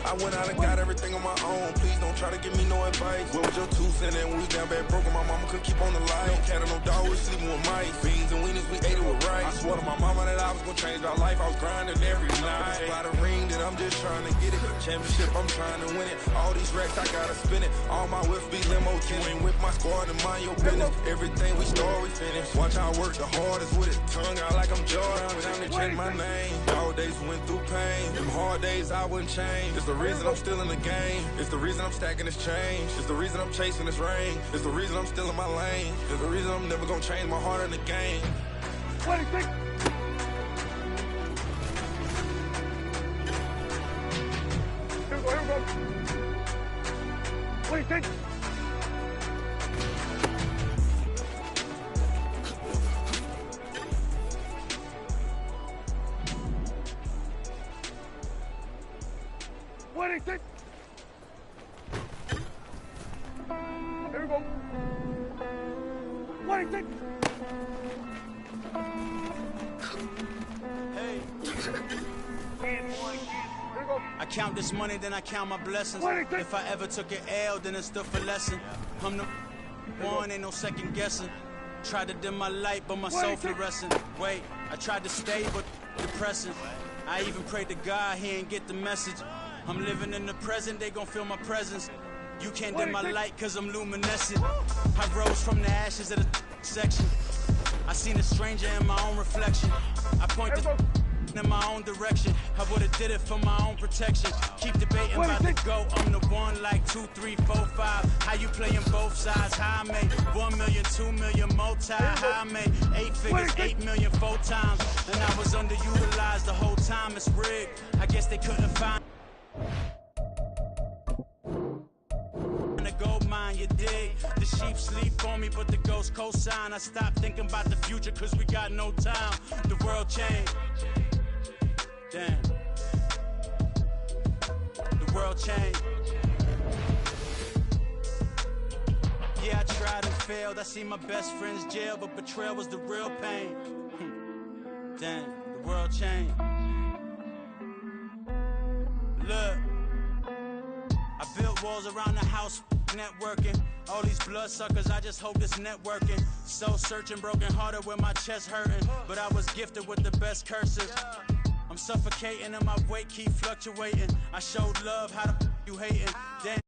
I went out and got everything on my own. Please don't try to give me no advice. What was your 2 cents and we down bad broke? My mama could keep on the line. No cat or no dog, we sleeping with mice. Beans and wieners, we ate it with rice. I swore to my mama that I was gonna change my life. I was grinding every night. It's by the ring that I'm just trying to get it. Championship, I'm trying to win it. All these racks, I gotta spin it. All my whips be limo. You ain't with my squad and mind your business. Everything we start, we finish. Watch I work the hardest with it. Tongue out like I'm Jordan. Time to change my name. All days went through pain. Them hard days I wouldn't change. It's the reason I'm still in the game. It's the reason I'm stacking this change. It's the reason I'm chasing this rain. It's the reason I'm still in my lane. It's the reason I'm never gonna change my heart in the game. What do you think? Here we go, here we go. What do you think? What do you think? Here we go. What do you think? Hey. I count this money, then I count my blessings. If I ever took an L, then it stood for lesson. I'm the one, ain't no second guessing. Tried to dim my light, but my soul fluorescent. Wait, I tried to stay, but depressing. I even prayed to God, he ain't get the message. I'm living in the present, they gon' feel my presence. You can't dim my light, cause I'm luminescent. I rose from the ashes of the section. I seen a stranger in my own reflection. I point the in my own direction. I would've did it for my own protection. Keep debating about the go. I'm the one like 2, 3, 4, 5. How you playing both sides? How I made 1 million, 2 million multi. How I made 8 figures, 8 million 4 times. And I was underutilized the whole time. It's rigged. I guess they couldn't find the gold mine, you dig? The sheep sleep on me, but the ghost cosign. I stopped thinking about the future, cause we got no time. The world changed. Damn. The world changed. Yeah, I tried and failed. I see my best friends jail, but betrayal was the real pain. Damn, the world changed. Look, I built walls around the house, networking. All these bloodsuckers, I just hope this networking. Soul searching, broken hearted with my chest hurting. But I was gifted with the best curses. I'm suffocating and my weight keep fluctuating. I showed love, how the you hating? Damn.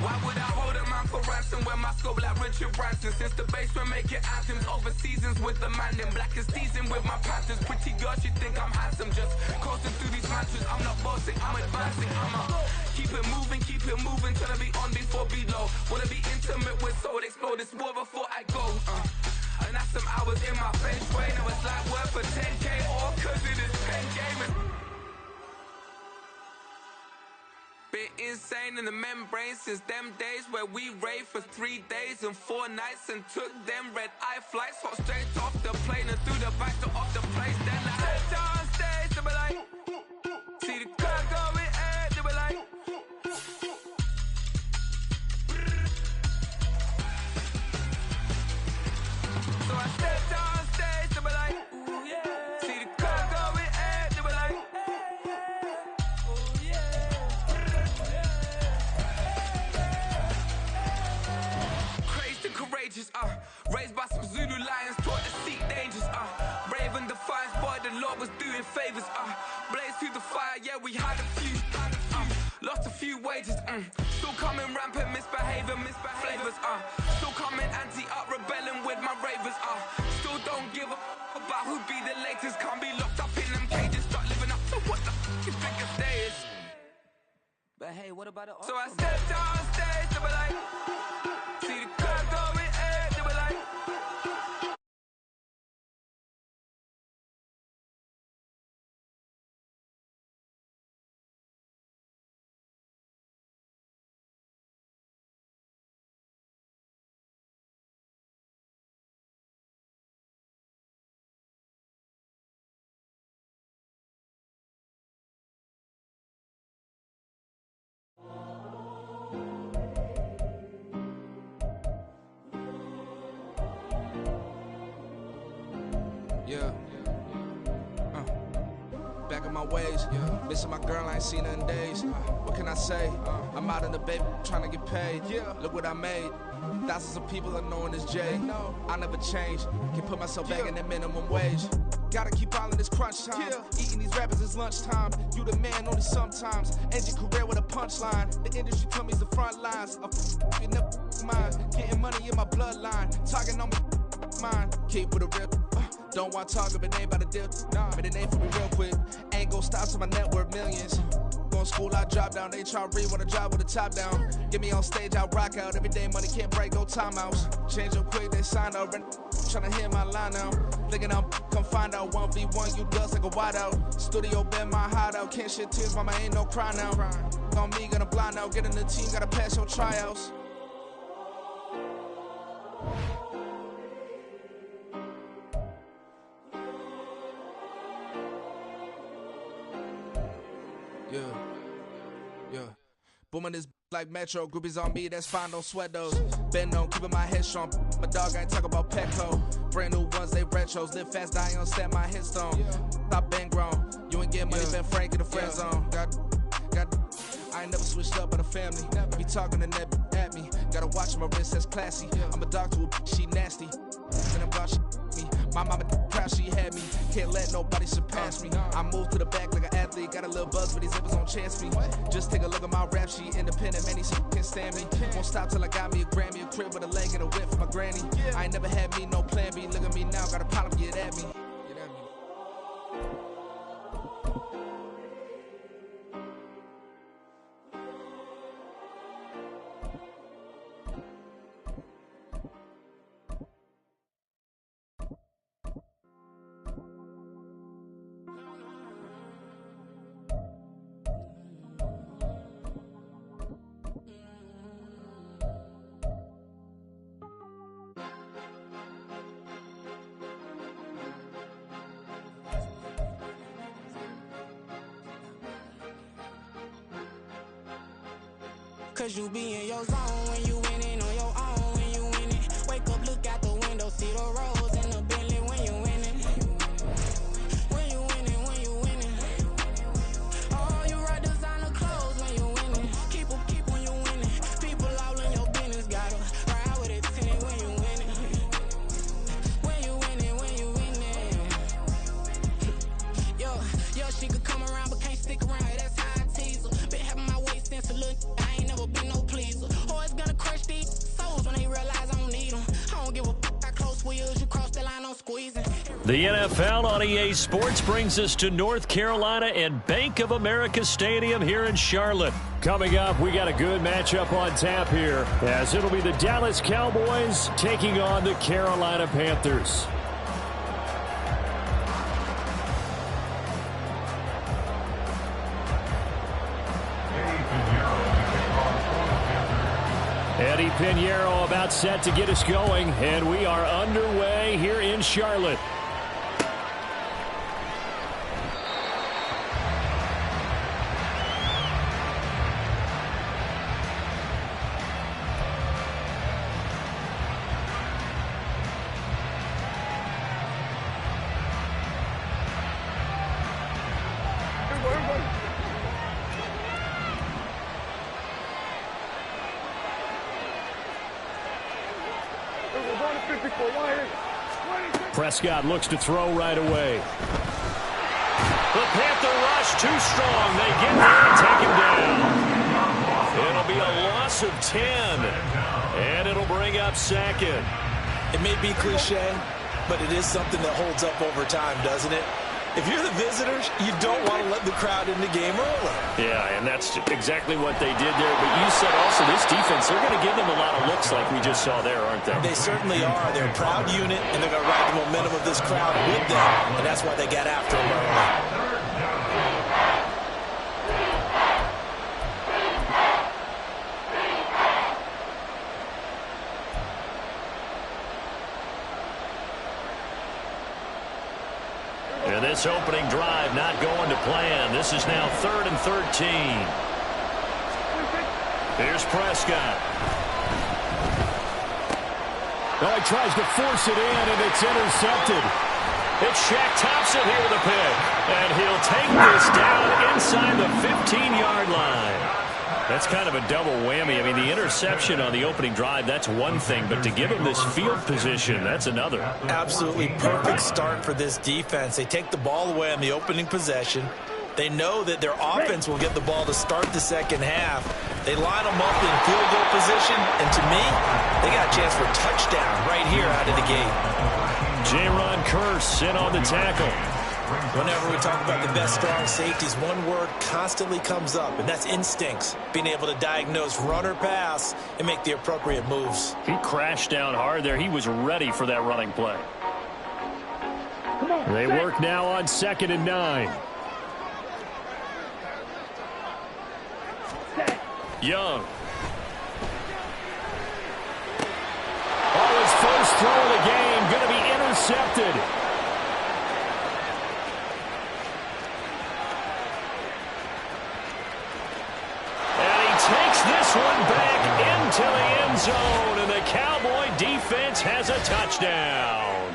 Why would I hold a man for ransom when my scope like Richard Branson? Since the basement making anthems over seasons with the man in black is teasing with my patterns. Pretty girl, she think I'm handsome. Just coasting through these mantras. I'm not bossing, I'm advancing. I'ma keep it moving till I be on before below. Wanna be intimate with soul, explode this war before I go. And that's some hours in my bench way. Now it's like work for 10K or cause it is pen gaming. Been insane in the membrane since them days where we raved for 3 days and 4 nights and took them red eye flights. Hot straight off the plane and through the back door of the place. Then I head down stage, they be like, see the crowd going air, they be like, so I step down stage, they be like, ooh yeah, see the crowd going air, they be like, was doing favors. Blaze through the fire, yeah, we had a few. Lost a few wages. Still coming rampant, misbehaving, flavors. Still coming anti-up, rebelling with my ravers. Still don't give a about who'd be the latest. Can't be locked up in them cages. Start living up to what the is bigger days. But hey, what about the So I stepped on stage, they were like, see the crowd going air, they were like. Yeah. Back in my ways. Missing my girl, I ain't seen her in days. What can I say? I'm out in the baby trying to get paid. Look what I made. Thousands of people are knowing this Jay. I never change. Can put myself back in the minimum wage. Gotta keep all in this crunch time. Eating these rappers is lunchtime. You the man only sometimes. End your career with a punchline. The industry told me the front lines. You never mind. Getting money in my bloodline. Talking on me mine. Keep with a real. Don't want to talk if it ain't about a deal. But it ain't for me real quick. Ain't gon' stop till my net worth millions. Going school, I drop down. They try to read when I drive with the top down. Get me on stage, I rock out. Every day money can't break, no timeouts. Change up quick, they sign up. Tryna hear my line now. Thinking I'm come find out 1v1, you dust like a wideout. Studio been my hideout. Can't shed tears, mama ain't no cry now. On me, gonna blind out. Get in the team, gotta pass your tryouts. Yeah. Booming this like Metro. Groupies on me, that's fine, don't sweat those. Been on, keeping my head strong. My dog ain't talk about Petco. Brand new ones, they retros. Live fast, die on, stand my headstone. Stop been grown. You ain't getting money, been frank in the friend zone. I ain't never switched up on the family. Be talking to that at me. Gotta watch my wrist, that's classy. I'm a dog to a she nasty. Then I'm glad she me. My mama proud she had me. Can't let nobody surpass me. I move to the back like an athlete. Got a little buzz, but these zippers don't chance me. Just take a look at my rap sheet. Independent, man, these can't stand me. Won't stop till I got me a Grammy, a crib with a leg and a whip for my granny. I ain't never had me no plan B. Look at me now, got a problem, get at me. Cause you be in your zone when you winning on your own when you winning. Wake up, look out the window, see the rose in the Bentley when you winning. When you winning, when you winning. Oh, you rock designer clothes when you winning. Keep when you winning. People all in your business, gotta ride with it tinted when you winning. When you winning, when you winning. Yo, she could come around but can't stick around. That's how I tease her. Been having my waist since a little. Been no pleaser. Always gonna crush these souls when they realize I don't need them. I don't give a f*** how close we is. You cross the line, I'm squeezing. The NFL on EA Sports brings us to North Carolina and Bank of America Stadium here in Charlotte. Coming up, we got a good matchup on tap here, as it'll be the Dallas Cowboys taking on the Carolina Panthers. Eddie Pinheiro about set to get us going, and we are underway here in Charlotte. Prescott looks to throw right away. The Panther rush too strong. They get there and take him down. It'll be a loss of 10. And it'll bring up second. It may be cliche, but it is something that holds up over time, doesn't it? If you're the visitors, you don't want to let the crowd in the game early. Yeah, and that's exactly what they did there. But you said also this defense, they're going to give them a lot of looks like we just saw there, aren't they? They certainly are. They're a proud unit, and they're going to ride the momentum of this crowd with them, and that's why they got after them early. And this opening drive not going to plan. This is now 3rd and 13. Here's Prescott. Oh, he tries to force it in, and it's intercepted. It's Shaq Thompson here with a pick. And he'll take this down inside the 15-yard line. That's kind of a double whammy. I mean, the interception on the opening drive, that's one thing. But to give him this field position, that's another. Absolutely perfect start for this defense. They take the ball away on the opening possession. They know that their offense will get the ball to start the second half. They line them up in field goal position. And to me, they got a chance for a touchdown right here out of the gate. J-Ron Curse in on the tackle. Whenever we talk about the best strong safeties, one word constantly comes up, and that's instincts. Being able to diagnose run or pass and make the appropriate moves. He crashed down hard there. He was ready for that running play. They work now on 2nd and 9. Young. Oh, his first throw of the game going to be intercepted. This one back into the end zone, and the Cowboy defense has a touchdown.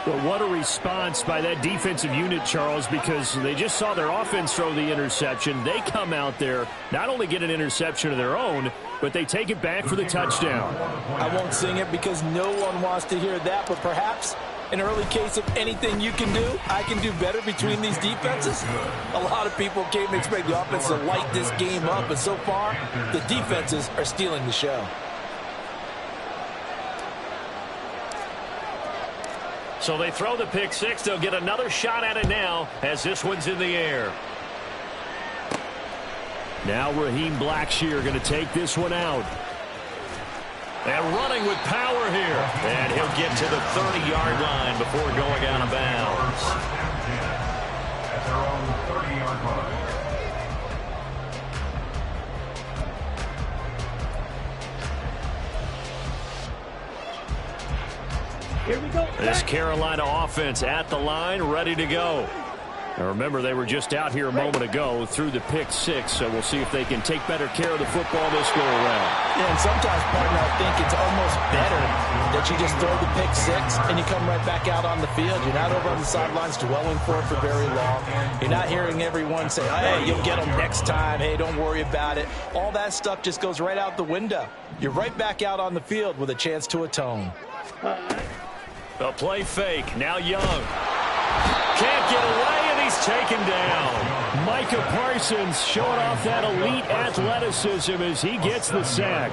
Well, what a response by that defensive unit, Charles, because they just saw their offense throw the interception. They come out there, not only get an interception of their own, but they take it back for the touchdown. I won't sing it because no one wants to hear that, but perhaps an early case of anything you can do, I can do better between these defenses. A lot of people came to expect the offense to light this game up, and so far, the defenses are stealing the show. So they throw the pick six. They'll get another shot at it now as this one's in the air. Now Raheem Blackshear going to take this one out. And running with power here. And he'll get to the 30-yard line before going out of bounds. At their own 30-yard line. Here we go. This Carolina offense at the line, ready to go. Now remember, they were just out here a moment ago through the pick six, so we'll see if they can take better care of the football this go around. Yeah, and sometimes, partner, I think it's almost better that you just throw the pick six and you come right back out on the field. You're not over on the sidelines dwelling for it for very long. You're not hearing everyone say, hey, you'll get them next time. Hey, don't worry about it. All that stuff just goes right out the window. You're right back out on the field with a chance to atone. A play fake. Now Young. Can't get away, and he's taken down. Micah Parsons showing off that elite athleticism as he gets the sack.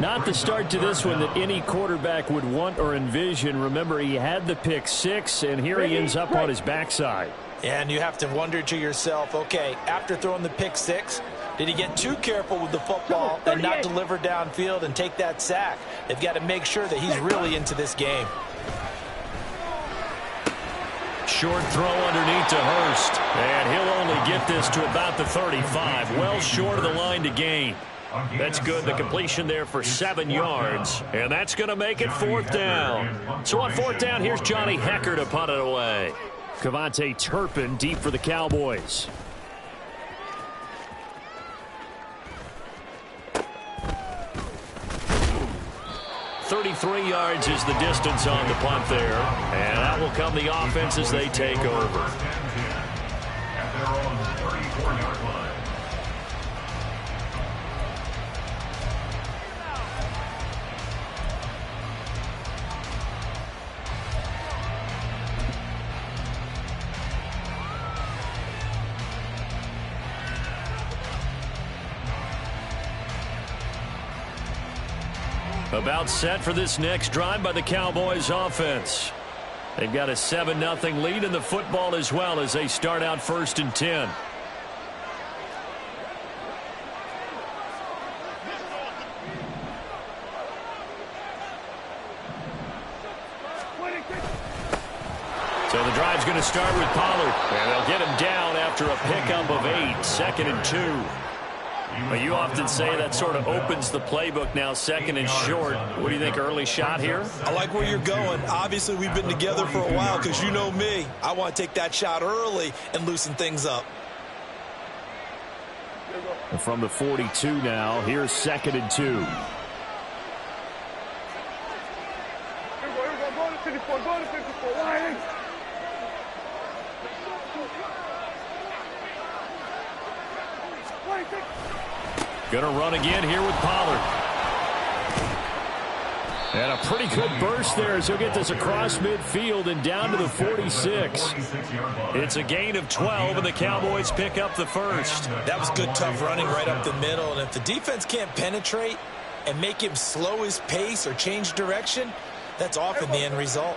Not the start to this one that any quarterback would want or envision. Remember, he had the pick six, and here he ends up on his backside. And you have to wonder to yourself, okay, after throwing the pick six, did he get too careful with the football and not deliver downfield and take that sack? They've got to make sure that he's really into this game. Short throw underneath to Hurst. And he'll only get this to about the 35. Well short of the line to gain. That's good. The completion there for 7 yards. And that's going to make it 4th down. So on 4th down, here's Johnny Hecker to punt it away. Kevontae Turpin deep for the Cowboys. .33 yards is the distance on the punt there. And that will come the offense as they take over. At their own 34-yard line. About set for this next drive by the Cowboys offense. They've got a 7-0 lead in the football as well as they start out 1st and 10. So the drive's going to start with Pollard. And they'll get him down after a pickup of 8, 2nd and 2. But you often say that sort of opens the playbook now, 2nd and short. What do you think, early shot here? I like where you're going. Obviously, we've been together for a while because you know me. I want to take that shot early and loosen things up. And from the 42 now, here's 2nd and 2. Go to 54, go to 54. Why? Going to run again here with Pollard. And a pretty good burst there as he'll get this across midfield and down to the 46. It's a gain of 12, and the Cowboys pick up the first. That was good, tough running right up the middle. And if the defense can't penetrate and make him slow his pace or change direction, that's often the end result.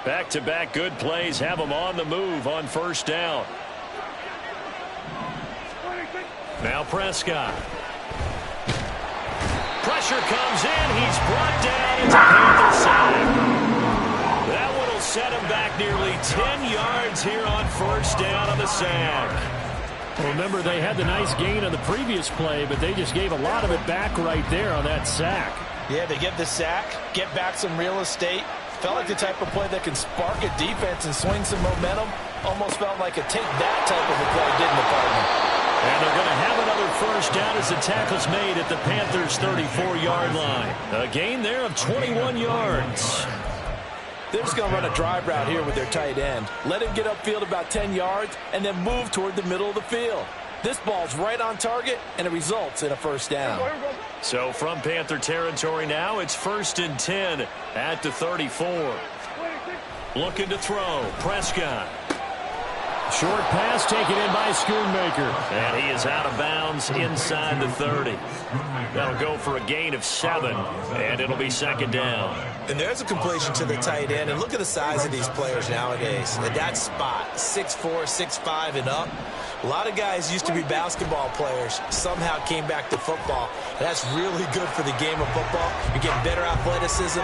Back-to-back good plays have him on the move on 1st down. Now Prescott. Pressure comes in. He's brought down. It's a Panther sack. That one will set him back nearly 10 yards here on 1st down on the sack. Well, remember, they had the nice gain on the previous play, but they just gave a lot of it back right there on that sack. Yeah, they get the sack, get back some real estate. Felt like the type of play that can spark a defense and swing some momentum. Almost felt like a take that type of a play, didn't it, partner? And they're going to have another 1st down as the tackle's made at the Panthers' 34-yard line. A gain there of 21 yards. They're just going to run a drive route here with their tight end. Let him get upfield about 10 yards and then move toward the middle of the field. This ball's right on target, and it results in a 1st down. So from Panther territory now, it's 1st and 10 at the 34. Looking to throw. Prescott. Short pass taken in by Schoonmaker. And he is out of bounds inside the 30. That'll go for a gain of 7, and it'll be 2nd down. And there's a completion to the tight end. And look at the size of these players nowadays. At that spot, 6'4", 6'5", and up. A lot of guys used to be basketball players, somehow came back to football. That's really good for the game of football. You're getting better athleticism,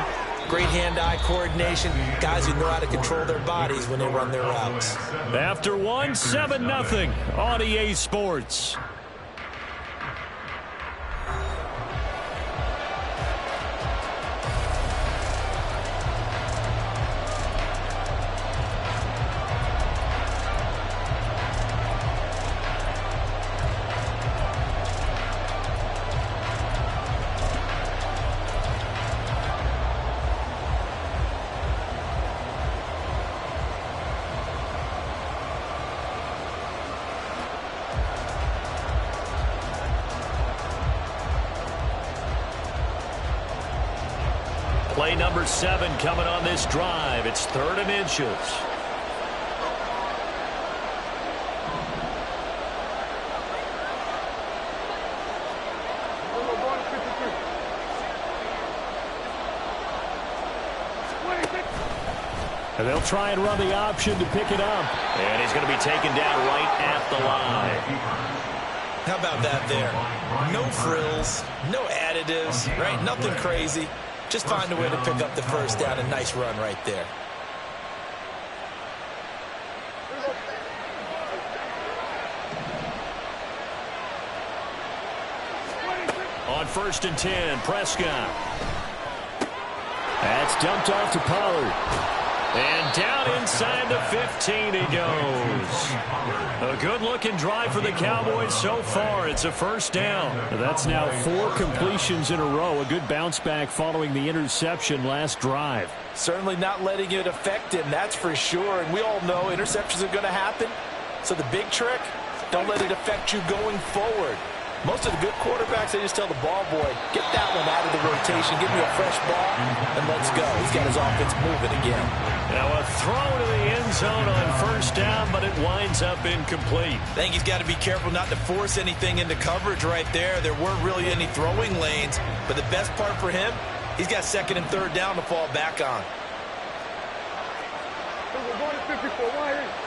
great hand-eye coordination, guys who know how to control their bodies when they run their routes. After 7-0 on EA Sports. Play number 7 coming on this drive. It's 3rd and inches. And they'll try and run the option to pick it up. And he's going to be taken down right at the line. How about that there? No frills, no additives, right? Nothing crazy. Just find a way to pick up the 1st down. A nice run right there. On 1st and 10, Prescott. That's dumped off to Pollard. And down inside the 15 he goes. A good-looking drive for the Cowboys so far. It's a 1st down. That's now 4 completions in a row. A good bounce back following the interception last drive. Certainly not letting it affect him, that's for sure. And we all know interceptions are going to happen. So the big trick, don't let it affect you going forward. Most of the good quarterbacks, they just tell the ball boy, get that one out of the rotation, give me a fresh ball, and let's go. He's got his offense moving again. Now a throw to the end zone on 1st down, but it winds up incomplete. I think he's got to be careful not to force anything into coverage right there. There weren't really any throwing lanes, but the best part for him, He's got second and third down to fall back on. We're going to 54. Why?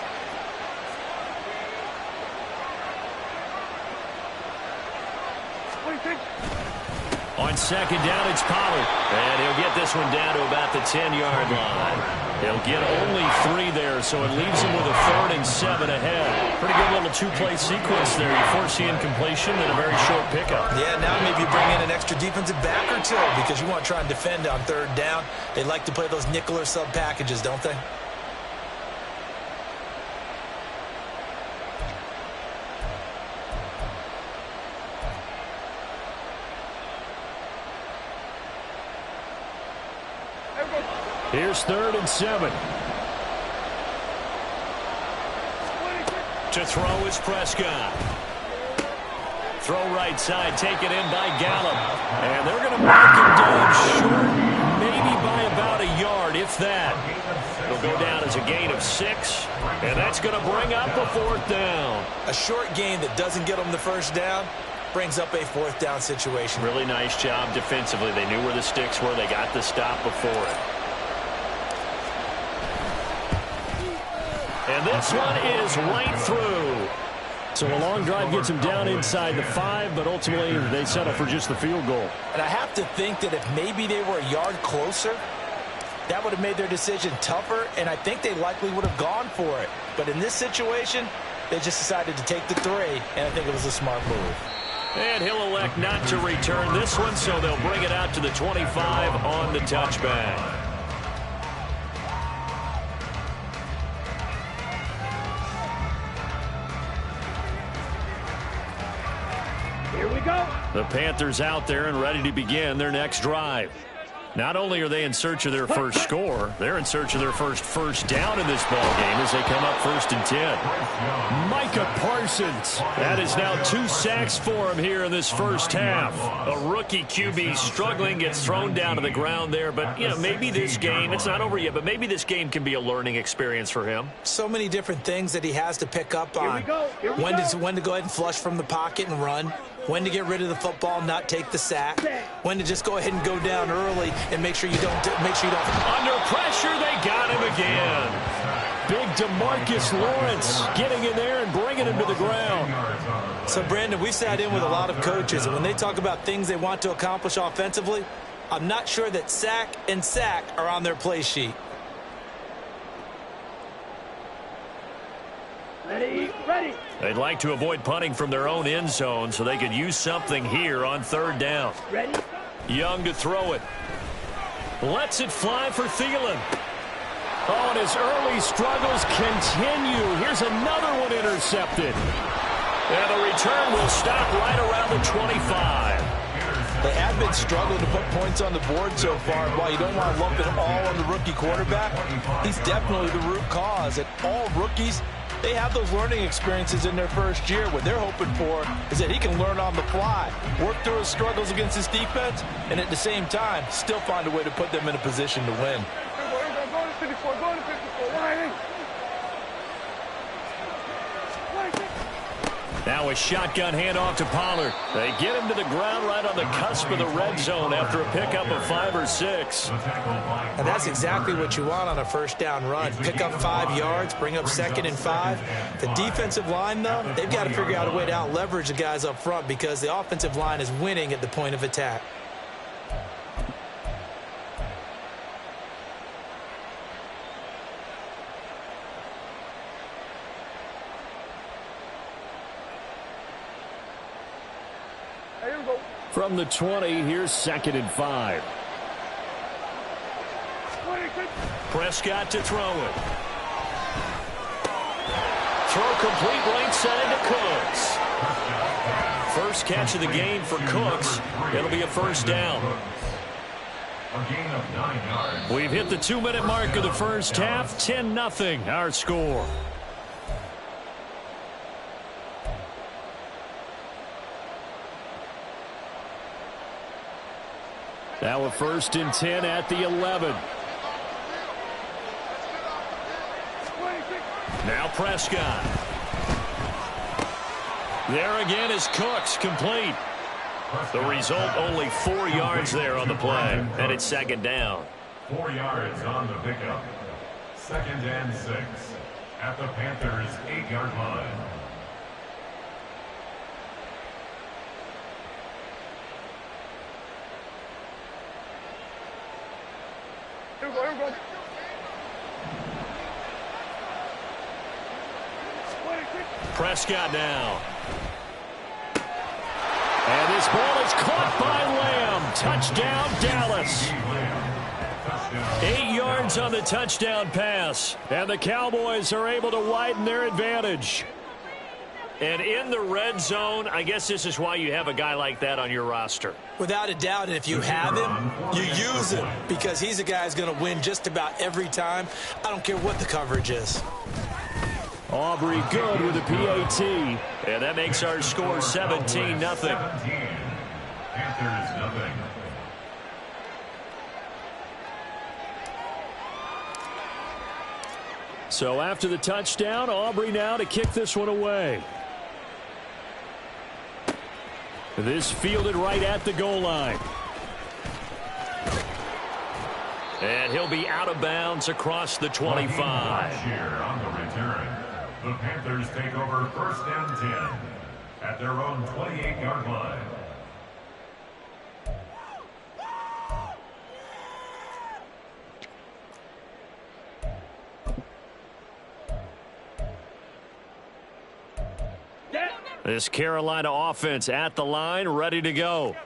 On second down, it's Pollard. And he'll get this one down to about the 10-yard line. He'll get only 3 there, so it leaves him with a 3rd and 7 ahead. Pretty good little 2-play sequence there. You force the incompletion and a very short pickup. Yeah, now maybe you bring in an extra defensive back or two because you want to try and defend on third down. They like to play those nickel or sub packages, don't they? Here's 3rd and 7. To throw is Prescott. Throw right side, taken in by Gallup. And they're going to mark him down short, maybe by about a yard, if that. It'll go down as a gain of 6, and that's going to bring up a 4th down. A short gain that doesn't get them the first down brings up a 4th down situation. Really nice job defensively. They knew where the sticks were. They got the stop before it. And this one is right through. So a long drive gets them down inside the 5, but ultimately they settle for just the field goal. And I have to think that if maybe they were a yard closer, that would have made their decision tougher, and I think they likely would have gone for it. But in this situation, they just decided to take the 3, and I think it was a smart move. And he'll elect not to return this one, so they'll bring it out to the 25 on the touchback. Here we go. The Panthers out there and ready to begin their next drive. Not only are they in search of their first score, they're in search of their first down in this ballgame as they come up 1st and 10. Micah Parsons. That is now 2 sacks for him here in this first half. A rookie QB struggling, gets thrown down to the ground there. But, you know, maybe this game, it's not over yet, but maybe this game can be a learning experience for him. So many different things that he has to pick up on. When to go ahead and flush from the pocket and run. When to get rid of the football, not take the sack. When to just go ahead and go down early and make sure you don't. Under pressure, they got him again. Big DeMarcus Lawrence getting in there and bringing him to the ground. So, Brandon, we've sat in with a lot of coaches, and when they talk about things they want to accomplish offensively, I'm not sure that sack and sack are on their play sheet. Ready. They'd like to avoid punting from their own end zone so they could use something here on 3rd down. Ready. Young to throw it. Lets it fly for Thielen. Oh, and his early struggles continue. Here's another one intercepted. And the return will stop right around the 25. They have been struggling to put points on the board so far. While you don't want to lump it all on the rookie quarterback, he's definitely the root cause. And all rookies, they have those learning experiences in their first year. What they're hoping for is that he can learn on the fly, work through his struggles against his defense, and at the same time, still find a way to put them in a position to win. Go to 54. Why? Now a shotgun handoff to Pollard. They get him to the ground right on the cusp of the red zone after a pickup of 5 or 6. And that's exactly what you want on a 1st down run. Pick up 5 yards, bring up 2nd and 5. The defensive line, though, they've got to figure out a way to out-leverage the guys up front because the offensive line is winning at the point of attack. From the 20, here's 2nd and 5. Prescott to throw it. Throw complete right side to Cooks. First catch of the game for Cooks. It'll be a 1st down. We've hit the 2-minute mark of the first half. 10-0 our score. Now a 1st and 10 at the 11. Now Prescott. There again is Cooks, complete. The result, only 4 yards there on the play, and it's second down. 4 yards on the pickup. 2nd and 6 at the Panthers' 8-yard line. Here we go. Prescott now. And this ball is caught by Lamb. Touchdown, Dallas. 8 yards on the touchdown pass. And the Cowboys are able to widen their advantage. And in the red zone, I guess this is why you have a guy like that on your roster. Without a doubt, and if you have him, you use him because he's a guy who's going to win just about every time. I don't care what the coverage is. Aubrey good with a PAT. And that makes our score 17-0. Panthers nothing. So after the touchdown, Aubrey now to kick this one away. This fielded right at the goal line. And he'll be out of bounds across the 25. Here on the return, the Panthers take over 1st and 10 at their own 28-yard line. This Carolina offense at the line, ready to go.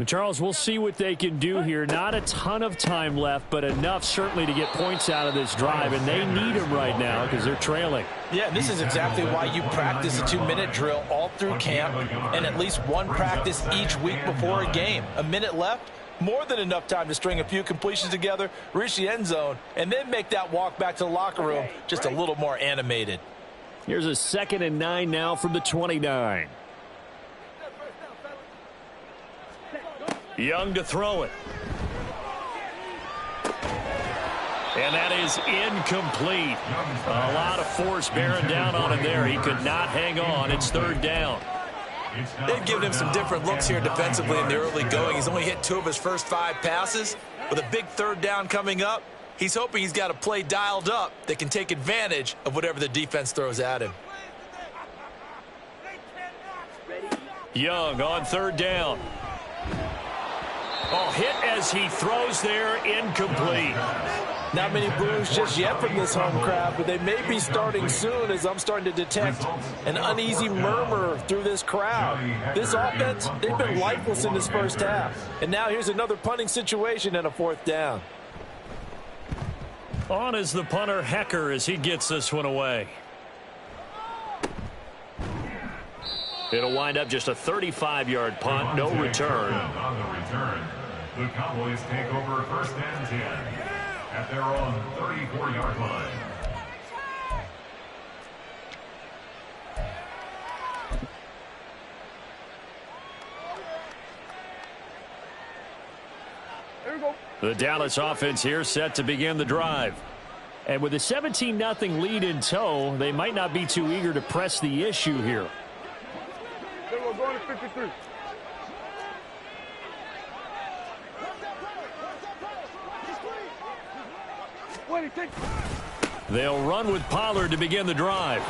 Charles, we'll see what they can do here. Not a ton of time left, but enough certainly to get points out of this drive, and they need them right now because they're trailing. Yeah, this is exactly why you practice a 2-minute drill all through camp and at least one practice each week before a game. A minute left, more than enough time to string a few completions together, reach the end zone, and then make that walk back to the locker room just a little more animated. Here's a 2nd and 9 now from the 29. Young to throw it. And that is incomplete. A lot of force bearing down on him there. He could not hang on. It's 3rd down. They've given him some different looks here defensively in the early going. He's only hit 2 of his first 5 passes. With a big 3rd down coming up, he's hoping he's got a play dialed up that can take advantage of whatever the defense throws at him. Young on 3rd down. Oh, hit as he throws there, incomplete. Not many boos just yet from this home crowd, but they may be starting soon as I'm starting to detect an uneasy murmur through this crowd. This offense, they've been lifeless in this first half. And now here's another punting situation and a 4th down. On is the punter, Hecker, as he gets this one away. It'll wind up just a 35-yard punt, no return. On the return, the Cowboys take over 1st and 10 at their own 34-yard line. Here we go. The Dallas offense here set to begin the drive. And with a 17-0 lead in tow, they might not be too eager to press the issue here. Here we go, going to 53. They'll run with Pollard to begin the drive.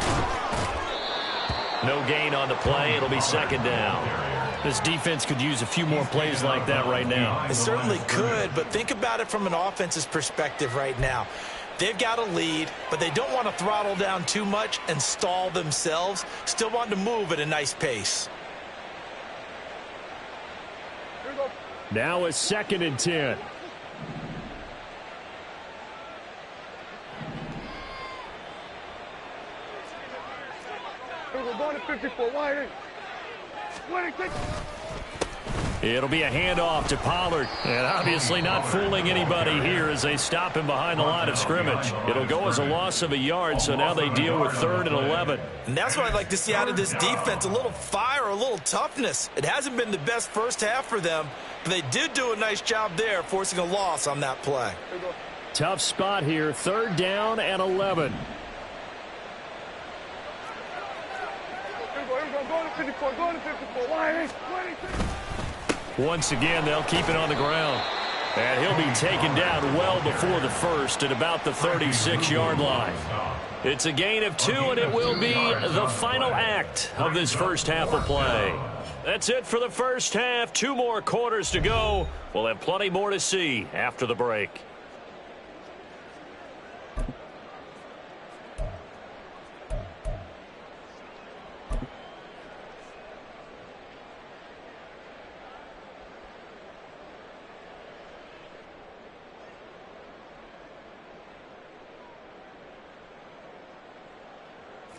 No gain on the play. It'll be 2nd down. This defense could use a few more plays like that right now. It certainly could, but think about it from an offense's perspective right now. They've got a lead, but they don't want to throttle down too much and stall themselves. Still want to move at a nice pace. Now a 2nd and 10. We're going to 54. Wide in. It'll be a handoff to Pollard. And obviously not fooling anybody here as they stop him behind the line of scrimmage. It'll go as a loss of a yard, so now they deal with 3rd and 11. And that's what I'd like to see out of this defense, a little fire, a little toughness. It hasn't been the best first half for them, but they did do a nice job there, forcing a loss on that play. Tough spot here, 3rd down and 11. Going to 54. Going to 54. Wide in. Once again, they'll keep it on the ground. And he'll be taken down well before the first at about the 36-yard line. It's a gain of 2, and it will be the final act of this first half of play. That's it for the first half. 2 more quarters to go. We'll have plenty more to see after the break.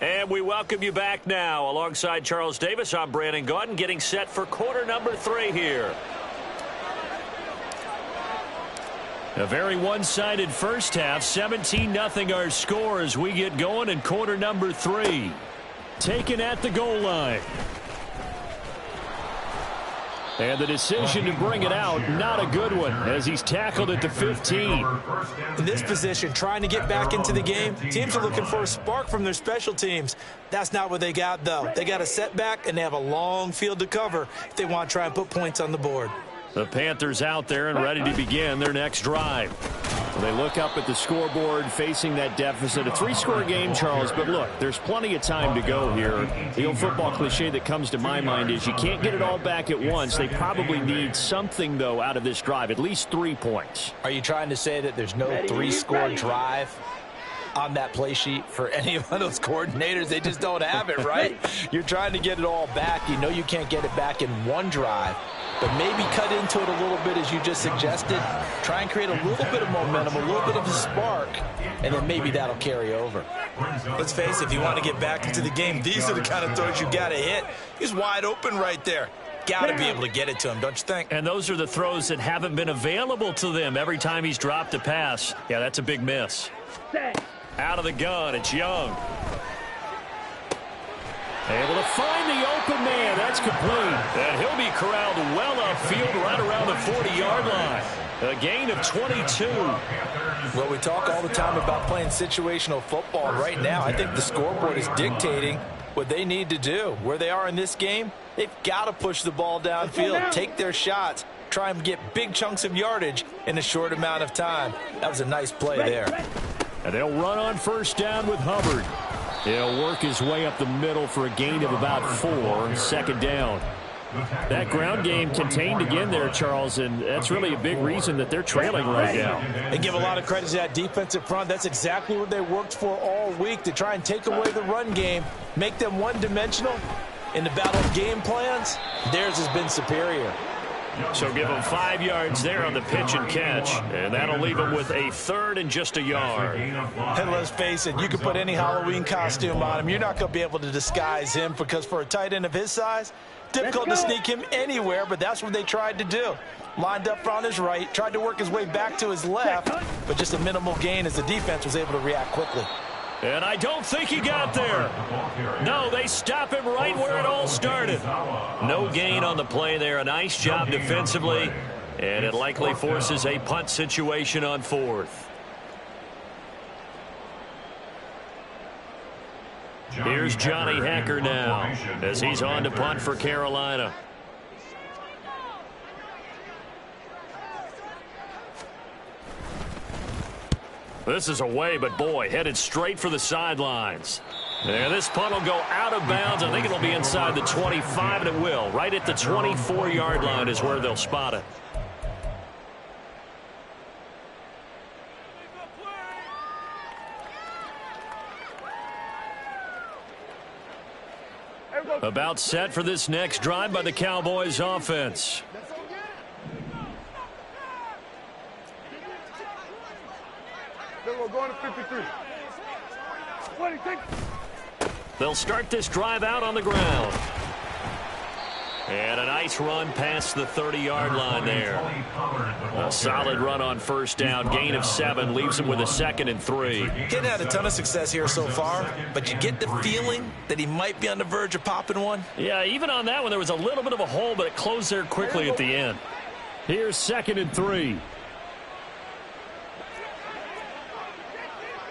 And we welcome you back now. Alongside Charles Davis, I'm Brandon Gaudin, getting set for quarter number 3 here. A very one-sided first half. 17-0 our score as we get going in quarter number 3. Taken at the goal line. And the decision to bring it out, not a good one, as he's tackled at the 15. In this position, trying to get back into the game, teams are looking for a spark from their special teams. That's not what they got, though. They got a setback, and they have a long field to cover if they want to try and put points on the board. The Panthers out there and ready to begin their next drive. They look up at the scoreboard facing that deficit. A 3-score game, Charles, but look, there's plenty of time to go here. The old football cliche that comes to my mind is you can't get it all back at once. They probably need something, though, out of this drive, at least 3 points. Are you trying to say that there's no 3-score drive on that play sheet for any of those coordinators? They just don't have it, right? You're trying to get it all back. You know you can't get it back in one drive. But maybe cut into it a little bit, as you just suggested. Try and create a little bit of momentum, a little bit of a spark, and then maybe that'll carry over. Let's face it, if you want to get back into the game, these are the kind of throws you got to hit. He's wide open right there. Got to be able to get it to him, don't you think? And those are the throws that haven't been available to them every time he's dropped a pass. Yeah, that's a big miss. Out of the gun, it's Young. Able to find the open man. That's complete. And he'll be corralled well upfield right around the 40-yard line. A gain of 22. Well, we talk all the time about playing situational football. And right now, I think the scoreboard is dictating what they need to do. Where they are in this game, they've got to push the ball downfield, take their shots, try and get big chunks of yardage in a short amount of time. That was a nice play there. And they'll run on first down with Hubbard. He'll work his way up the middle for a gain of about 4, second down. That ground game contained again there, Charles, and that's really a big reason that they're trailing right now. They give a lot of credit to that defensive front. That's exactly what they worked for all week, to try and take away the run game, make them one-dimensional. In the battle of game plans, theirs has been superior. So give them 5 yards there on the pitch and catch, and that'll leave them with a 3rd and just a yard. And let's face it, you can put any Halloween costume on him. You're not going to be able to disguise him, because for a tight end of his size, difficult to sneak him anywhere, but that's what they tried to do. Lined up on his right, tried to work his way back to his left, but just a minimal gain as the defense was able to react quickly. And I don't think he got there. No, they stop him right where it all started. No gain on the play there. A nice job defensively, and it likely forces a punt situation on 4th. Here's Johnny Hacker now as he's on to punt for Carolina. This is away, but boy, headed straight for the sidelines. And this punt will go out of bounds. I think it'll be inside the 25, and it will. Right at the 24-yard line is where they'll spot it. About set for this next drive by the Cowboys offense. We're going to 53. They'll start this drive out on the ground. And a nice run past the 30-yard line there. A solid run on first down. Gain of 7 leaves him with a 2nd and 3. Hasn't had a ton of success here so far, but you get the feeling that he might be on the verge of popping one. Yeah, even on that one, there was a little bit of a hole, but it closed there quickly at the end. Here's 2nd and 3.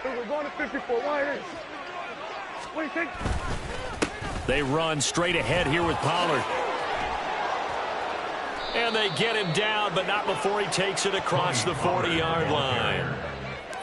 We're going to 54. What do you think? They run straight ahead here with Pollard. And they get him down, but not before he takes it across the 40-yard line.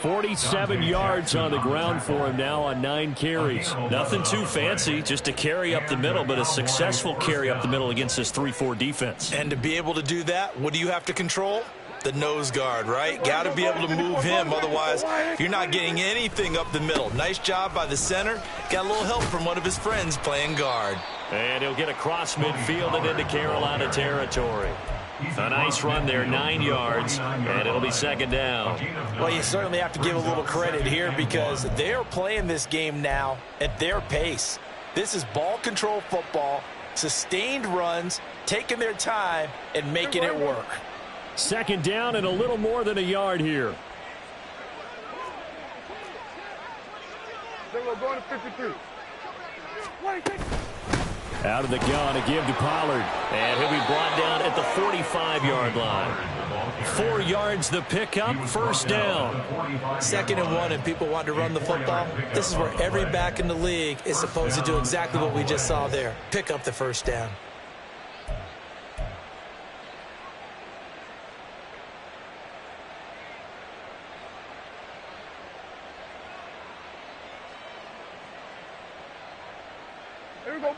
47 yards on the ground for him now on 9 carries. Nothing too fancy, just a carry up the middle, but a successful carry up the middle against this 3-4 defense. And to be able to do that, what do you have to control? The nose guard, right? Got to be able to move him. Otherwise, you're not getting anything up the middle. Nice job by the center. Got a little help from one of his friends playing guard. And he'll get across midfield and into Carolina territory. A nice run there, 9 yards, and it'll be second down. Well, you certainly have to give a little credit here because they're playing this game now at their pace. This is ball control football, sustained runs, taking their time, and making it work. Second down and a little more than a yard here. They will go to 53. Out of the gun, a give to Pollard. And he'll be brought down at the 45-yard line. 4 yards the pickup, first down. 2nd and 1, and people want to run the football. This is where every back in the league is supposed to do exactly what we just saw there. Pick up the first down. Here we go.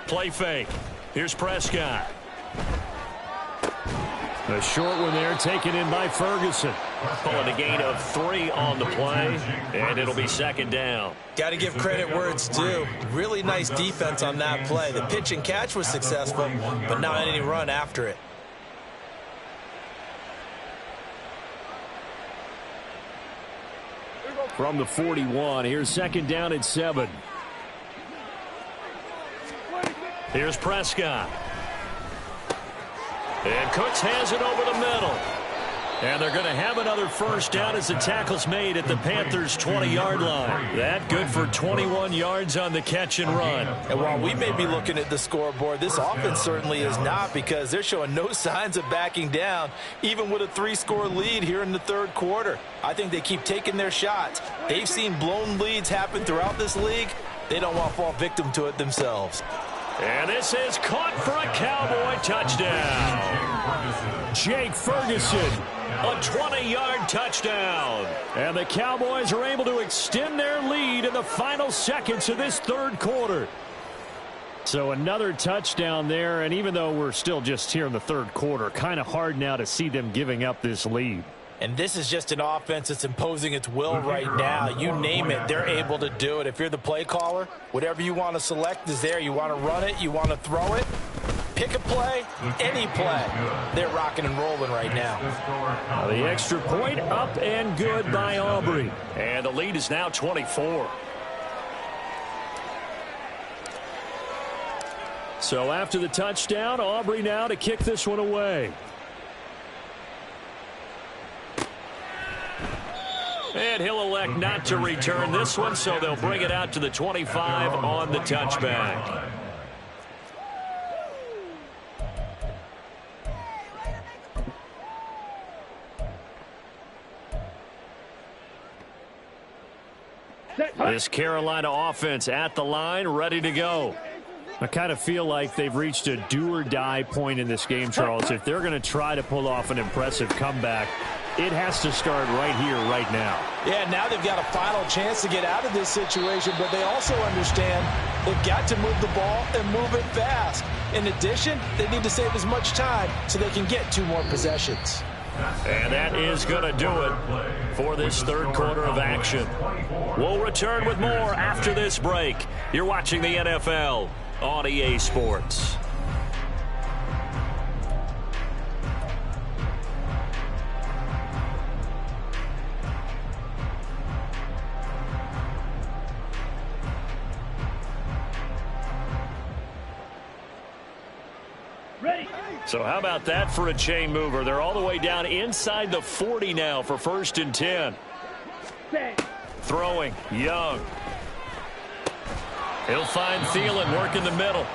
Play fake. Here's Prescott. A short one there taken in by Ferguson. Pulling a gain of 3 on the play, and it'll be second down. Got to give credit where it's due. Really nice defense on that play. The pitch and catch was successful, but not any run after it. From the 41, here's second down and 7. Here's Prescott. And Cooks has it over the middle. And they're going to have another first down as the tackle's made at the Panthers' 20-yard line. That good for 21 yards on the catch and run. And while we may be looking at the scoreboard, this offense certainly is not because they're showing no signs of backing down, even with a 3-score lead here in the 3rd quarter. I think they keep taking their shots. They've seen blown leads happen throughout this league. They don't want to fall victim to it themselves. And this is caught for a Cowboy touchdown. Jake Ferguson. A 20-yard touchdown. And the Cowboys are able to extend their lead in the final seconds of this 3rd quarter. So another touchdown there, and even though we're still just here in the 3rd quarter, kind of hard now to see them giving up this lead. And this is just an offense that's imposing its will right now. You name it, they're able to do it. If you're the play caller, whatever you want to select is there. You want to run it, you want to throw it, pick a play, any play. They're rocking and rolling right now. The extra point up and good by Aubrey. And the lead is now 24. So after the touchdown, Aubrey now to kick this one away. And he'll elect not to return this one, so they'll bring it out to the 25 on the touchback. This Carolina offense at the line, ready to go. I kind of feel like they've reached a do-or-die point in this game, Charles. If they're going to try to pull off an impressive comeback, it has to start right here, right now. Yeah, now they've got a final chance to get out of this situation, but they also understand they've got to move the ball and move it fast. In addition, they need to save as much time so they can get 2 more possessions. And that is going to do it for this 3rd quarter of action. We'll return with more after this break. You're watching the NFL on EA Sports. So how about that for a chain mover? They're all the way down inside the 40 now for 1st and 10. Throwing, Young. He'll find Thielen working the middle.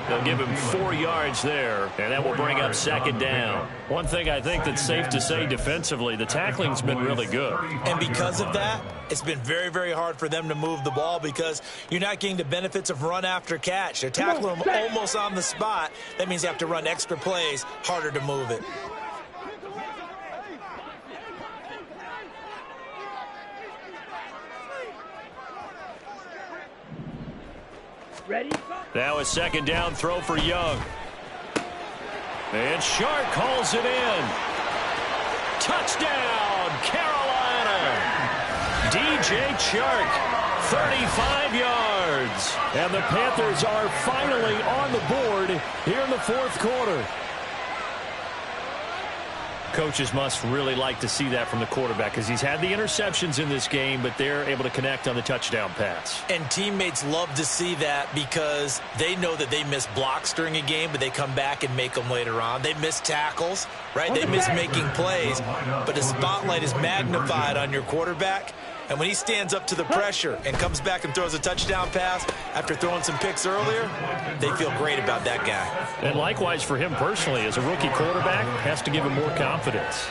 They'll give him 4 yards there, and that will bring up second down. One thing I think that's safe to say defensively, the tackling's been really good. And because of that, it's been very, very hard for them to move the ball because you're not getting the benefits of run after catch. They're tackling them almost on the spot. That means you have to run extra plays, harder to move it. Ready? Now a second down throw for Young. And Shark calls it in. Touchdown, Carolina. DJ Chark, 35 yards. And the Panthers are finally on the board here in the fourth quarter. Coaches must really like to see that from the quarterback because he's had the interceptions in this game, but they're able to connect on the touchdown pass. And teammates love to see that because they know that they miss blocks during a game, but they come back and make them later on. They miss tackles, right? They miss making plays, but the spotlight is magnified on your quarterback. And when he stands up to the pressure and comes back and throws a touchdown pass after throwing some picks earlier, they feel great about that guy. And likewise for him personally, as a rookie quarterback, has to give him more confidence.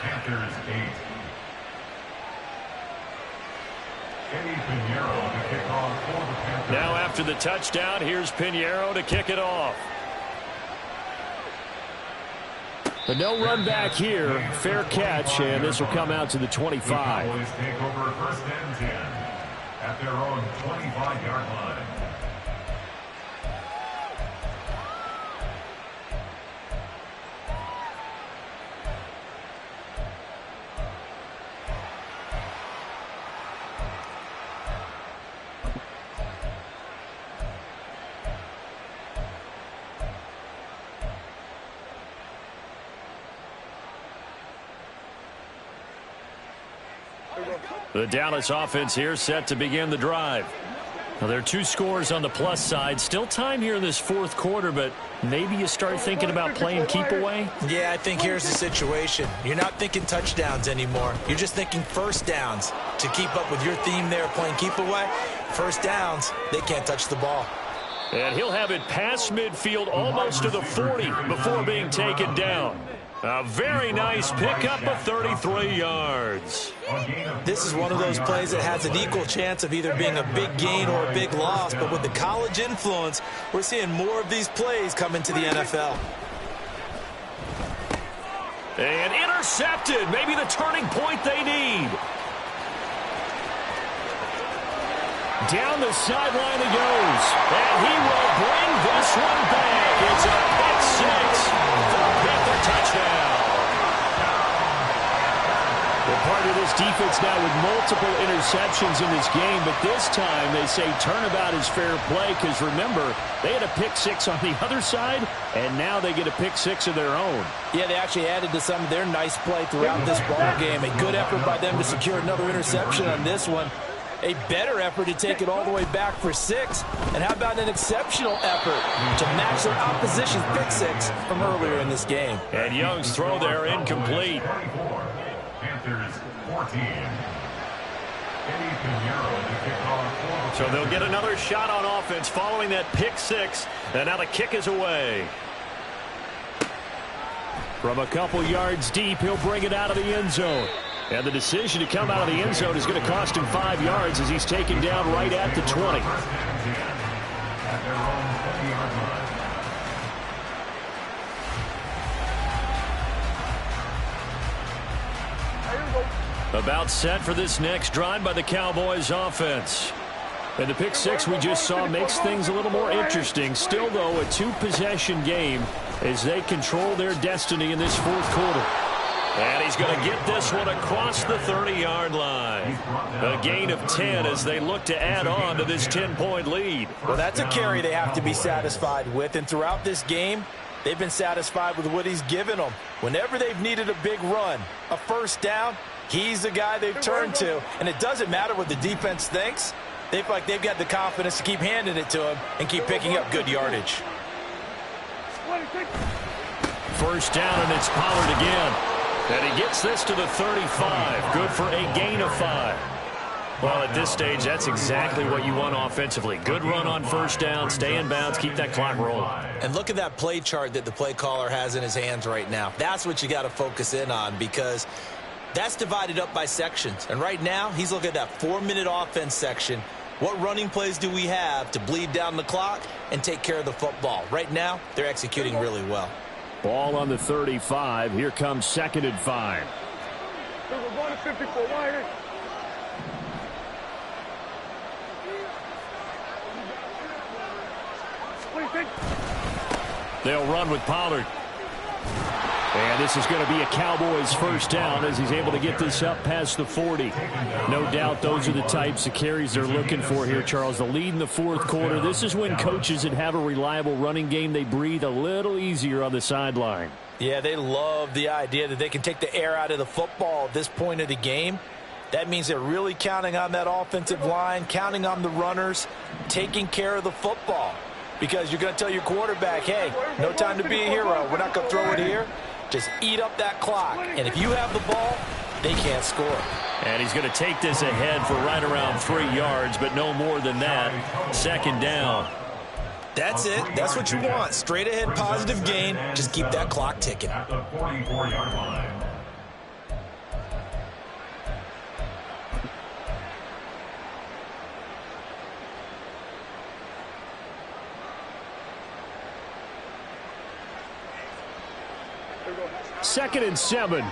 Now after the touchdown, here's Pinheiro to kick it off. But no run back here. Fair catch, and this will come out to the 25. The Cowboys take over first and 10 at their own 25-yard line. The Dallas offense here set to begin the drive. Now, there are 2 scores on the plus side. Still time here in this fourth quarter, but maybe you start thinking about playing keep away? Yeah, I think here's the situation. You're not thinking touchdowns anymore. You're just thinking first downs. To keep up with your theme there, playing keep away, first downs, they can't touch the ball. And he'll have it past midfield almost to the 40 before being taken down. A very nice pickup of 33 yards. This is one of those plays that has an equal chance of either being a big gain or a big loss, but with the college influence, we're seeing more of these plays come into the NFL. And intercepted, maybe the turning point they need. Down the sideline he goes, and he will bring this one back. It's a pick six for a Panther touchdown. They're part of this defense now with multiple interceptions in this game, but this time they say turnabout is fair play because, remember, they had a pick six on the other side, and now they get a pick six of their own. Yeah, they actually added to some of their nice play throughout this ball game. A good effort by them to secure another interception on this one. A better effort to take it all the way back for 6. And how about an exceptional effort to match their opposition's pick six from earlier in this game. And Young's throw there incomplete. Panthers 14. So they'll get another shot on offense following that pick six. And now the kick is away. From a couple yards deep, he'll bring it out of the end zone. And the decision to come out of the end zone is going to cost him 5 yards as he's taken down right at the 20. About set for this next drive by the Cowboys offense. And the pick six we just saw makes things a little more interesting. Still, though, a 2-possession game as they control their destiny in this fourth quarter. And he's going to get this one across the 30-yard line. A gain of 10 as they look to add on to this 10-point lead. Well, that's a carry they have to be satisfied with. And throughout this game, they've been satisfied with what he's given them. Whenever they've needed a big run, a first down, he's the guy they've turned to. And it doesn't matter what the defense thinks. They feel like they've got the confidence to keep handing it to him and keep picking up good yardage. First down, and it's Pollard again. And he gets this to the 35. Good for a gain of 5. Well, at this stage, that's exactly what you want offensively. Good run on first down, stay in bounds, keep that clock rolling. And look at that play chart that the play caller has in his hands right now. That's what you got to focus in on, because that's divided up by sections. And right now, he's looking at that 4-minute offense section. What running plays do we have to bleed down the clock and take care of the football? Right now, they're executing really well. Ball on the 35. Here comes 2nd and 5. We're going to 54. Why? They'll run with Pollard. And this is going to be a Cowboys first down as he's able to get this up past the 40. No doubt those are the types of carries they're looking for here, Charles. The lead in the fourth quarter. This is when coaches that have a reliable running game, they breathe a little easier on the sideline. Yeah, they love the idea that they can take the air out of the football at this point of the game. That means they're really counting on that offensive line, counting on the runners, taking care of the football. Because you're going to tell your quarterback, hey, no time to be a hero. We're not going to throw it here. Just eat up that clock. And if you have the ball, they can't score. And he's going to take this ahead for right around 3 yards, but no more than that. 2nd down. That's it. That's what you want. Straight ahead positive gain. Just keep that clock ticking. At the 44-yard line. Second and 7.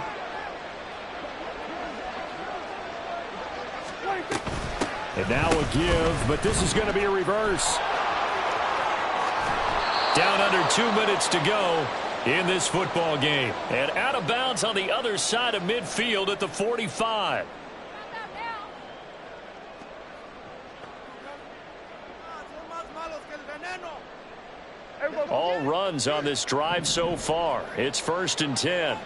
And now a give, but this is going to be a reverse. Down under 2 minutes to go in this football game. And out of bounds on the other side of midfield at the 45. All runs on this drive so far. It's 1st and 10.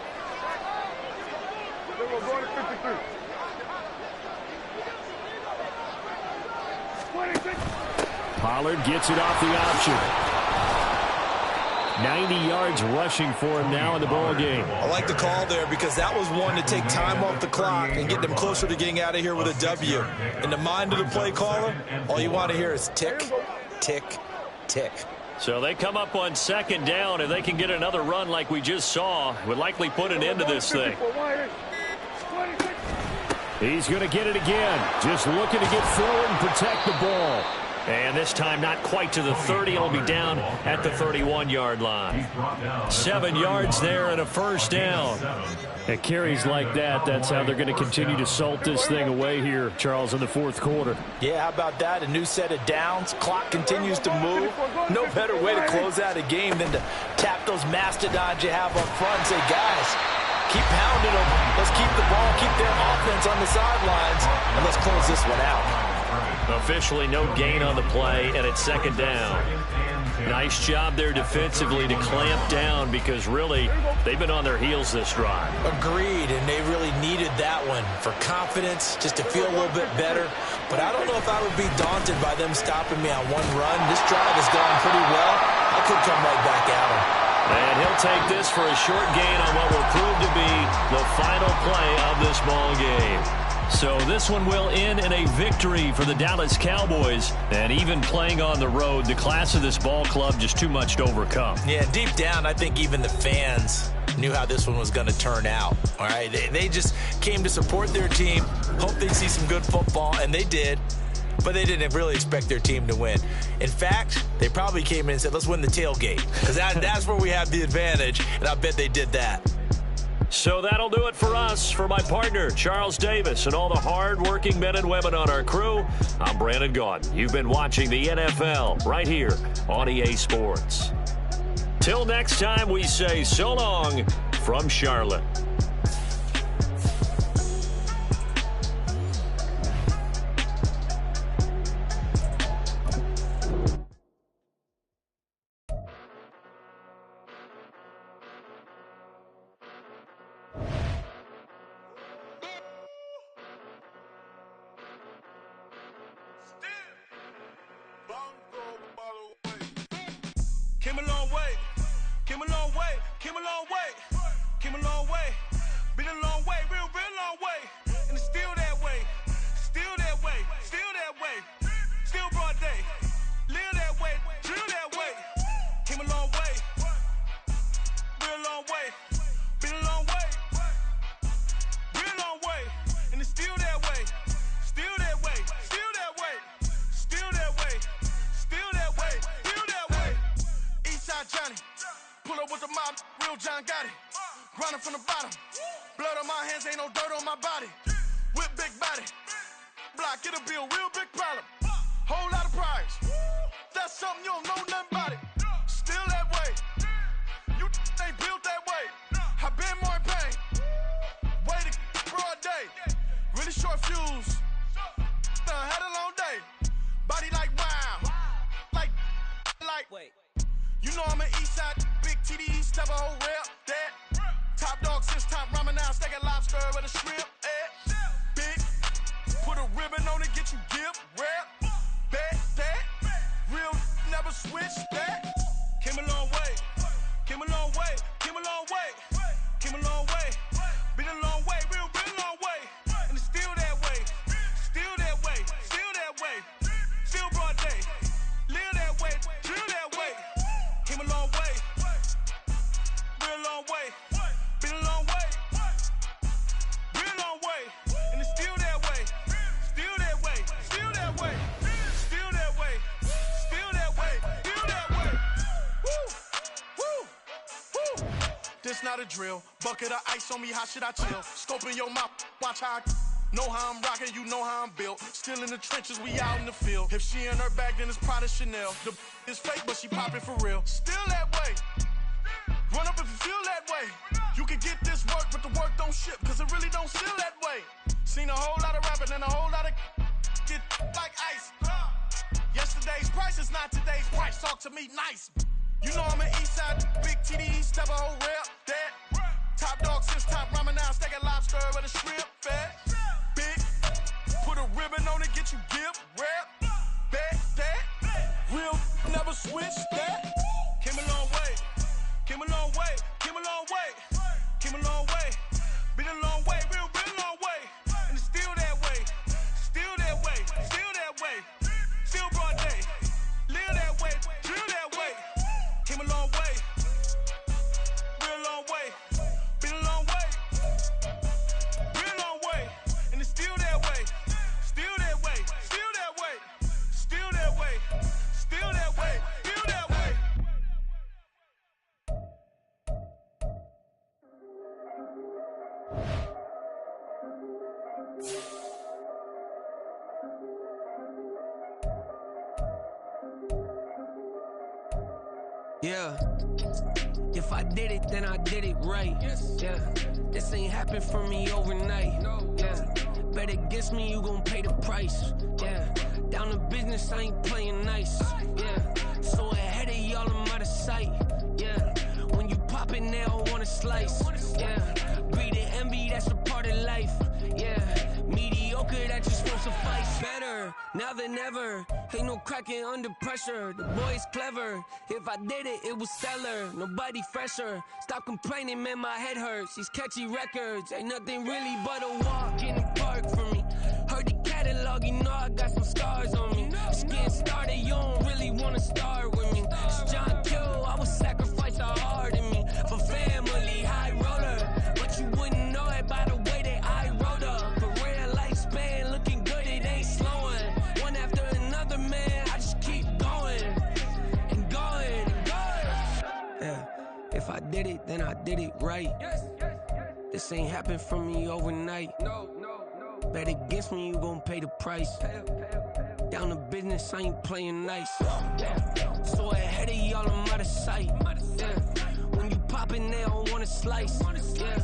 Pollard gets it off the option. 90 yards rushing for him now in the ball game. I like the call there because that was one to take time off the clock and get them closer to getting out of here with a W. In the mind of the play caller, all you want to hear is tick, tick, tick. So they come up on 2nd down. If they can get another run like we just saw, would likely put an end to this thing. He's going to get it again. Just looking to get forward and protect the ball. And this time not quite to the 30. He'll be down at the 31-yard line. 7 yards there and a first down. At carries like that, that's how they're going to continue to salt this thing away here, Charles, in the fourth quarter. Yeah, how about that? A new set of downs. Clock continues to move. No better way to close out a game than to tap those mastodons you have up front and say, guys, keep pounding them. Let's keep the ball, keep their offense on the sidelines, and let's close this one out. Officially no gain on the play, and it's 2nd down. Nice job there defensively to clamp down because really they've been on their heels this drive. Agreed, and they really needed that one for confidence, just to feel a little bit better. But I don't know if I would be daunted by them stopping me on one run. This drive has gone pretty well. I could come right back at him. And he'll take this for a short gain on what will prove to be the final play of this ball game. So this one will end in a victory for the Dallas Cowboys. And even playing on the road, the class of this ball club just too much to overcome. Yeah, deep down, I think even the fans knew how this one was going to turn out. All right, they just came to support their team, hope they'd see some good football, and they did. But they didn't really expect their team to win. In fact, they probably came in and said, let's win the tailgate. Because that's where we have the advantage, and I bet they did that. So that'll do it for us. For my partner, Charles Davis, and all the hard-working men and women on our crew, I'm Brandon Gaudin. You've been watching the NFL right here on EA Sports. Till next time, we say so long from Charlotte. Came a long way, came a long way, came a long way, came a long way, been a long way, real long way, and it's still that way, still that way. Pull up with the mob, real John Gotti. Grinding from the bottom. Blood on my hands, ain't no dirt on my body. Whip big body. Block, it'll be a real big problem. Whole lot of prize. That's something you don't know nothing about it. Still that way. You ain't built that way. I been more in pain. Way to broad day. Really short fuse. Had a long day. Body like wow. Like. Wait. You know I'm an east side. Big TDE, step a whole rep. That. Top dog since top ramen now. Steak and lobster with a shrimp. Big. Put a ribbon on it, get you gift. Rep. Bet that. Real never switch that. Came a long way. Came a long way. Came a long way. Came a long way. Been a long way. Real been a long way. And it's still that way. Still that way. Still that way. Still broad day. Live that way. Chill that way. Came a long way. Real long way. Been a long way. Real long way. And it's still that way. Still that way. Still that way. Still that way. Still that way. Still that way. Woo. Woo. Woo. This not a drill. Bucket of ice on me, how should I chill? Scoping your mouth, watch how I know how I'm rocking, you know how I'm built. Still in the trenches, we out in the field. If she in her bag, then it's Prada Chanel. The is fake, but she popping for real. Still that way. Run up if you feel that way. You can get this work, but the work don't ship, cause it really don't feel that way. Seen a whole lot of rapping and a whole lot of get like ice. Yesterday's price is not today's price. Talk to me nice. You know I'm an east side, big TDE, step a whole rep. That. Top dog since top ramen now. Steak and lobster with a shrimp. Fat. Big. Put a ribbon on it, get you gift. Rep. Bet that. Real never switch that. Came a long way. Came a long way. Came a long way. Came a long way. Been a long way. Real been a long way. And it's still that way. Still that way. Still that way. Still broad day. Live that way. Chill that way. Came a long way. Real long way. Been a long way. Been a long way. And it's still that way. Still that way. Still that way. Still that way. Still that way. Still that way. Yeah. If I did it, then I did it right. Yeah. This ain't happened for me overnight. Yeah. Bet against me, you gon' pay the price. Yeah. Down to business, I ain't playing nice. Yeah. So ahead of y'all, I'm out of sight. Yeah. When you poppin', they all wanna slice. Yeah. Greed and envy, that's a part of life. Yeah. Mediocre, that just won't suffice. Better now than ever. Ain't no cracking under pressure. The boy's clever. If I did it, it was stellar. Nobody fresher. Stop complaining, man, my head hurts. These catchy records ain't nothing really but a walk in the park for me. Heard the catalog, you know I got some scars on me. Just getting started, you don't really wanna start with me. It's John Q, I would sacrifice a heart in me for family, high roller. But you wouldn't know it by the way that I wrote up. A real lifespan, looking good, it ain't slowing. One after another, man, I just keep going and going and going. Yeah, if I did it, then I did it right. This ain't happened for me overnight. Bet against me, you gon' pay the price. Down to business, I ain't playing nice. So ahead of y'all, I'm out of sight. Yeah. When you poppin', they don't wanna slice. Yeah.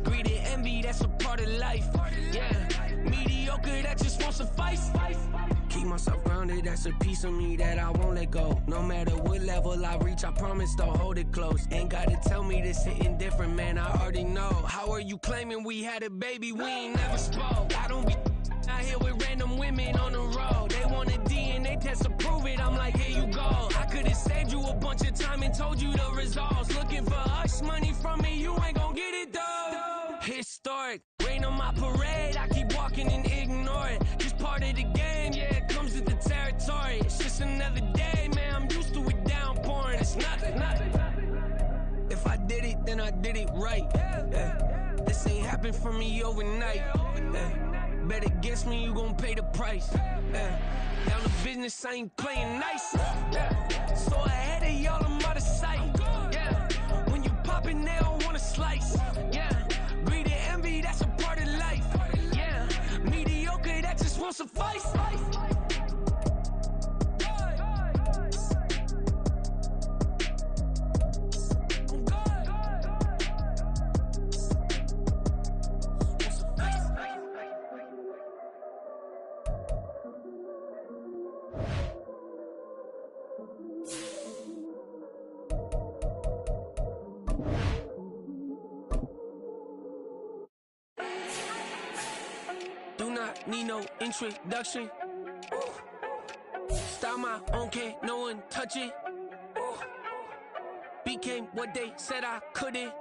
Greed and envy, that's a part of life. Yeah. Mediocre, that just won't suffice. Keep myself grounded, that's a piece of me that I won't let go. No matter what level I reach, I promise to hold it close. Ain't gotta tell me this hitting different, man, I already know. How are you claiming we had a baby, we ain't never spoke? I don't be out here with random women on the road. They want a DNA test to prove it, I'm like, here you go. I could've saved you a bunch of time and told you the results. Looking for hush money from me, you ain't gon' get it though. Historic, rain on my parade, I keep walking and ignore it. Just part of the game, yeah, it comes with the territory. It's just another day, man, I'm used to it downpouring. It's nothing, nothing. If I did it, then I did it right. Yeah. This ain't happened for me overnight. Yeah. Bet against me, you gon' pay the price. Yeah. Down to business, I ain't playing nice. Yeah. So ahead of y'all, I'm out of sight. Yeah. need no introduction. Style my own, can't no one touch it. Became what they said I couldn't.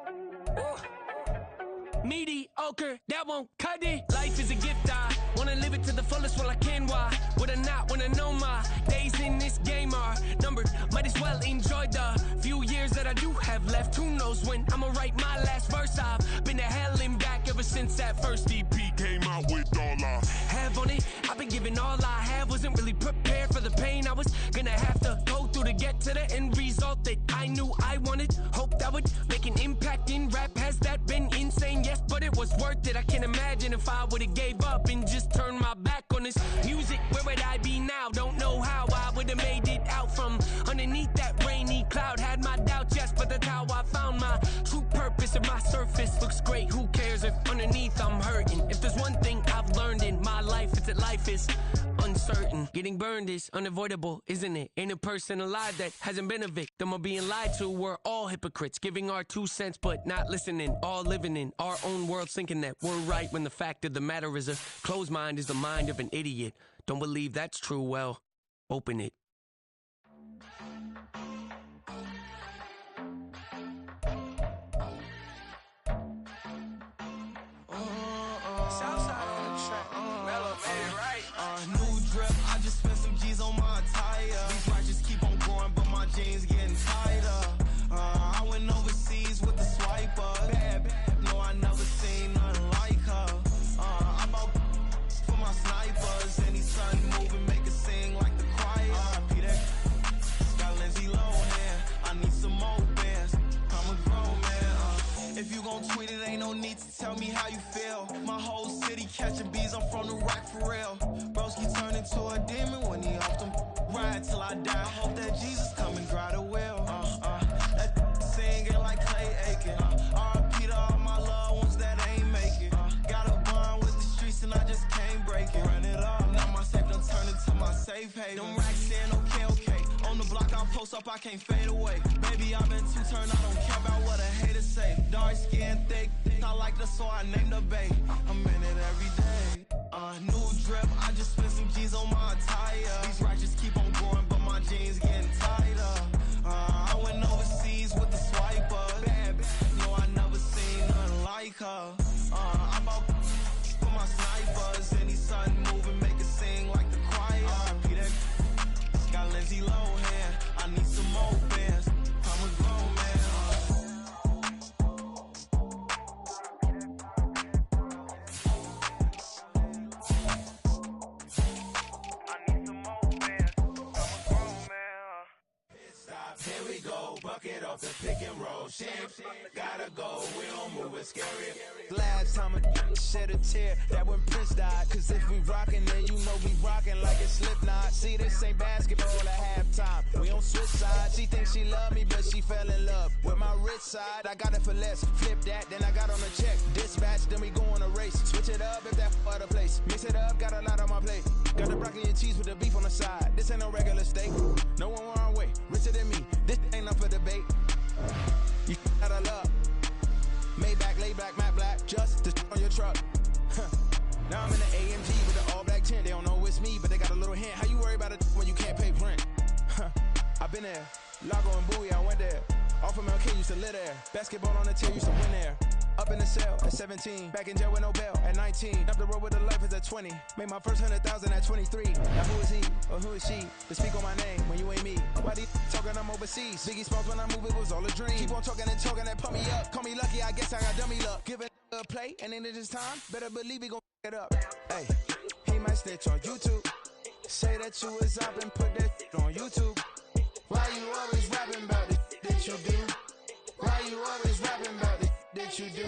Mediocre, that won't cut it. Life is a gift, I wanna live it to the fullest while I can. Why would I not wanna know my days in this game are numbered? Might as well enjoy the few years that I do have left. Who knows when I'ma write my last verse? I've been to hell and back ever since that first EP came out with all I have on it. I've been giving all I have, wasn't really prepared for the pain I was gonna have to go through to get to the end result that I knew I wanted. Hoped I would make an impact in rap. Has that been insane? Yes, but it was worth it. I can't imagine if I would've gave up and just turned my back on this music. Where would I be now? Don't know how I would've made it out from underneath that rainy cloud. Had my doubts, yes, but that's how I found my true purpose. If my surface looks great, who cares if underneath I'm hurting? If there's one thing I've learned in my life, it's that life is uncertain. Getting burned is unavoidable, isn't it? Ain't a person alive that hasn't been a victim of being lied to. We're all hypocrites, giving our 2 cents but not listening. All living in our own world, thinking that we're right when the fact of the matter is a closed mind is the mind of an idiot. Don't believe that's true? Well, open it. Southside on the track. Mellow made it right. New drip, I just spent some G's on my attire. These righteous keep on going, but my jeans getting tighter. I went overseas with the swiper. Bad, no, I never seen nothing like her. I bought for my snipers. Any sun moving, make it sing like the choir. Peter got Lindsay Lohan. I need some more bands. I'm a grown man. If you gon' tweet it, ain't no need to tell me how you feel. My whole city catching bees, I'm from the rack for real. Broski turned into a demon when he off them ride till I die. I hope that Jesus come and dry the wheel. That singing like Clay Aiken. R.I.P. to all my loved ones that ain't make it. Got a bond with the streets and I just can't break it. Run it up, now my safe done turned into my safe haven. Them racks in, okay. On the block I post up, I can't fade away. Baby, I've been too turned, I don't care about what a hater say. Dark skin, thick, I like the so I named the bay. I'm in it every day. New drip, I just spent some G's on my attire. These righteous keep on going, but my jeans getting tighter. I went overseas with the swiper. Bad, no, I never seen nothing like her. I bought for my snipers. Any sun moving, make it sing like the choir. Peter got Lindsay Lohan. I need some more bands. I'm a grown man. Here we go, bucket off the pick and roll. Shit, gotta go, we don't move it scary. Last time a shed a tear, that when Prince died. Cause if we rockin', then you know we rockin' like a Slipknot. See, this ain't basketball at halftime. We don't switch sides. She thinks she love me, but she fell in love with my rich side. I got it for less. Flip that, then I got on a check. Dispatch, then we go on a race. Switch it up if that other place. Mix it up, got a lot on my plate. Got the broccoli and cheese with the beef on the side. This ain't no regular steak. No one wrong way, richer than me. This ain't up for debate. You out of luck. Maybach, lay back, matte black, just to on your truck. Now I'm in the AMG with the all black tint. They don't know it's me, but they got a little hint. How you worry about it when you can't pay rent? I've been there. Lago and Bowie, I went there. Off of MLK, used to live there. Basketball on the team, used to win there. Up in the cell at 17. Back in jail with no bail at 19. Up the road with the life is at 20. Made my first 100,000 at 23. Now who is he or who is she to speak on my name when you ain't me? Why they talking I'm overseas? Biggie Smalls when I move it was all a dream. Keep on talking and pump me up. Call me lucky, I guess I got dummy luck. Give it a play and then it is time. Better believe we gon' it up. Hey, he might snitch on YouTube. Say that you was up and put that on YouTube. Why you always rapping about it that you do? Why you always rapping about it that you do?